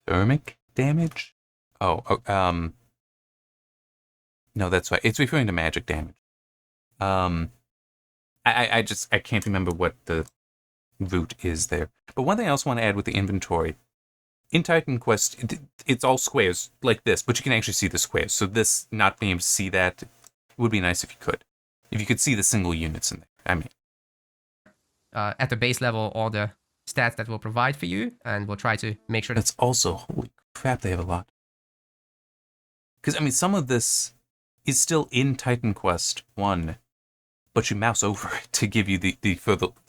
Thermic damage? No, that's right. It's referring to magic damage. I can't remember what the root is there. But one thing I also want to add with the inventory, in Titan Quest, it's all squares like this, but you can actually see the squares. So this, not being able to see that, would be nice if you could. If you could see the single units in there. I mean, at the base level all the stats that we'll provide for you, and we'll try to make sure that's also, holy crap, they have a lot. Because, I mean, some of this is still in Titan Quest 1, but you mouse over it to give you the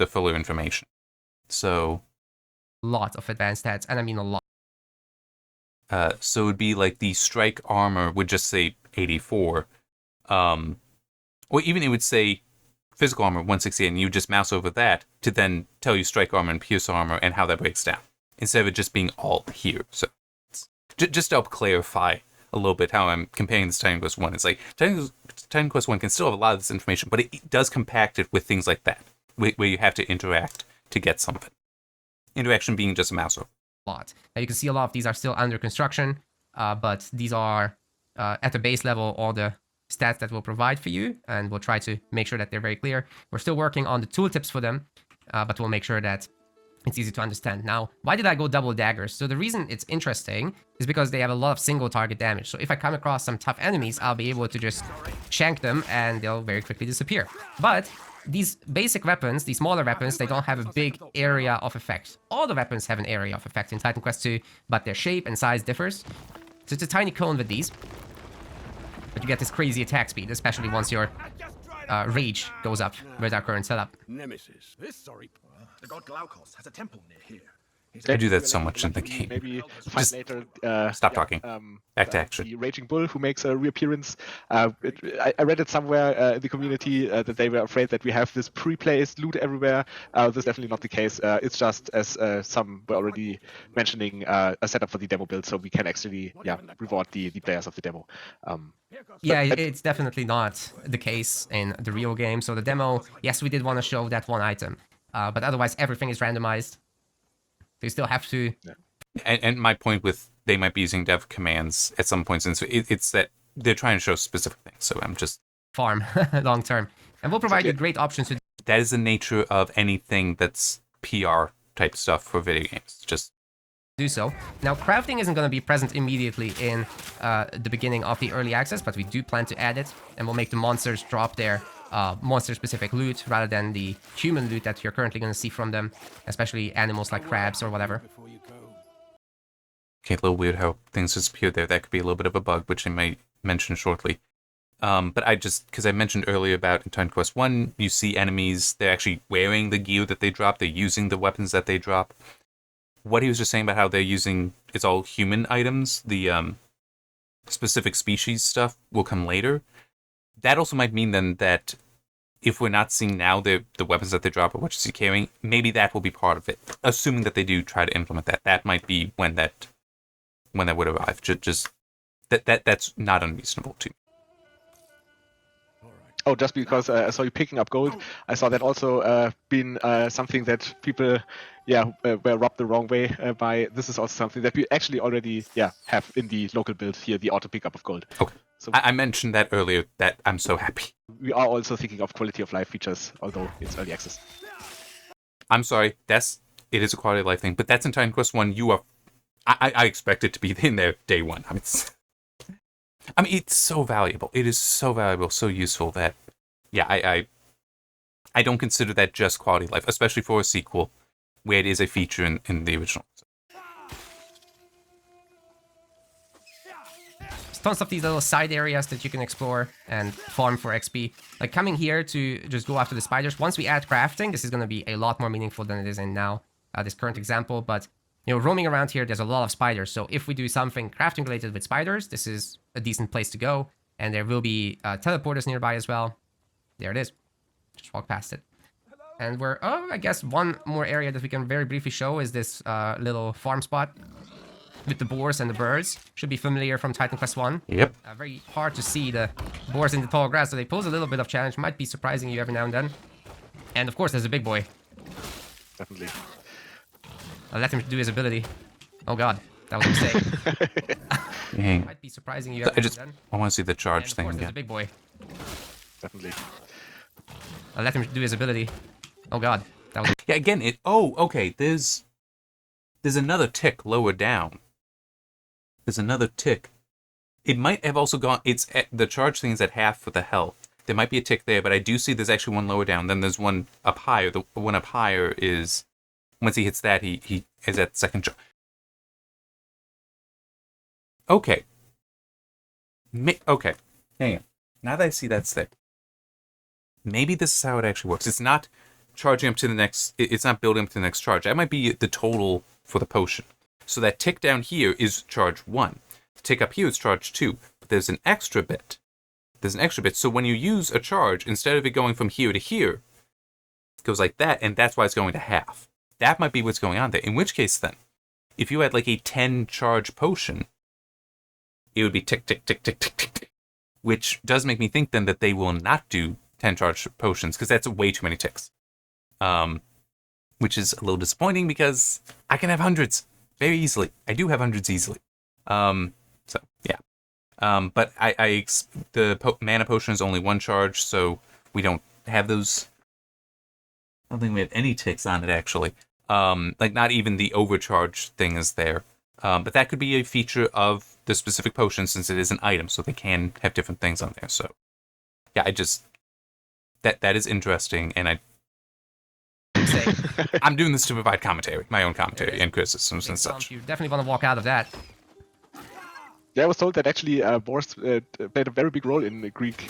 fuller information. So, a lot of advanced stats, and I mean a lot. So it would be like the strike armor would just say 84. Or even it would say physical armor 168, and you would just mouse over that to then tell you strike armor and pierce armor and how that breaks down, instead of it just being all here. So just to help clarify a little bit how I'm comparing this to Titan Quest 1. It's like Titan Quest 1 can still have a lot of this information, but it does compact it with things like that, where you have to interact to get something. Interaction being just a mouse over. Lot. Now you can see a lot of these are still under construction, but these are at the base level all the stats that we'll provide for you, and we'll try to make sure that they're very clear. We're still working on the tooltips for them, but we'll make sure that it's easy to understand. Now, why did I go double daggers? So the reason it's interesting is because they have a lot of single target damage. So if I come across some tough enemies, I'll be able to just shank them and they'll very quickly disappear. But these basic weapons, these smaller weapons, they don't have a big area of effect. All the weapons have an area of effect in Titan Quest 2, but their shape and size differs. So it's a tiny cone with these. But you get this crazy attack speed, especially once your rage goes up with our current setup. Nemesis. This sorry. The god Glaukos has a temple near here. I do that so much in the game. Maybe find Just later. stop talking. Back to action. The Raging Bull, who makes a reappearance. I read it somewhere in the community that they were afraid that we have this pre-placed loot everywhere. This is definitely not the case. It's just, as some were already mentioning, a setup for the demo build, so we can actually reward the players of the demo. Yeah, it's definitely not the case in the real game. So the demo, yes, we did want to show that one item, but otherwise everything is randomized. So you still have to... And my point with they might be using dev commands at some points, and so it's that they're trying to show specific things. So I'm just... farm long term. And we'll provide you great options to... That is the nature of anything that's PR type stuff for video games. Just do so. Now, crafting isn't going to be present immediately in the beginning of the early access, but we do plan to add it, and we'll make the monsters drop their monster-specific loot rather than the human loot that you're currently going to see from them, especially animals like crabs or whatever. Okay, a little weird how things disappeared there. That could be a little bit of a bug, which I might mention shortly. But I just, because I mentioned earlier about in Titan Quest 1, you see enemies, they're actually wearing the gear that they drop, they're using the weapons that they drop. What he was just saying about how they're using, it's all human items, the specific species stuff will come later. That also might mean then that if we're not seeing now the weapons that they drop or what you see carrying, maybe that will be part of it. Assuming that they do try to implement that. That might be when that would arrive. Just that's not unreasonable too. Oh, just because I saw you picking up gold, I saw that also been something that people, were rubbed the wrong way by. This is also something that we actually already, have in the local build here, the auto pickup of gold. Okay. So I mentioned that earlier. That I'm so happy. We are also thinking of quality of life features, although it's early access. I'm sorry. It is a quality of life thing, but that's in Titan Quest 1. I expect it to be in there day one. I mean, it's so valuable. It is so valuable, so useful that, I don't consider that just quality of life, especially for a sequel, where it is a feature in the original. There's tons of these little side areas that you can explore and farm for XP. Like coming here to just go after the spiders. Once we add crafting, this is going to be a lot more meaningful than it is in now, this current example. But, roaming around here, there's a lot of spiders. So if we do something crafting related with spiders, this is a decent place to go. And there will be teleporters nearby as well. There it is. Just walk past it. And we're, oh, I guess one more area that we can very briefly show is this little farm spot with the boars and the birds. Should be familiar from Titan Quest 1. Yep. Very hard to see the boars in the tall grass, so they pose a little bit of challenge. Might be surprising you every now and then. And of course, there's a big boy. Definitely. I'll let him do his ability. Oh god, that was a mistake. Dang. Might be surprising you every now and then. I want to see the And charge of thing course, there's a again. big boy. Definitely. I'll let him do his ability. Oh god, that was Yeah, again, okay, there's another tick lower down. There's another tick. It might have also gone, the charge thing is at half for the health. There might be a tick there, but I do see there's actually one lower down. Then there's one up higher. The one up higher is, once he hits that, he is at second charge. Okay. Okay. Hang on. Now that I see that's there, maybe this is how it actually works. It's not charging up to the next, it's not building up to the next charge. That might be the total for the potion. So that tick down here is charge 1. The tick up here is charge 2. But there's an extra bit. So when you use a charge, instead of it going from here to here, it goes like that, and that's why it's going to half. That might be what's going on there. In which case then, if you had like a 10 charge potion, it would be tick, tick, tick, tick, tick, tick, tick. Which does make me think then that they will not do 10 charge potions, because that's way too many ticks. Which is a little disappointing, because I can have hundreds very easily. I do have hundreds easily. So, yeah. But the mana potion is only 1 charge, so we don't have those. I don't think we have any ticks on it, actually. Like, not even the overcharge thing is there. But that could be a feature of the specific potion, since it is an item, so they can have different things on there. So, yeah, that is interesting, and I'm doing this to provide commentary, my own commentary and criticisms and such. You definitely want to walk out of that. Yeah, I was told that actually boars played a very big role in Greek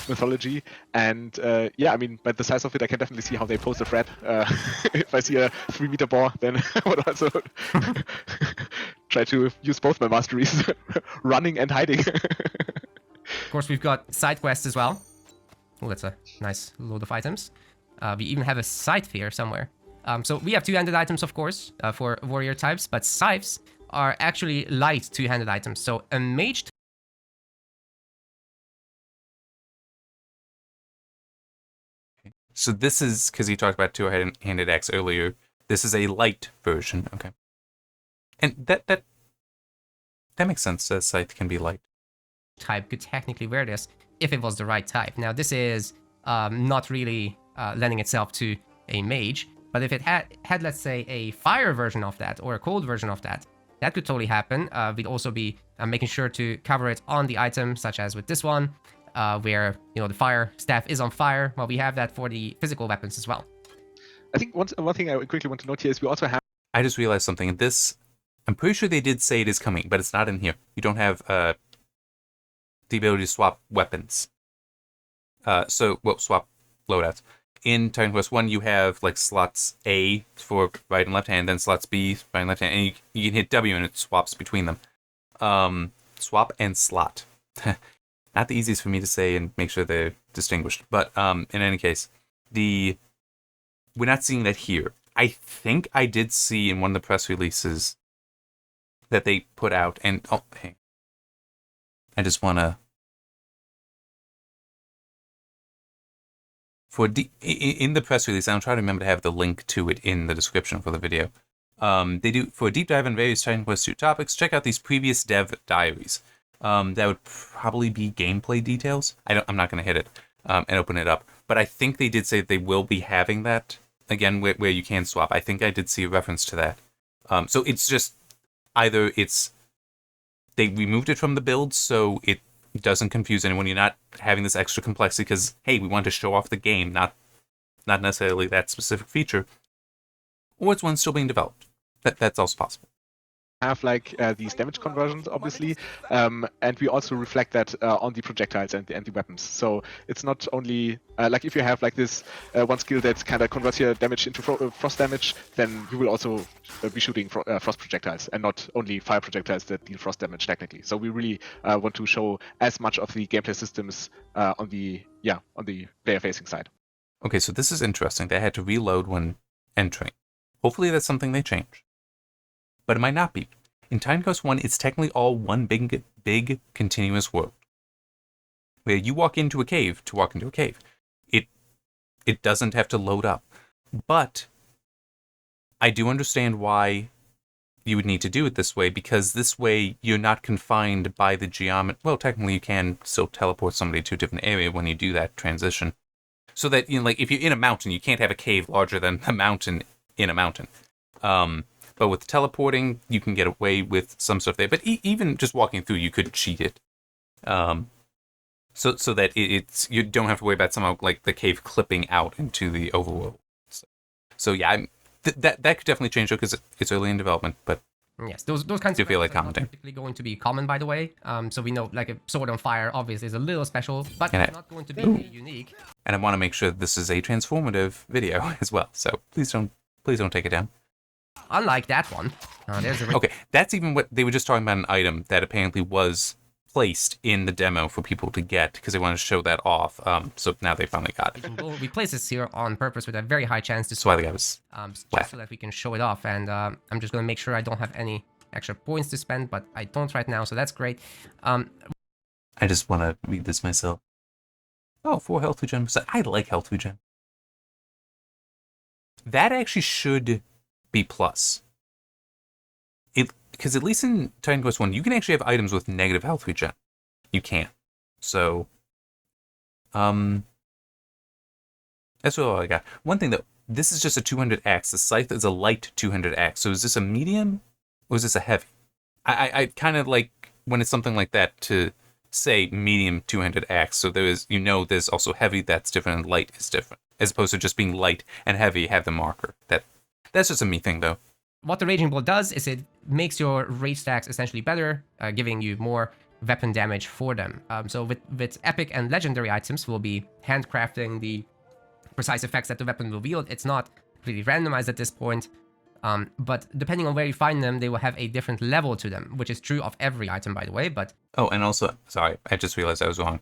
mythology, and yeah, I mean, by the size of it, I can definitely see how they pose a threat. If I see a 3-meter boar, then I would also try to use both my masteries, running and hiding. Of course, we've got side quests as well. Oh, that's a nice load of items. We even have a scythe here somewhere. So we have two-handed items, of course, for warrior types, but scythes are actually light two-handed items. So a mage. So this is, because you talked about two-handed axe earlier, this is a light version. Okay. And that makes sense. A scythe can be light. Type could technically wear this if it was the right type. Now, this is not really lending itself to a mage, but if it had, let's say, a fire version of that or a cold version of that, that could totally happen. We'd also be making sure to cover it on the item, such as with this one, where, you know, the fire staff is on fire. Well, we have that for the physical weapons as well. I think one thing I quickly want to note here is we also have. I just realized something. This, I'm pretty sure they did say it is coming, but it's not in here. You don't have the ability to swap weapons. Swap loadouts. In Titan Quest 1, you have like slots A for right and left hand, then slots B, right and left hand, and you can hit W and it swaps between them. Swap and slot. Not the easiest for me to say and make sure they're distinguished. But in any case, we're not seeing that here. I think I did see in one of the press releases that they put out, and hey, I just want to. In the press release, I'm trying to remember to have the link to it in the description for the video. They do, for a deep dive in various Titan Quest 2 topics, check out these previous dev diaries. That would probably be gameplay details. I'm not going to hit it and open it up, but I think they did say they will be having that again, where you can swap. I think I did see a reference to that. So it's just either they removed it from the build, so it doesn't confuse anyone. You're not having this extra complexity because, hey, we want to show off the game, not necessarily that specific feature. Or it's one still being developed. That's also possible. Have like these damage conversions, obviously, and we also reflect that on the projectiles and the weapons. So it's not only like if you have like this one skill that kind of converts your damage into frost damage, then you will also be shooting frost projectiles and not only fire projectiles that deal frost damage technically. So we really want to show as much of the gameplay systems on the player facing side. Okay, so this is interesting. They had to reload when entering. Hopefully that's something they change. But it might not be. In Titan Quest 1, it's technically all one big continuous world. Where you walk into a cave to walk into a cave. It doesn't have to load up. But I do understand why you would need to do it this way, because this way you're not confined by the geometry. Well, technically you can still teleport somebody to a different area when you do that transition. So that, you know, like if you're in a mountain, you can't have a cave larger than a mountain in a mountain. But with teleporting, you can get away with some stuff there. But even just walking through, you could cheat it. So that it's you don't have to worry about somehow like the cave clipping out into the overworld. So yeah, that could definitely change though, because it's early in development. But yes, those kinds of feel like quests are not commenting. typically going to be common, by the way. So we know like a sword on fire obviously is a little special, but And it's not going to be unique. And I want to make sure this is a transformative video as well. So please don't take it down. Unlike that one, there's a Okay, that's even what they were just talking about, an item that apparently was placed in the demo for people to get because they wanted to show that off. So now they finally got it. we place this here on purpose with a very high chance to That's why the guy was. just so that we can show it off. And I'm just gonna make sure I don't have any extra points to spend, but I don't right now, so that's great. I just want to read this myself. Oh, 4 health regen. I like health regen. That actually should be plus. Because at least in Titan Quest 1, you can actually have items with negative health regen. You can. So, that's all I got. One thing though, this is just a 200 axe. The scythe is a light 200 axe. So is this a medium or is this a heavy? I kind of like when it's something like that to say medium 200 axe. So there is, there's also heavy that's different and light is different. As opposed to just being light and heavy have the marker. That's just a me thing though. What the Raging Blow does is it makes your rage stacks essentially better, giving you more weapon damage for them. So with epic and legendary items, we'll be handcrafting the precise effects that the weapon will wield. It's not really randomized at this point, but depending on where you find them, they will have a different level to them, which is true of every item, by the way. But oh, and also, sorry, I just realized I was wrong.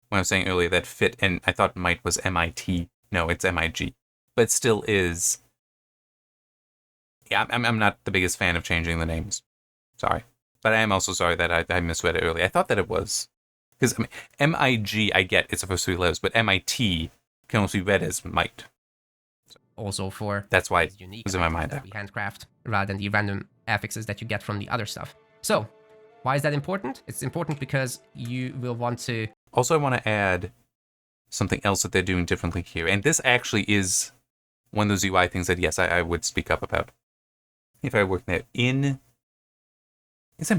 When I was saying earlier that fit, and I thought might was MIT. No, it's MIG. But it still is. Yeah, I'm not the biggest fan of changing the names. Sorry. But I am also sorry that I misread it earlier. I thought that it was. Because MIG, I get, it's supposed to be letters, but MIT can also be read as might. also for That's why it unique was in my mind. that we handcraft rather than the random affixes that you get from the other stuff. So, why is that important? It's important because you will want to... Also, I want to add something else that they're doing differently here. And this actually is one of those UI things that, yes, I would speak up about. If I work there. I'm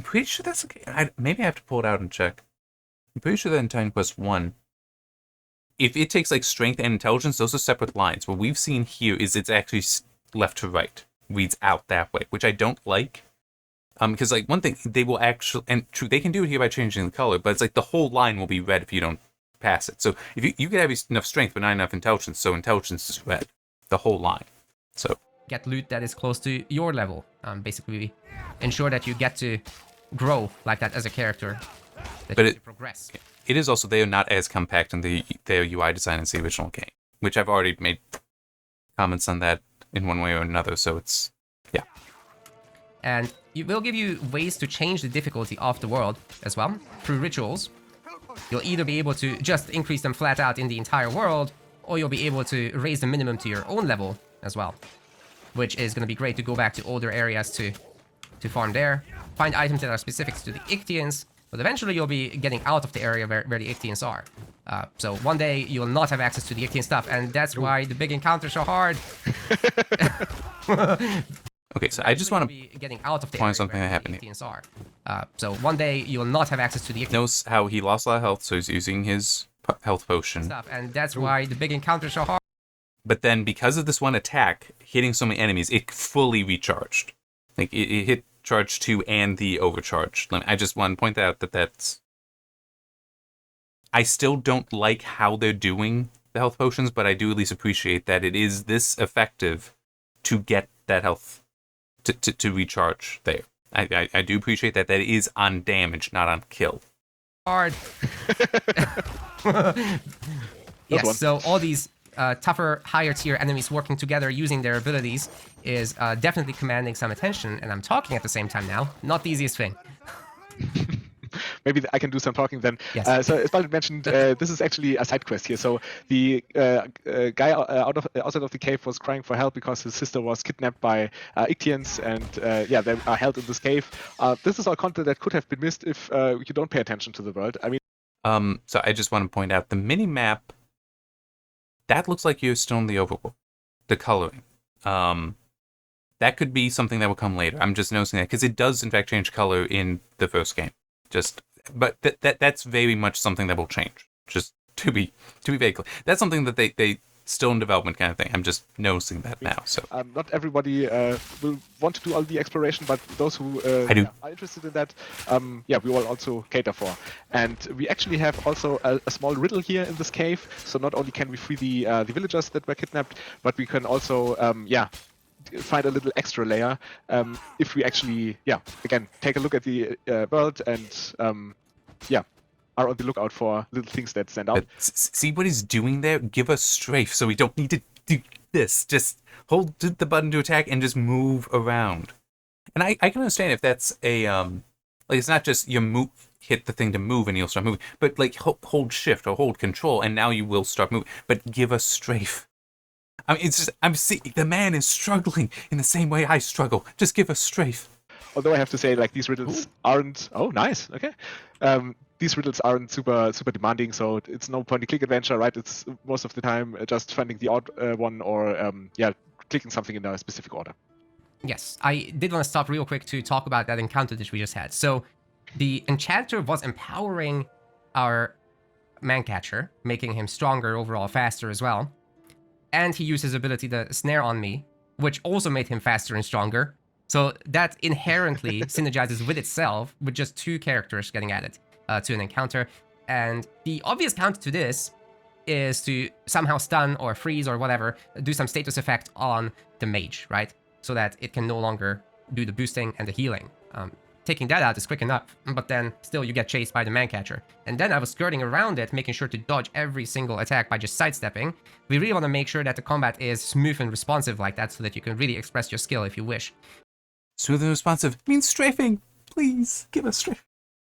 pretty sure that's okay. Maybe I have to pull it out and check. I'm pretty sure that in Titan Quest 1, if it takes like strength and intelligence, those are separate lines. What we've seen here is it's actually left to right. Reads out that way, which I don't like. Because like one thing, they will actually, and true, they can do it here by changing the color, but it's like the whole line will be red if you don't pass it. So if you could have enough strength but not enough intelligence, so intelligence is red. The whole line. So get loot that is close to your level. Basically, ensure that you get to grow like that as a character. That but you progress. It is also, they are not as compact in their UI design as the original game, which I've already made comments on that in one way or another. So it's, yeah. And it will give you ways to change the difficulty of the world as well through rituals. You'll either be able to just increase them flat out in the entire world, or you'll be able to raise the minimum to your own level as well, which is going to be great to go back to older areas to farm there, find items that are specific to the Ichthyians, but eventually you'll be getting out of the area where the Ichthyians are. So one day you'll not have access to the Ichthyian stuff, and that's why the big encounters are hard. Okay, so I just want to be getting out of the point area something where that the happened here. Ichthyians are. So one day you'll not have access to the Ichthyian Knows how he lost a lot of health, so he's using his health potion. stuff, and that's why the big encounters are hard. But then, because of this one attack, hitting so many enemies, it fully recharged. Like, it hit charge 2 and the overcharge limit. I just want to point out that's... I still don't like how they're doing the health potions, but I do at least appreciate that it is this effective to get that health to recharge there. I do appreciate that it is on damage, not on kill. Hard. Yes, so all these tougher, higher tier enemies working together using their abilities is definitely commanding some attention. And I'm talking at the same time now. Not the easiest thing. Maybe I can do some talking then. Yes. So as Baldur mentioned, this is actually a side quest here. So the guy outside of the cave was crying for help because his sister was kidnapped by Ictians, and yeah, they are held in this cave. This is all content that could have been missed if you don't pay attention to the world. I mean, So I just want to point out the mini map. That looks like you're still in the overworld. The coloring. That could be something that will come later. I'm just noticing that because it does in fact change color in the first game. But that's very much something that will change. Just to be very clear, that's something that they still in development kind of thing. I'm just noticing that now. So not everybody will want to do all the exploration, but those who are interested in that, yeah, we will also cater for. And we actually have also a small riddle here in this cave. So not only can we free the villagers that were kidnapped, but we can also find a little extra layer if we actually again take a look at the world and are on the lookout for little things that stand out. But see what he's doing there? Give us strafe so we don't need to do this. Just hold the button to attack and just move around. And I can understand if that's a like it's not just you hit the thing to move and you'll start moving, but like hold shift or hold control and now you will start moving. But give us strafe. I mean, it's just I'm seeing the man is struggling in the same way I struggle. Just give us strafe. Although I have to say, like, these riddles aren't. Oh, nice. Okay. These riddles aren't super demanding, so it's no point-and-click adventure, right? It's most of the time just finding the odd one or clicking something in a specific order. Yes, I did want to stop real quick to talk about that encounter that we just had. So the enchanter was empowering our man-catcher, making him stronger overall, faster as well. And he used his ability to snare on me, which also made him faster and stronger. So that inherently synergizes with itself with just two characters getting added to an encounter. And the obvious counter to this is to somehow stun or freeze or whatever, do some status effect on the mage, right? So that it can no longer do the boosting and the healing. Taking that out is quick enough, but then still you get chased by the man-catcher. And then I was skirting around it, making sure to dodge every single attack by just sidestepping. We really want to make sure that the combat is smooth and responsive like that so that you can really express your skill if you wish. Smooth and responsive means strafing. Please give us strafe.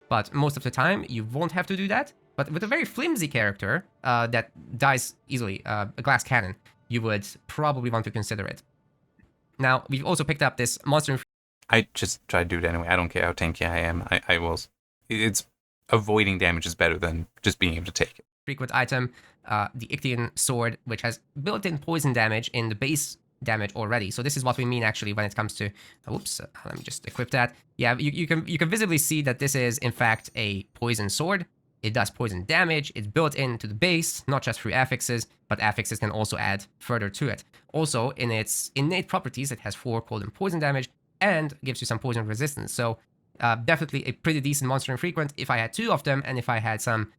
But most of the time, you won't have to do that. But with a very flimsy character that dies easily, a glass cannon, you would probably want to consider it. Now, we've also picked up this monster. I just try to do it anyway. I don't care how tanky I am. I will. It's avoiding damage is better than just being able to take it. Frequent item, the Ictian sword, which has built-in poison damage in the base damage already. So this is what we mean actually when it comes to. Whoops, let me just equip that. Yeah, you can visibly see that this is in fact a poison sword. It does poison damage. It's built into the base, not just through affixes, but affixes can also add further to it. Also, in its innate properties, it has 4 cold and poison damage and gives you some poison resistance. So definitely a pretty decent monster infrequent. If I had 2 of them and if I had some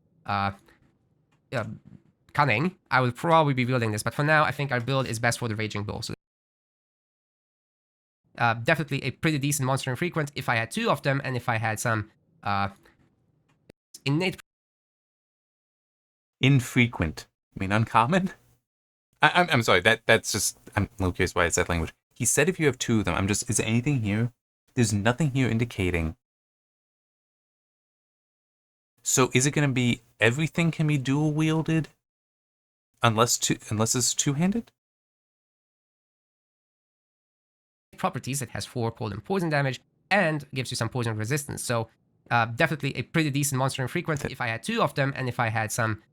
cunning, I would probably be building this. But for now, I think our build is best for the Raging Bull. So definitely a pretty decent monster infrequent. If I had 2 of them and if I had some innate. Infrequent. I mean uncommon? I'm sorry, that's just, I'm a little curious why it's that language. He said if you have 2 of them, is there anything here? There's nothing here indicating. So is it going to be everything can be dual wielded? Unless it's two-handed? Properties, it has 4 cold and poison damage and gives you some poison resistance. So definitely a pretty decent monster infrequent. If I had 2 of them and if I had some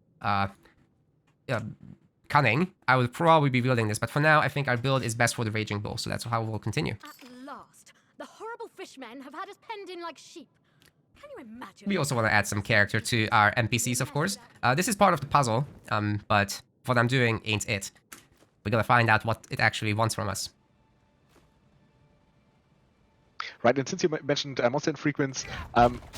cunning, I would probably be building this. But for now, I think our build is best for the Raging Bull. So that's how we'll continue. At last, the horrible fishmen have had us penned in like sheep. Can you imagine? We also want to add some character to our NPCs, of course. This is part of the puzzle, but what I'm doing ain't it. We gotta find out what it actually wants from us. Right, and since you mentioned monster infrequents,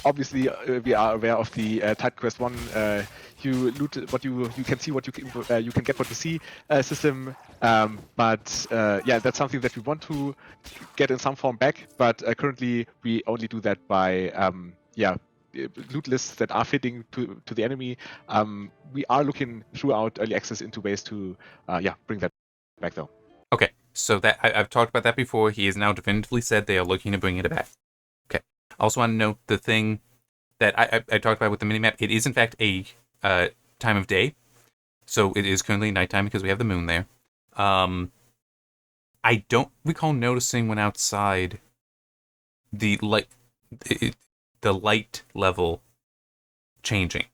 obviously we are aware of the Titan Quest 1 you loot what you can see what you can get what you see system, but yeah, that's something that we want to get in some form back, but currently we only do that by loot lists that are fitting to the enemy. We are looking throughout early access into ways to bring that back though. Okay, so that I've talked about that before. He has now definitively said they are looking to bring it back. Okay. Also want to note the thing that I talked about with the minimap. It is in fact a time of day, so it is currently nighttime because we have the moon there. I don't recall noticing when outside the light level changing.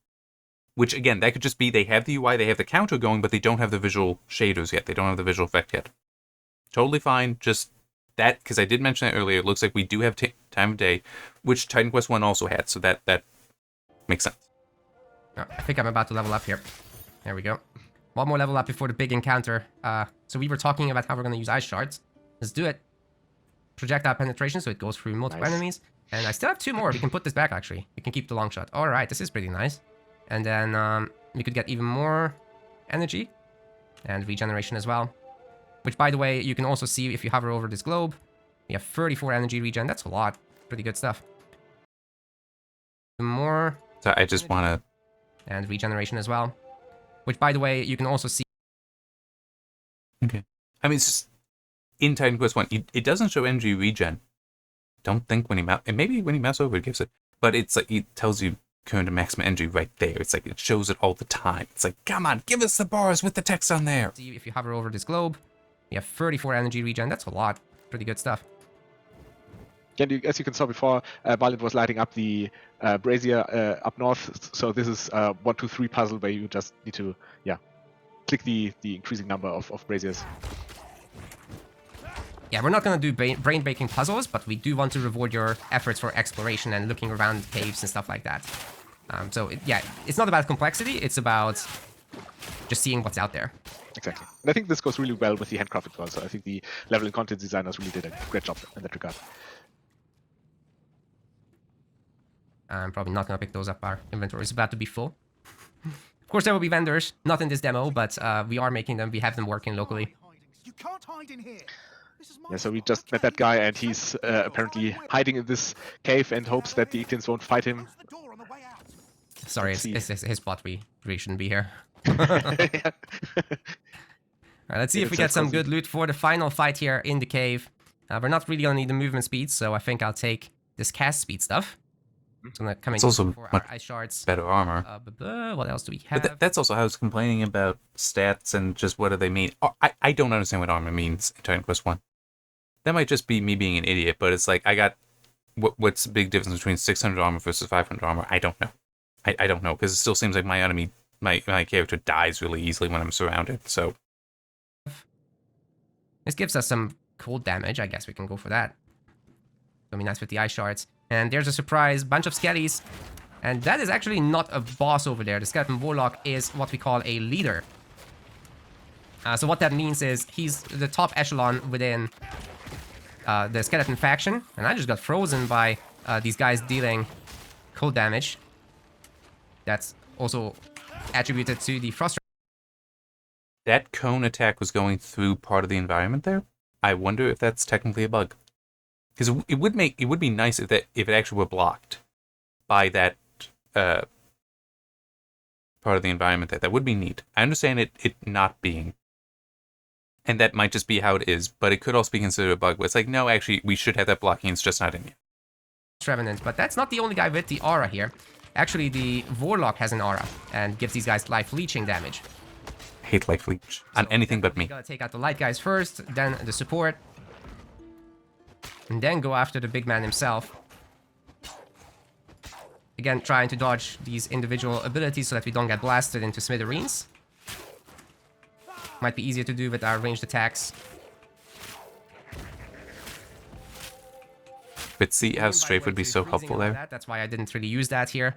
Which, again, that could just be they have the UI, they have the counter going, but they don't have the visual shaders yet. They don't have the visual effect yet. Totally fine. Just that, because I did mention that earlier, it looks like we do have time of day, which Titan Quest 1 also had, so that makes sense. Oh, I think I'm about to level up here. There we go. One more level up before the big encounter. So we were talking about how we're going to use ice shards. Let's do it. Projectile penetration, so it goes through multiple enemies. And I still have 2 more. We can put this back, actually. We can keep the long shot. All right, this is pretty nice. And then we could get even more energy and regeneration as well. Which, by the way, you can also see if you hover over this globe. We have 34 energy regen. That's a lot. Pretty good stuff. More. So I just want to... And regeneration as well. Which, by the way, you can also see... Okay. I mean, it's just... In Titan Quest 1, it doesn't show energy regen. Don't think when you mouse... And maybe when you mouse over, it gives it. But it's like, it tells you current and maximum energy right there. It's like, it shows it all the time. It's like, come on, give us the bars with the text on there. See if you hover over this globe. We have 34 energy regen. That's a lot. Pretty good stuff. As you can saw before, Balint was lighting up the brazier up north. So this is 1, 2, 3 puzzle where you just need to, click the increasing number of braziers. Yeah, we're not going to do brain-breaking puzzles, but we do want to reward your efforts for exploration and looking around caves and stuff like that. It's not about complexity. It's about just seeing what's out there. Exactly. And I think this goes really well with the handcrafted as well. So I think the level and content designers really did a great job in that regard. I'm probably not going to pick those up. Our inventory is about to be full. Of course, there will be vendors, not in this demo, but we are making them. We have them working locally. You can't hide in here. Yeah, so we just met that guy, and he's apparently hiding in this cave and hopes that the Ictians won't fight him. Sorry, it's his plot. We shouldn't be here. Alright, let's see if we get some good loot for the final fight here in the cave. We're not really gonna need the movement speed, so I think I'll take this cast speed stuff. So I'm gonna come in for our ice shards. Better armor. What else do we have? But that's also how I was complaining about stats and just what do they mean. I don't understand what armor means in Titan Quest 1. That might just be me being an idiot, but it's like I got what's the big difference between 600 armor versus 500 armor? I don't know. I don't know because it still seems like my enemy, my character dies really easily when I'm surrounded. So this gives us some cold damage. I guess we can go for that. It'll be nice with the ice shards. And there's a surprise bunch of skellies. And that is actually not a boss over there. The skeleton warlock is what we call a leader. So what that means is he's the top echelon within the skeleton faction. And I just got frozen by these guys dealing cold damage. That's also attributed to the frost. That cone attack was going through part of the environment there. I wonder if that's technically a bug. Because it would be nice if it actually were blocked by that part of the environment there. That would be neat. I understand it not being. And that might just be how it is, but it could also be considered a bug. But it's like, no, actually, we should have that blocking. It's just not in yet. Revenant, but that's not the only guy with the aura here. Actually, the Warlock has an aura and gives these guys life leeching damage. I hate life leech on anything but me. Gotta take out the light guys first, then the support. And then go after the big man himself. Again, trying to dodge these individual abilities so that we don't get blasted into smithereens. Might be easier to do with our ranged attacks. But see how strafe would be so helpful there? That's why I didn't really use that here.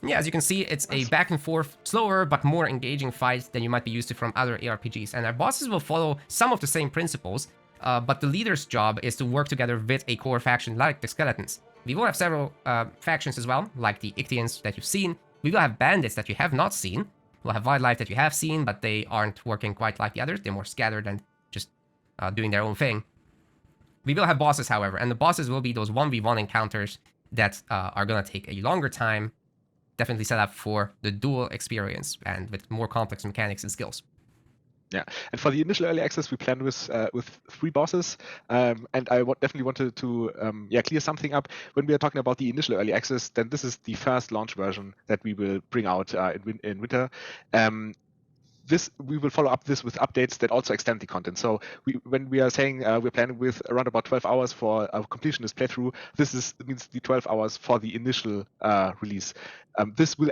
Yeah, as you can see, it's a back and forth, slower but more engaging fight than you might be used to from other ARPGs. And our bosses will follow some of the same principles, but the leader's job is to work together with a core faction like the Skeletons. We will have several factions as well, like the Ictians that you've seen. We will have bandits that you have not seen. We'll have wildlife that you have seen, but they aren't working quite like the others. They're more scattered and just doing their own thing. We will have bosses, however, and the bosses will be those 1v1 encounters that are gonna take a longer time, definitely set up for the dual experience and with more complex mechanics and skills. Yeah, and for the initial early access, we planned with 3 bosses, and I definitely wanted to clear something up. When we are talking about the initial early access, then this is the first launch version that we will bring out in winter. This we will follow up this with updates that also extend the content. So when we are saying we're planning with around about 12 hours for a completionist playthrough, means the 12 hours for the initial release. This will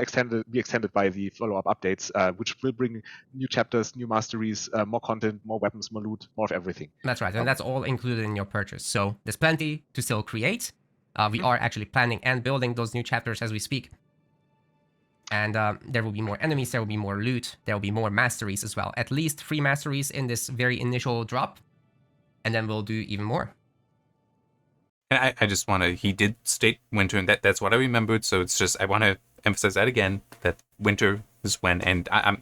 be extended by the follow-up updates, which will bring new chapters, new masteries, more content, more weapons, more loot, more of everything. That's right, and that's all included in your purchase. So there's plenty to still create. We are actually planning and building those new chapters as we speak. And there will be more enemies, there will be more loot, there will be more masteries as well. At least 3 masteries in this very initial drop, and then we'll do even more. And I just want to, he did state winter, and that's what I remembered, so it's just, I want to emphasize that again, that winter is when, and I'm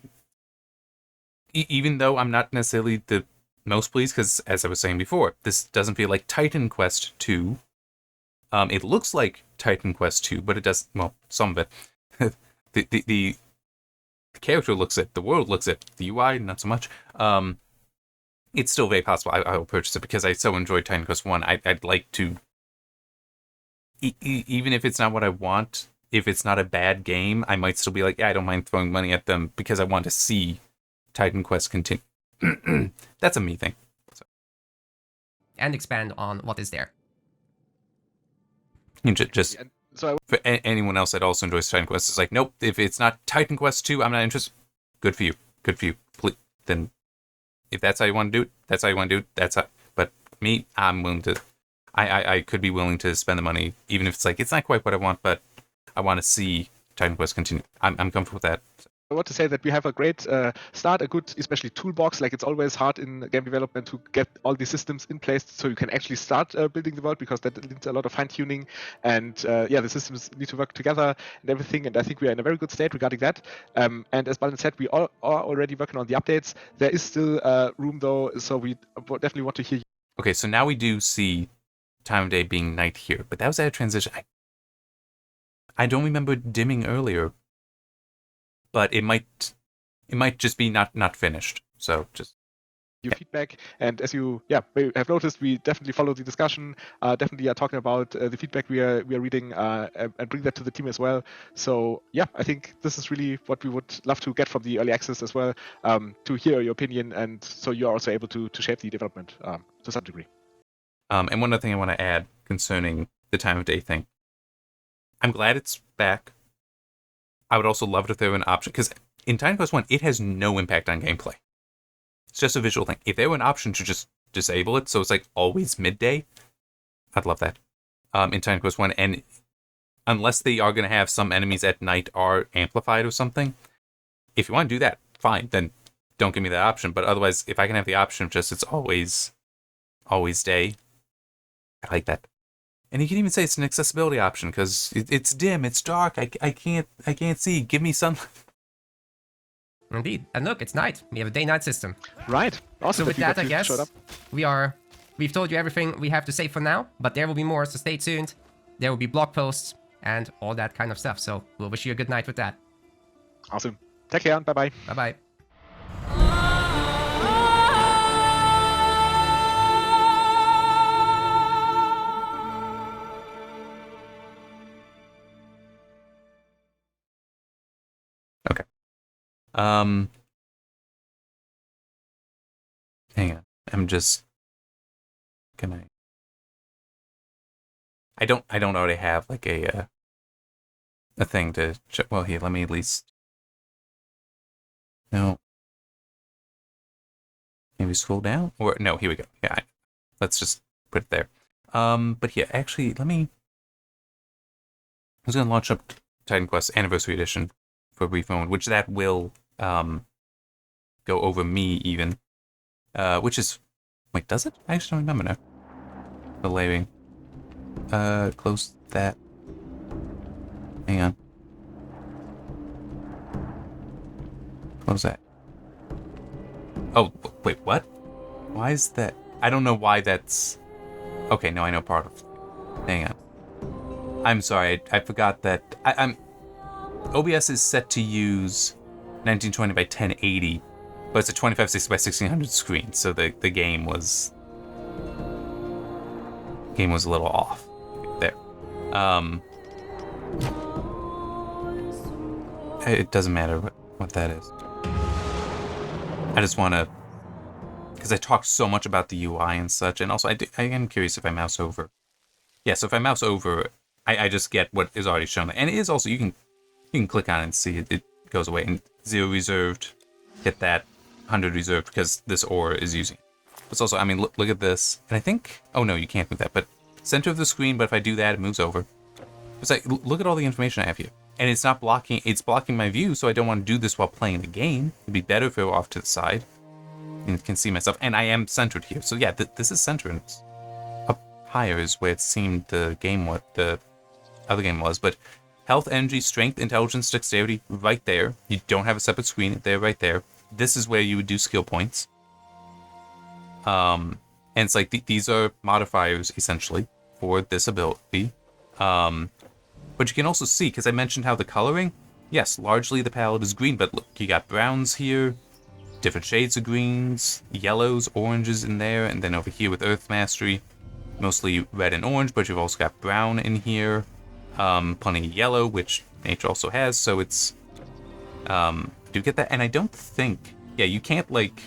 even though I'm not necessarily the most pleased, because as I was saying before, this doesn't feel like Titan Quest 2. It looks like Titan Quest 2, but it does, well, some of it. The character looks it, the world looks it, the UI not so much. It's still very possible I will purchase it because I so enjoyed Titan Quest 1. I'd like to, even if it's not what I want, if it's not a bad game, I might still be like, yeah, I don't mind throwing money at them because I want to see Titan Quest continue. That's a me thing. So. And expand on what is there. Just for anyone else that also enjoys Titan Quest, it's like, nope, if it's not Titan Quest 2, I'm not interested. Good for you. Good for you. Please, then, if that's how you want to do it, that's how you want to do it. That's how. But me, I'm willing to. I could be willing to spend the money, even if it's like it's not quite what I want, but I want to see Titan Quest continue. I'm comfortable with that. I want to say that we have a great start, a good, especially toolbox. Like, it's always hard in game development to get all the systems in place so you can actually start building the world, because that needs a lot of fine tuning. And the systems need to work together and everything. And I think we are in a very good state regarding that. And as Balin said, we are already working on the updates. There is still room though, so we definitely want to hear you. Okay, so now we do see time of day being night here, but that was at a transition. I don't remember dimming earlier. But it might just be not finished. So just your feedback, and as you may have noticed, we definitely follow the discussion. Definitely are talking about the feedback we are reading and bring that to the team as well. So I think this is really what we would love to get from the early access as well, to hear your opinion, and so you are also able to shape the development to some degree. And one other thing I want to add concerning the time of day thing. I'm glad it's back. I would also love it if there were an option, because in Titan Quest 1, it has no impact on gameplay. It's just a visual thing. If there were an option to just disable it, so it's like always midday, I'd love that. In Titan Quest 1, and unless they are going to have some enemies at night are amplified or something, if you want to do that, fine, then don't give me that option. But otherwise, if I can have the option of just it's always day, I like that. And you can even say it's an accessibility option because it's dim, it's dark. I can't see. Give me sunlight. Indeed, and look, it's night. We have a day-night system. Right. Awesome. So with that, I guess we've told you everything we have to say for now. But there will be more, so stay tuned. There will be blog posts and all that kind of stuff. So we'll wish you a good night with that. Awesome. Take care. Bye bye. Bye bye. Okay. Hang on. I'm just gonna. I don't already have like a thing to check. Well, here, let me at least. No. Maybe scroll down, or no? Here we go. Yeah, let's just put it there. But yeah, actually, let me. I was gonna launch up Titan Quest Anniversary Edition for a brief moment, which that will go over me even, which is wait, does it? I actually don't remember now. The layering. Close that. Hang on. Close that. Oh wait, what? Why is that? I don't know why that's. Okay, no, I know part of. Hang on. I'm sorry, I forgot that I'm OBS is set to use 1920 by 1080, but it's a 2560 by 1600 screen, so the game was a little off there. It doesn't matter what that is. I just want to, because I talked so much about the UI and such, and also I am curious if I mouse over. Yeah, so if I mouse over, I just get what is already shown. And it is also, you can click on it and see it goes away. And 0 reserved, get that, 100 reserved, because this ore is using it. It's also, I mean, look at this. And I think, oh no, you can't move that, but center of the screen, but if I do that, it moves over. It's like, look at all the information I have here. And it's not blocking, it's blocking my view, so I don't want to do this while playing the game. It'd be better if it were off to the side. And you can see myself, and I am centered here. So yeah, this is centered. It's up higher is where it seemed the other game was, but health, energy, strength, intelligence, dexterity, right there. You don't have a separate screen, they're right there. This is where you would do skill points. And it's like, these are modifiers, essentially, for this ability. But you can also see, because I mentioned how the coloring, yes, largely the palette is green, but look, you got browns here, different shades of greens, yellows, oranges in there, and then over here with Earth Mastery, mostly red and orange, but you've also got brown in here, plenty of yellow, which nature also has, so it's, do get that, and I don't think, yeah, you can't, like,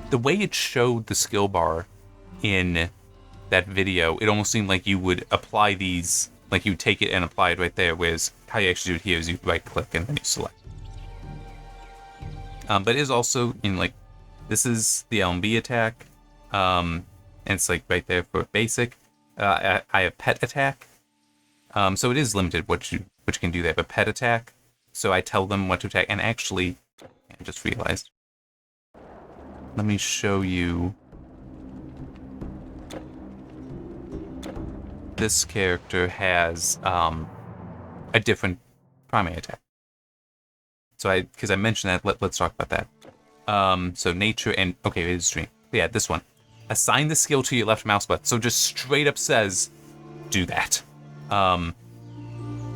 the way it showed the skill bar in that video, it almost seemed like you would apply these, like you take it and apply it right there, whereas how you actually do it here is you right click and then you select. But it is also in like, this is the LMB attack, and it's like right there for basic. I have pet attack, so it is limited what you can do there, but pet attack, so I tell them what to attack, and actually, I just realized, let me show you. This character has a different primary attack. So because I mentioned that, let's talk about that. So nature and, okay, it is stream. Yeah, this one. Assign the skill to your left mouse button. So just straight up says, do that.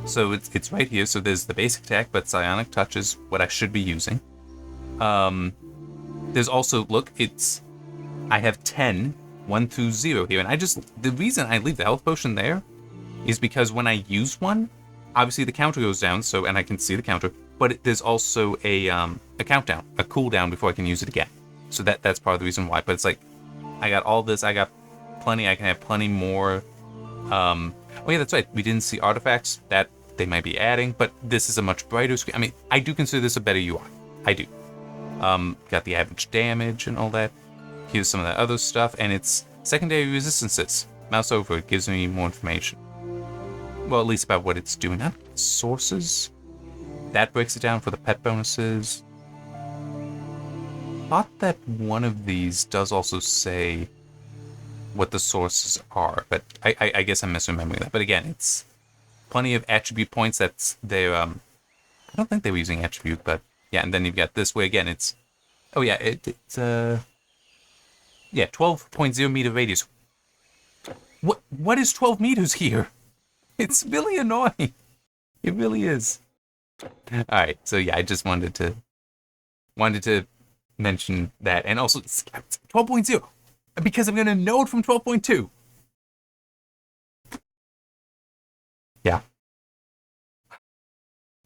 So it's right here. So there's the basic attack, but Psionic Touch is what I should be using. There's also, look, I have 10, 1 through 0 here. And the reason I leave the health potion there is because when I use one, obviously the counter goes down, and I can see the counter, but there's also a countdown, a cooldown before I can use it again. So that's part of the reason why. But it's like, I got all this, I got plenty, I can have plenty more. Oh yeah, that's right, we didn't see artifacts that they might be adding, but this is a much brighter screen. I mean, I do consider this a better UI. I do. Got the average damage and all that. Here's some of that other stuff, and it's secondary resistances. Mouse over, it gives me more information. Well, at least about what it's doing. Not sources. That breaks it down for the pet bonuses. Thought that one of these does also say what the sources are, but I guess I'm misremembering that. But again, it's plenty of attribute points. That's their, I don't think they were using attribute, but yeah, and then you've got this way again, it's, oh yeah, it's, yeah, 12.0 meter radius. What is 12 meters here? It's really annoying. It really is. Alright, so yeah, I just wanted to mention that, and also 12.0, because I'm gonna know it from 12.2. Yeah.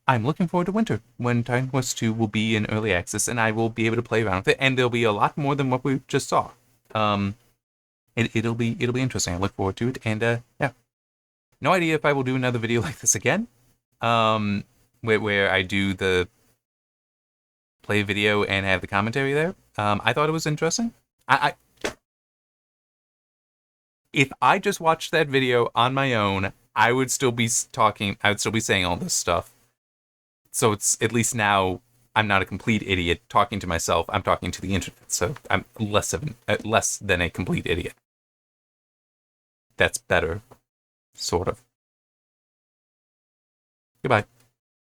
I'm looking forward to winter, when Titan Quest 2 will be in early access, and I will be able to play around with it, and there'll be a lot more than what we just saw. It'll be interesting. I look forward to it, and yeah. No idea if I will do another video like this again. Where I do the play video and have the commentary there. I thought it was interesting. If I just watched that video on my own, I would still be talking. I would still be saying all this stuff. So it's at least now I'm not a complete idiot talking to myself. I'm talking to the internet. So I'm less than a complete idiot. That's better, sort of. Goodbye.